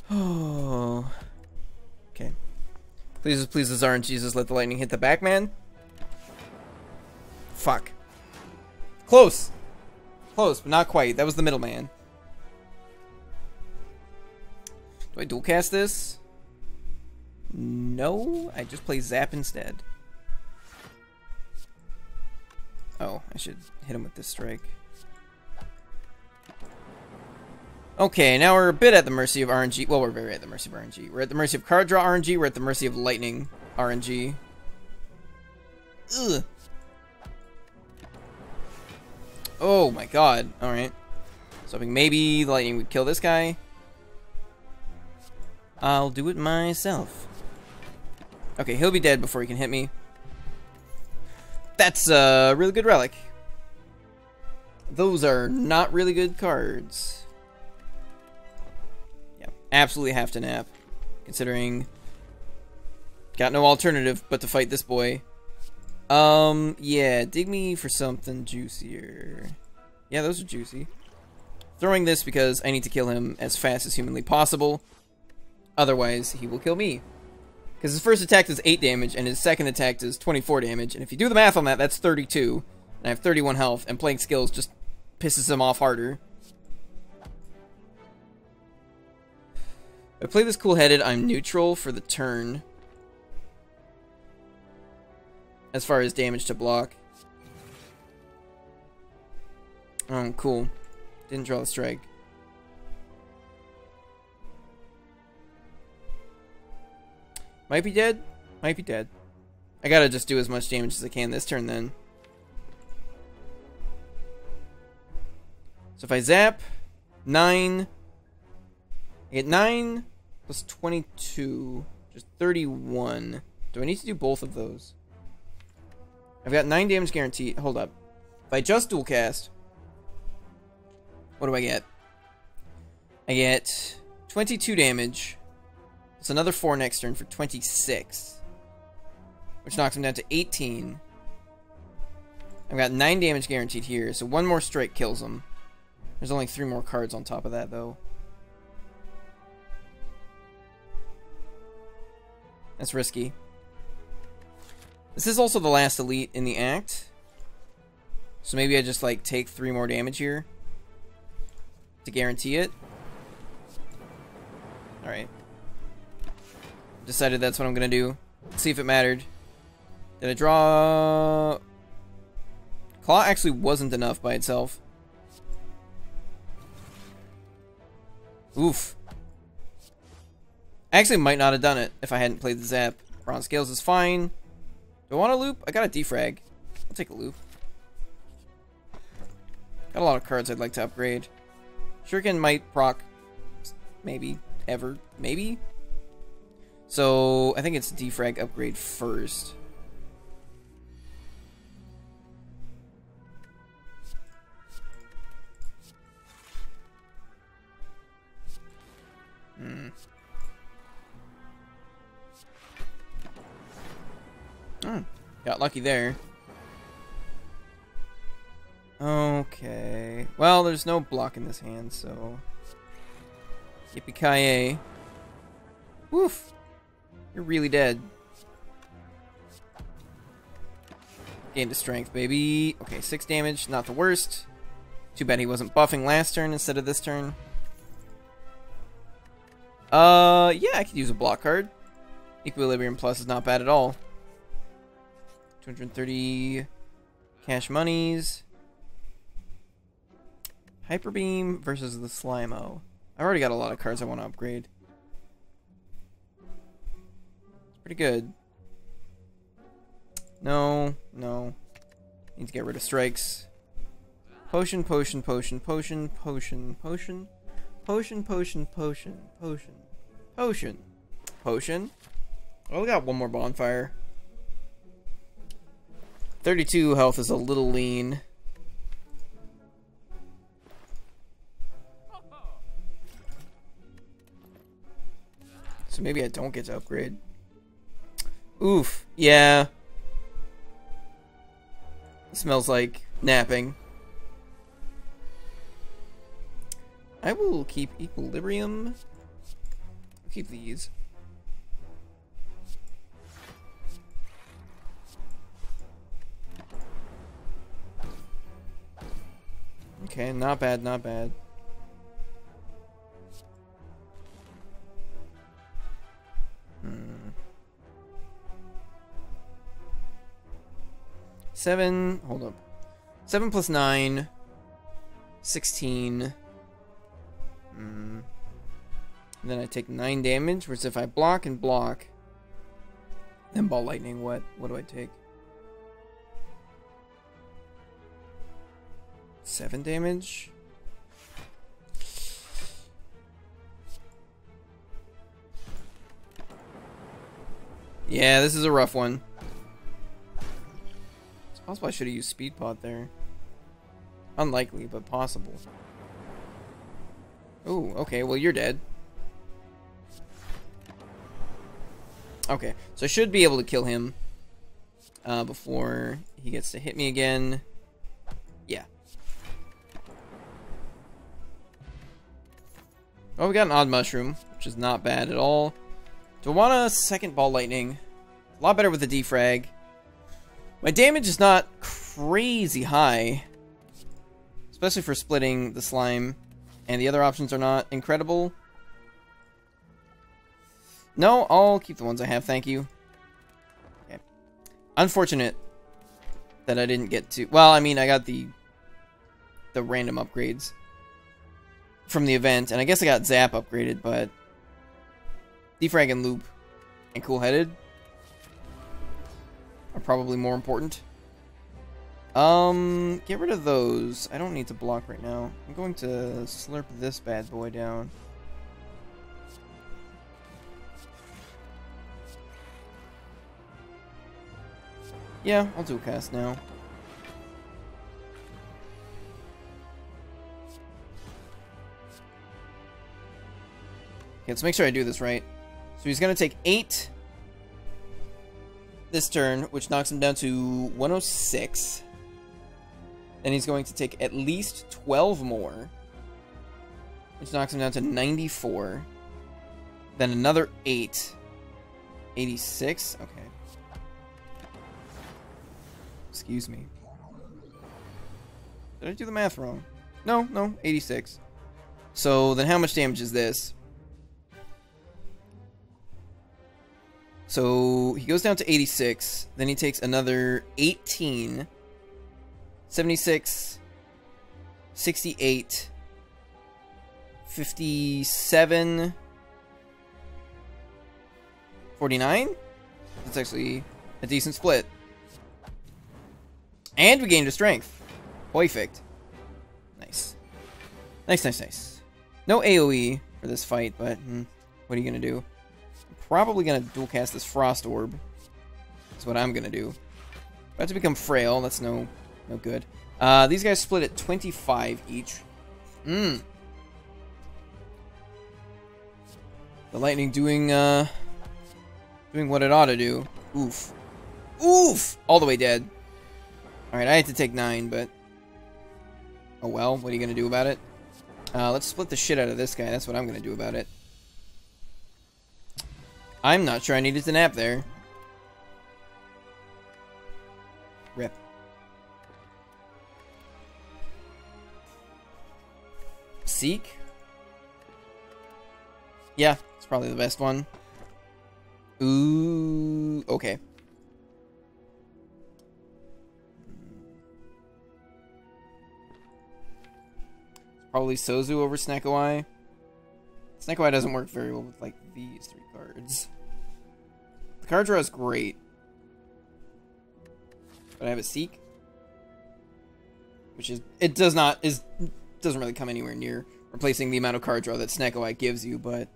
Oh. Okay. Please, please, Czar and Jesus, let the lightning hit the back man. Fuck. Close. Close, but not quite. That was the middleman. Do I dual cast this? No, I just play Zap instead. Oh, I should hit him with this strike. Okay, now we're a bit at the mercy of RNG. Well, we're very at the mercy of RNG. We're at the mercy of card draw RNG. We're at the mercy of lightning RNG. Ugh. Oh my god. Alright. So I think maybe lightning would kill this guy. I'll do it myself. Okay, he'll be dead before he can hit me. That's a really good relic. Those are not really good cards. Yeah, absolutely have to nap. Considering got no alternative but to fight this boy. Yeah, dig me for something juicier. Yeah, those are juicy. Throwing this because I need to kill him as fast as humanly possible. Otherwise, he will kill me. Because his first attack does 8 damage, and his second attack does 24 damage. And if you do the math on that, that's 32. And I have 31 health, and playing skills just pisses him off harder. If I play this cool-headed, I'm neutral for the turn. As far as damage to block. Oh, cool. Didn't draw the strike. Might be dead. Might be dead. I gotta just do as much damage as I can this turn then. So if I zap, 9. I get 9 plus 22, which is 31. Do I need to do both of those? I've got 9 damage guaranteed. Hold up. If I just dual cast, what do I get? I get 22 damage. It's another 4 next turn for 26. Which knocks him down to 18. I've got 9 damage guaranteed here, so 1 more strike kills him. There's only 3 more cards on top of that, though. That's risky. This is also the last elite in the act. So maybe I just, like, take 3 more damage here. To guarantee it. Alright. Decided that's what I'm gonna do. Let's see if it mattered. Did I draw... Claw actually wasn't enough by itself. Oof. I actually might not have done it if I hadn't played the zap. Bronze Scales is fine. Do I want a loop? I got a defrag. I'll take a loop. Got a lot of cards I'd like to upgrade. Shuriken might proc. Maybe. ever. Maybe? So, I think it's defrag upgrade first. Got lucky there. Okay. Well, there's no block in this hand, so... Yippee-ki-yay. Woof! You're really dead. Gained a strength, baby. Okay, 6 damage. Not the worst. Too bad he wasn't buffing last turn instead of this turn. Yeah, I could use a block card. Equilibrium Plus is not bad at all. 230 cash monies. Hyper Beam versus the Slimo. I've already got a lot of cards I want to upgrade. It's pretty good. No, no. Need to get rid of strikes. Potion, potion, potion, potion, potion, potion. Potion, potion, potion, potion. Potion. Potion. Oh, we got one more bonfire. 32 health is a little lean. So maybe I don't get to upgrade. Oof. Yeah. It smells like napping. I will keep Equilibrium. I'll keep these. Okay, not bad, not bad. Seven, hold up. 7 plus 9, 16. And then I take 9 damage, whereas if I block and block, then Ball Lightning, what do I take? 7 damage? Yeah, this is a rough one. It's possible I should have used Speed Pod there. Unlikely, but possible. Ooh, okay, well you're dead. Okay, so I should be able to kill him before he gets to hit me again. Yeah. Oh, we got an Odd Mushroom, which is not bad at all. Do I want a second Ball Lightning? A lot better with the defrag. My damage is not crazy high, especially for splitting the slime, and the other options are not incredible. No, I'll keep the ones I have, thank you. Okay. Unfortunate that I didn't get to... Well, I mean, I got the random upgrades from the event, and I guess I got Zap upgraded, but Defrag and Loop and Cool Headed are probably more important. Get rid of those. I don't need to block right now. I'm going to slurp this bad boy down. Yeah, I'll do a cast now. Okay, let's make sure I do this right. So he's going to take 8 this turn, which knocks him down to 106. Then he's going to take at least 12 more, which knocks him down to 94. Then another 8. 86? Okay. Excuse me. Did I do the math wrong? No, 86. So then how much damage is this? So he goes down to 86, then he takes another 18, 76, 68, 57, 49? That's actually a decent split. And we gained a strength. Perfect. Nice. Nice. No AoE. for this fight, but what are you gonna do? I'm probably gonna dual cast this Frost Orb. That's what I'm gonna do. About to become frail. That's no good. These guys split at 25 each. The lightning doing what it ought to do. Oof. Oof! All the way dead. Alright, I had to take 9, but... oh well, what are you gonna do about it? Let's split the shit out of this guy. That's what I'm gonna do about it. I'm not sure I needed to nap there. Rip. Seek? Yeah, it's probably the best one. Ooh, okay. It's probably Sozu over Snackawai. Snackawai doesn't work very well with, like, these 3 cards. The card draw is great. But I have a Seek. Which is, doesn't really come anywhere near replacing the amount of card draw that Snackawai gives you, but...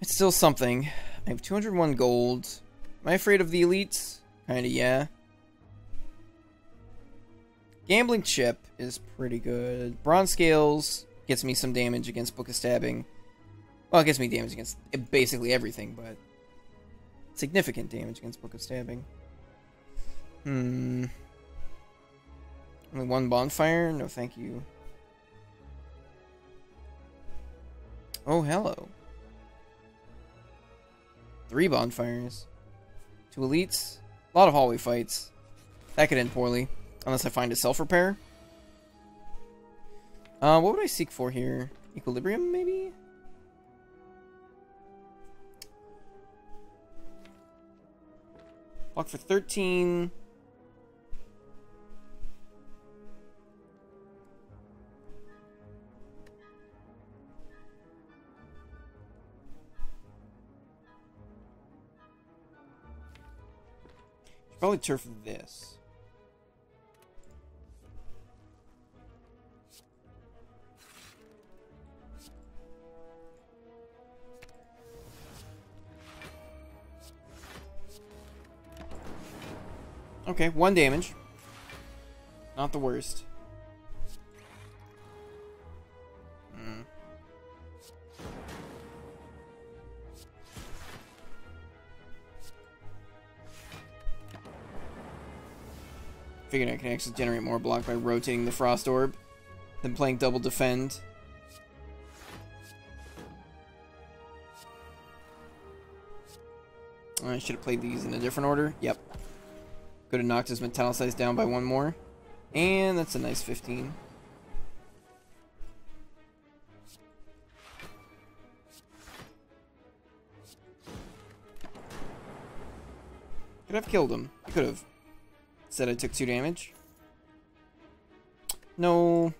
it's still something. I have 201 gold. Am I afraid of the elites? Kinda, yeah. Gambling Chip is pretty good. Bronze Scales gets me some damage against Book of Stabbing. Well, it gets me damage against basically everything, but... significant damage against Book of Stabbing. Only 1 bonfire? No, thank you. Oh, hello. 3 bonfires. 2 elites. A lot of hallway fights. That could end poorly. Unless I find a self-repair. What would I seek for here? Equilibrium, maybe? Block for 13. Should probably turf this. Okay, 1 damage. Not the worst. Figured I can actually generate more block by rotating the Frost Orb than playing double defend. I should have played these in a different order. Yep. Could have knocked his Metallicize down by 1 more. And that's a nice 15. Could have killed him. I could have said I took 2 damage. No.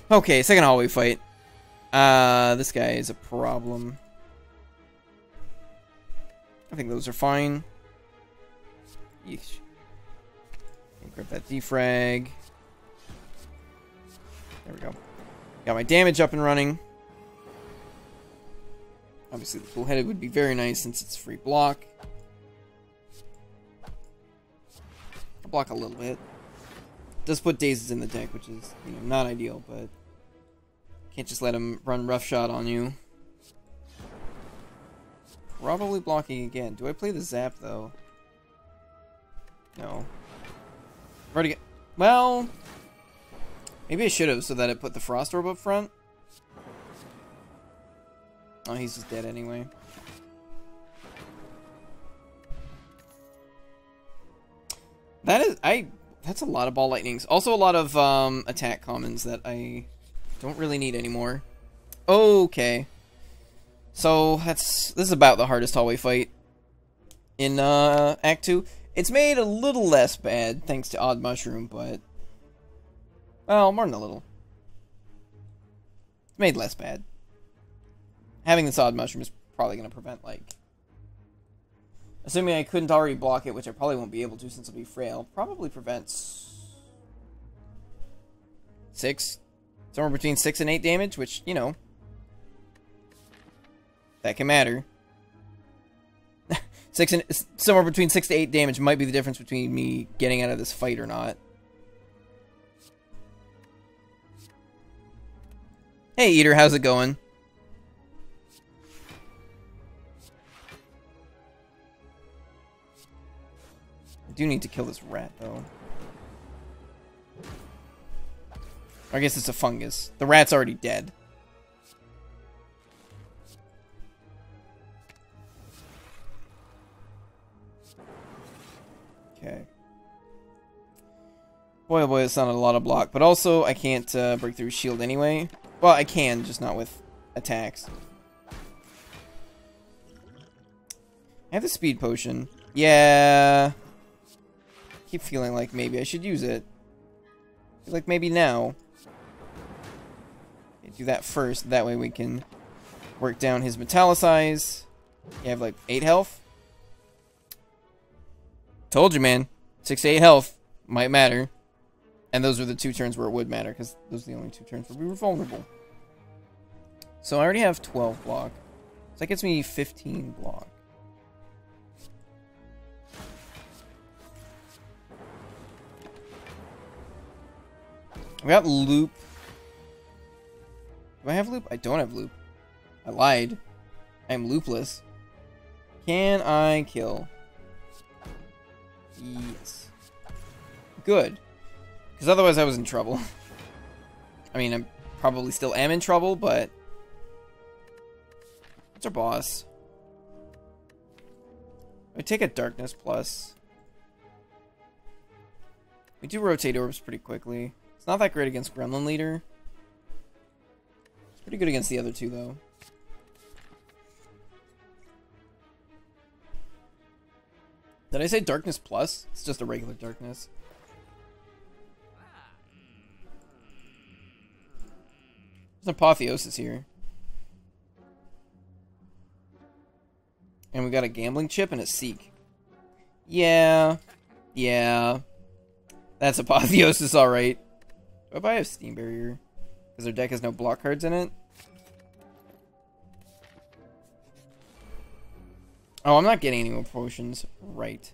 Okay, second hallway fight. This guy is a problem. I think those are fine. Yeesh. Grab that defrag. There we go. Got my damage up and running. Obviously the full-headed would be very nice since it's free block. I'll block a little bit. Does put dazes in the deck, which is, you know, not ideal, but can't just let him run roughshod on you. Probably blocking again. Do I play the zap though? No. I've already got... well... maybe I should have, so that it put the Frost Orb up front. Oh, he's just dead anyway. That is... that's a lot of Ball Lightnings. Also a lot of attack commons that I don't really need anymore. Okay. So, this is about the hardest hallway fight in Act 2. It's made a little less bad, thanks to Odd Mushroom, but... well, more than a little. It's made less bad. Having this Odd Mushroom is probably going to prevent, like... assuming I couldn't already block it, which I probably won't be able to since it'll be frail, probably prevents... 6. Somewhere between 6 and 8 damage, which, you know, that can matter. Somewhere between 6 to 8 damage might be the difference between me getting out of this fight or not. Hey, Eater, how's it going? I do need to kill this rat, though. I guess it's a fungus. The rat's already dead. Okay. Boy, oh boy, it's not a lot of block. But also, I can't break through his shield anyway. Well, I can, just not with attacks. I have the speed potion. Yeah. I keep feeling like maybe I should use it. I feel like maybe now. Okay, do that first. That way we can work down his metallicize. You have like 8 health. Told you, man. 6 to 8 health might matter. And those are the 2 turns where it would matter, because those are the only 2 turns where we were vulnerable. So I already have 12 block. So that gets me 15 block. I got loop. Do I have loop? I don't have loop. I lied. I am loopless. Can I kill? Yes. Good. Because otherwise I was in trouble. I mean, I probably still am in trouble, but... What's our boss? I take a darkness plus. We do rotate orbs pretty quickly. It's not that great against Gremlin Leader. It's pretty good against the other 2, though. Did I say darkness plus? It's just a regular darkness. There's apotheosis here. And we got a gambling chip and a seek. Yeah. Yeah. That's apotheosis, alright. Do I buy a steam barrier? Because their deck has no block cards in it? Oh, I'm not getting any more potions. Right.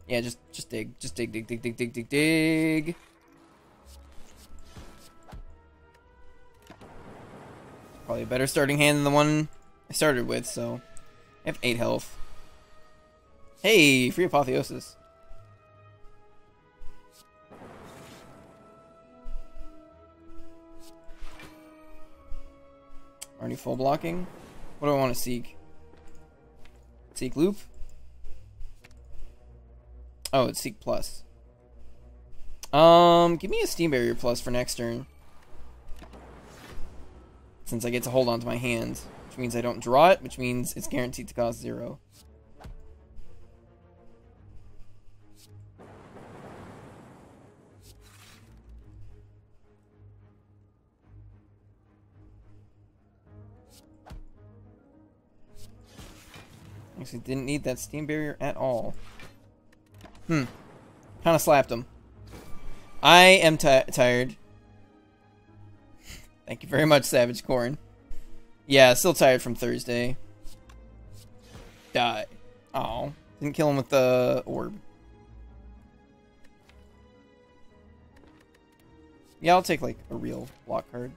Yeah, just dig. Just dig, dig, dig, dig, dig, dig, dig. Probably a better starting hand than the one I started with, so... I have 8 health. Hey, free apotheosis. Already full blocking. What do I want to seek? Seek loop? Oh, it's seek plus. Give me a steam barrier plus for next turn. Since I get to hold on to my hand. Which means I don't draw it, which means it's guaranteed to cost 0. Actually, didn't need that steam barrier at all. Kind of slapped him. I am tired. Thank you very much, Savage Corn. Yeah, still tired from Thursday. Die. Oh, didn't kill him with the orb. Yeah, I'll take like a real block card.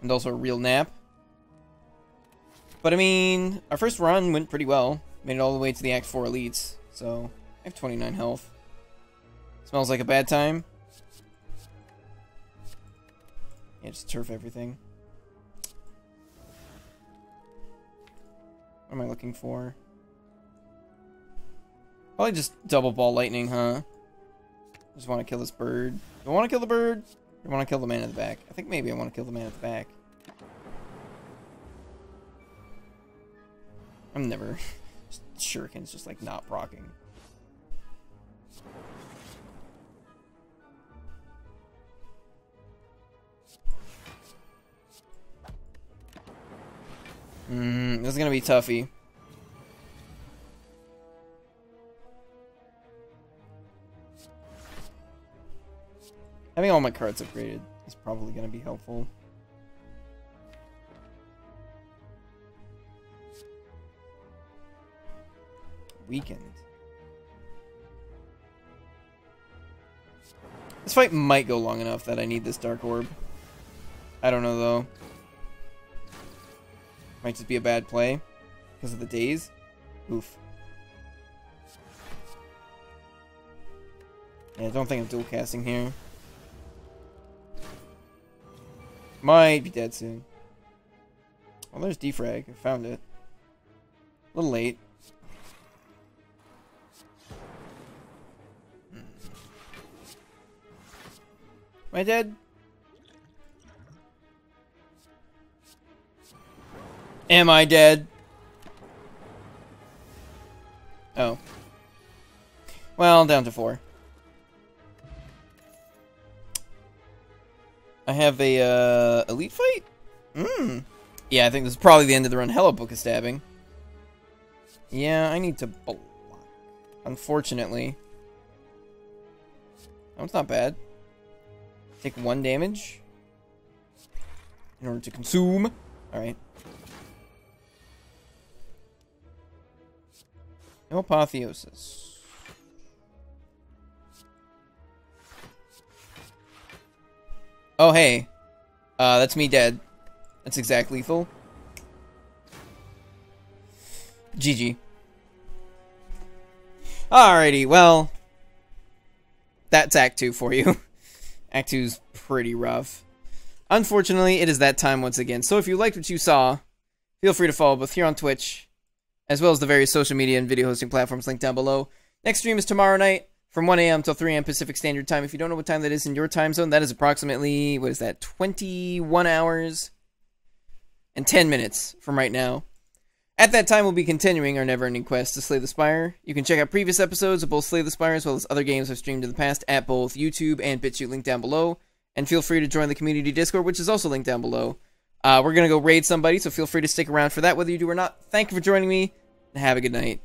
And also a real nap. But I mean, our first run went pretty well. Made it all the way to the Act 4 Elites. So, I have 29 health. Smells like a bad time. Yeah, just turf everything. What am I looking for? Probably just double ball lightning, huh? Just want to kill this bird. Do I want to kill the bird? Or I want to kill the man at the back? I think maybe I want to kill the man at the back. I'm never... Shuriken's just like not procking. This is gonna be toughy. Having all my cards upgraded is probably going to be helpful. Weakened. This fight might go long enough that I need this Dark Orb. I don't know, though. Might just be a bad play because of the days. Oof. Yeah, I don't think I'm dual casting here. Might be dead soon. Well, there's defrag. I found it. A little late. Am I dead? Am I dead? Oh. Well, down to 4. I have a elite fight? Yeah, I think this is probably the end of the run. Hello, Book of Stabbing. Yeah, I need to block. Unfortunately. Oh, it's not bad. Take 1 damage. In order to consume. Alright. No apotheosis. Oh, hey. That's me dead. That's exact lethal. GG. Alrighty, well. That's Act 2 for you. Act 2's pretty rough. Unfortunately, it is that time once again. So if you liked what you saw, feel free to follow both here on Twitch, as well as the various social media and video hosting platforms linked down below. Next stream is tomorrow night from 1 a.m. till 3 a.m. Pacific Standard Time. If you don't know what time that is in your time zone, that is approximately, what is that, 21 hours and 10 minutes from right now. At that time, we'll be continuing our never-ending quest to slay the Spire. You can check out previous episodes of both Slay the Spire as well as other games I've streamed in the past at both YouTube and BitChute, linked down below. And feel free to join the community Discord, which is also linked down below. We're going to go raid somebody, so feel free to stick around for that, whether you do or not. Thank you for joining me, and have a good night.